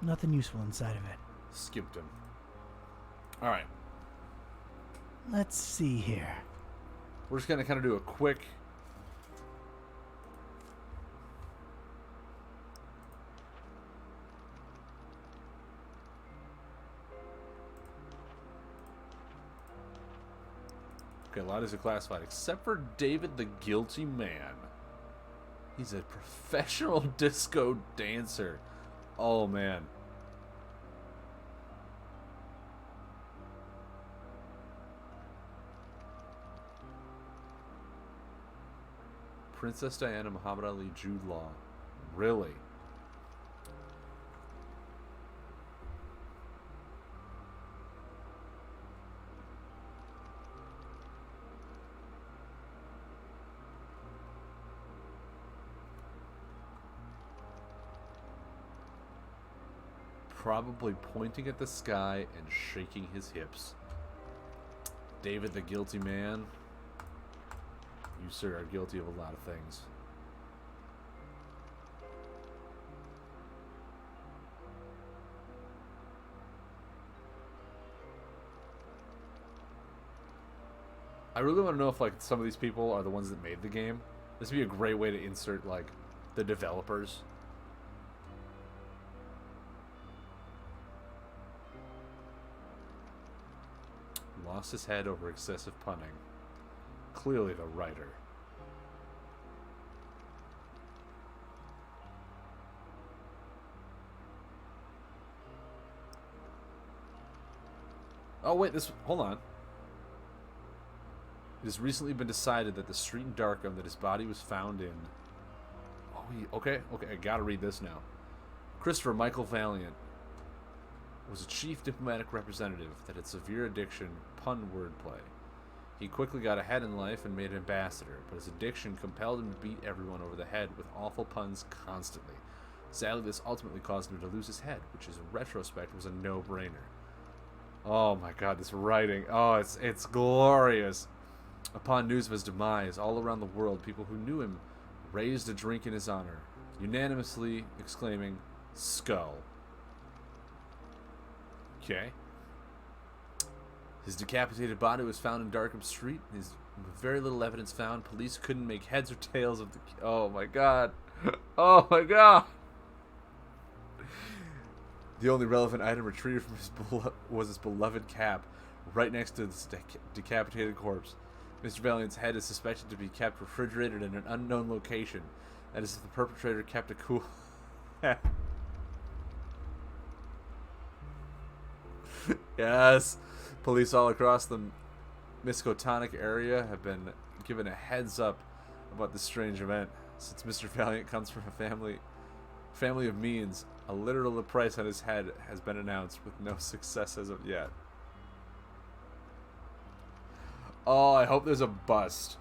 Nothing useful inside of it.
skipped him. All right.
Let's see here.
We're just going to kind of do a quick... Okay, a lot is classified, except for David the Guilty Man. He's a professional disco dancer. Oh, man. Princess Diana, Muhammad Ali, Jude Law. Really? Probably pointing at the sky and shaking his hips. David the Guilty Man. You, sir, are guilty of a lot of things. I really want to know if like some of these people are the ones that made the game. This would be a great way to insert like the developers. Lost his head over excessive punning. Clearly the writer. Oh wait, hold on. It has recently been decided that the street in Darkham that his body was found in... Oh, okay, I gotta read this now. Christopher Michael Valiant was a chief diplomatic representative that had severe addiction, pun wordplay. He quickly got ahead in life and made an ambassador, but his addiction compelled him to beat everyone over the head with awful puns constantly. Sadly, this ultimately caused him to lose his head, which in retrospect was a no-brainer. Oh my god, this writing. Oh, it's glorious. Upon news of his demise, all around the world, people who knew him raised a drink in his honor, unanimously exclaiming, "Skull." Okay. His decapitated body was found in Darkham Street. With very little evidence found, police couldn't make heads or tails of the... Oh my god. Oh my god. The only relevant item retrieved from was his beloved cap, right next to this decapitated corpse. Mr. Valiant's head is suspected to be kept refrigerated in an unknown location, and as if the perpetrator kept a cool... Yes! Police all across the Miskatonic area have been given a heads up about this strange event. Since Mr. Valiant comes from a family of means, a literal price on his head has been announced with no success as of yet. Oh, I hope there's a bust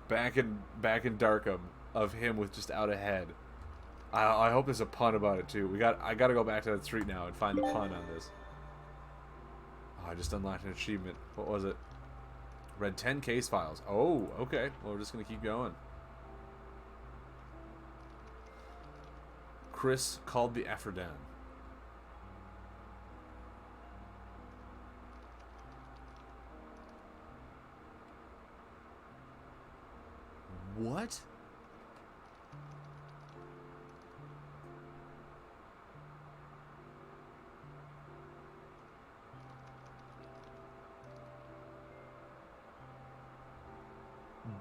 back in Darkham of him with just out a head. I hope there's a pun about it too. I gotta go back to that street now and find the pun on this. Oh, I just unlocked an achievement. What was it? Read 10 case files. Oh, okay. Well, we're just gonna keep going. Chris called the effer down. What?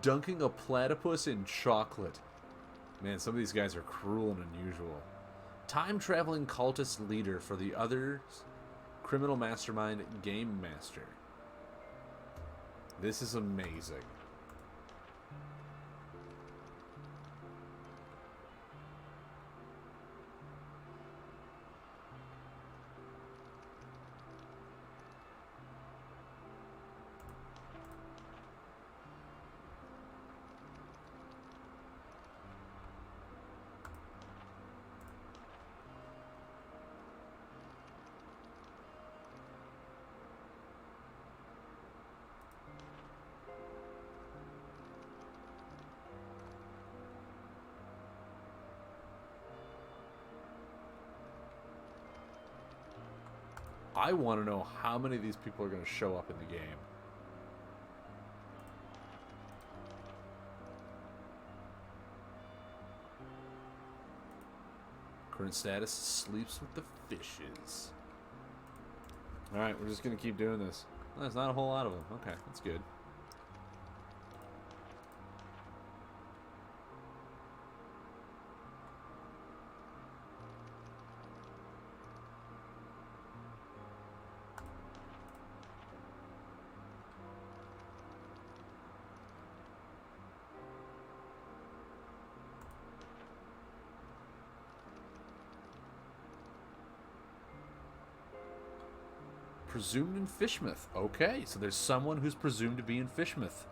Dunking a platypus in chocolate. Man, some of these guys are cruel and unusual. Time-traveling cultist leader for the others, criminal mastermind game master. This is amazing. I want to know how many of these people are going to show up in the game. Current status, sleeps with the fishes. Alright, we're just going to keep doing this. There's not a whole lot of them. Okay, that's good. Presumed in Fishmouth. Okay, so there's someone who's presumed to be in Fishmouth.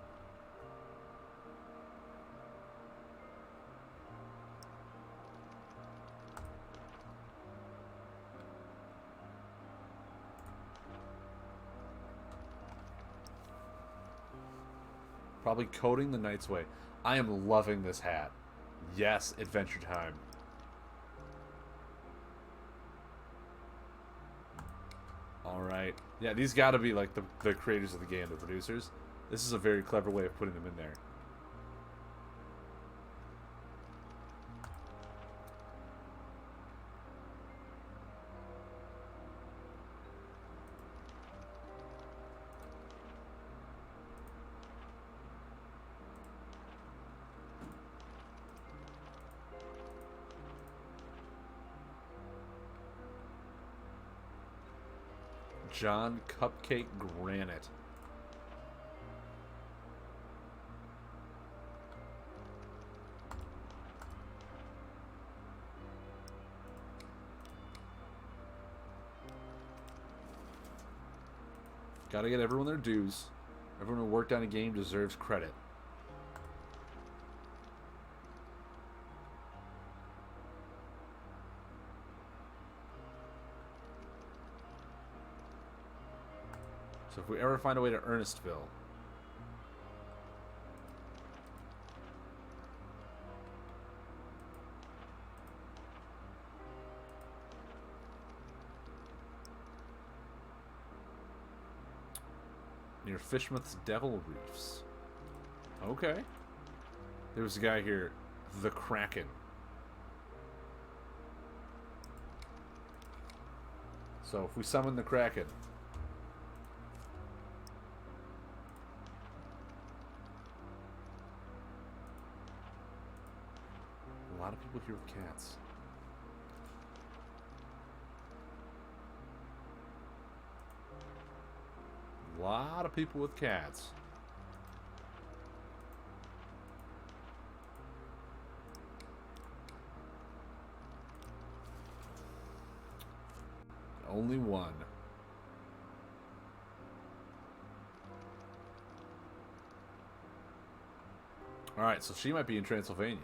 Probably coding the Night's Way. I am loving this hat. Yes, Adventure Time. Alright. Yeah, these gotta be like the creators of the game, the producers. This is a very clever way of putting them in there. John Cupcake Granite. Gotta get everyone their dues. Everyone who worked on a game deserves credit. So if we ever find a way to Ernestville, near Fishmouth's Devil Reefs. Okay. There was a guy here, the Kraken. So if we summon the Kraken, a lot of people here with cats. A lot of people with cats. Only one. Alright, so she might be in Transylvania.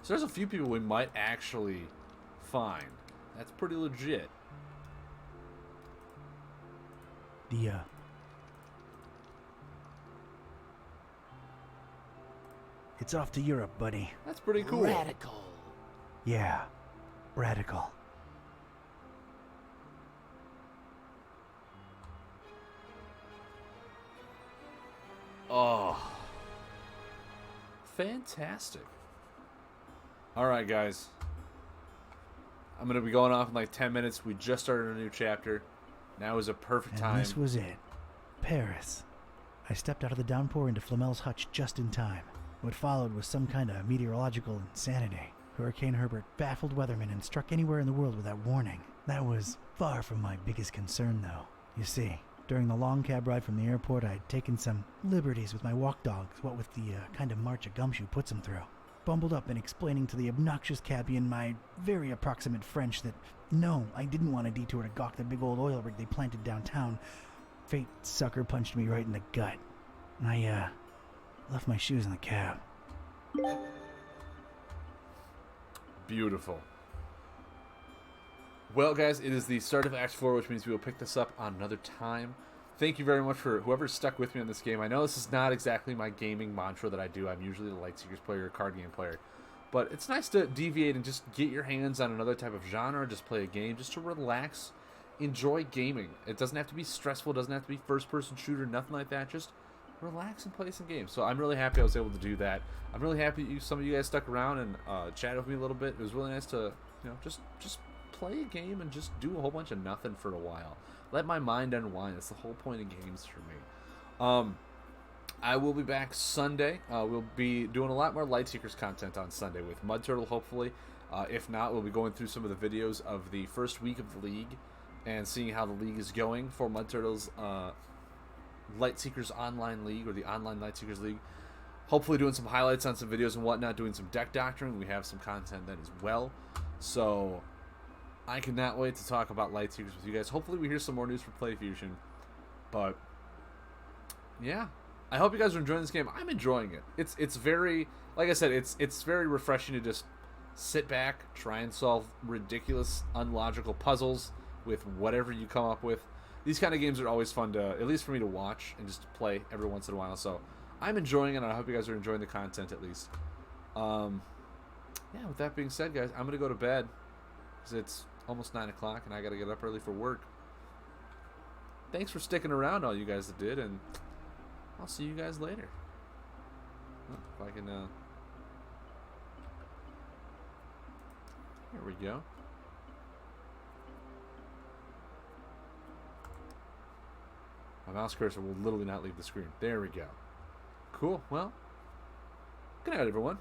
So there's a few people we might actually find. That's pretty legit.
It's off to Europe, buddy.
That's pretty cool.
Radical.
Yeah, radical.
Oh. Fantastic. Alright, guys. I'm going to be going off in like 10 minutes. We just started a new chapter. Now is a perfect time.
And this was it. Paris. I stepped out of the downpour into Flamel's hutch just in time. What followed was some kind of meteorological insanity. Hurricane Herbert baffled weathermen and struck anywhere in the world without warning. That was far from my biggest concern, though. You see, during the long cab ride from the airport, I'd taken some liberties with my walk dogs, what with the kind of march a gumshoe puts them through. Bumbled up and explaining to the obnoxious cabbie in my very approximate French that, no, I didn't want a detour to gawk the big old oil rig they planted downtown. Fate sucker punched me right in the gut. I, left my shoes in the cab.
Beautiful. Well, guys, it is the start of Act 4, which means we will pick this up on another time. Thank you very much for whoever stuck with me on this game. I know this is not exactly my gaming mantra that I do. I'm usually the Lightseekers player or card game player. But it's nice to deviate and just get your hands on another type of genre, just play a game, just to relax, enjoy gaming. It doesn't have to be stressful, it doesn't have to be first-person shooter, nothing like that. Just relax and play some games. So I'm really happy I was able to do that. I'm really happy some of you guys stuck around and chatted with me a little bit. It was really nice to, just play a game and just do a whole bunch of nothing for a while. Let my mind unwind. That's the whole point of games for me. I will be back Sunday. We'll be doing a lot more Lightseekers content on Sunday with Mud Turtle, hopefully. If not, we'll be going through some of the videos of the first week of the league and seeing how the league is going for Mud Turtle's Lightseekers Online League, or the Online Lightseekers League. Hopefully doing some highlights on some videos and whatnot, doing some deck doctoring. We have some content then as well. So I cannot wait to talk about Lightseekers with you guys. Hopefully we hear some more news for PlayFusion. But yeah, I hope you guys are enjoying this game. I'm enjoying it. It's very, like I said, it's very refreshing to just sit back, try and solve ridiculous, unlogical puzzles with whatever you come up with. These kind of games are always fun to, at least for me, to watch and just to play every once in a while. So I'm enjoying it, and I hope you guys are enjoying the content at least. Yeah, with that being said, guys, I'm going to go to bed because it's almost 9 o'clock, and I got to get up early for work. Thanks for sticking around, all you guys that did, and I'll see you guys later. Oh, if I can, Here we go. My mouse cursor will literally not leave the screen. There we go. Cool. Well, good night, everyone.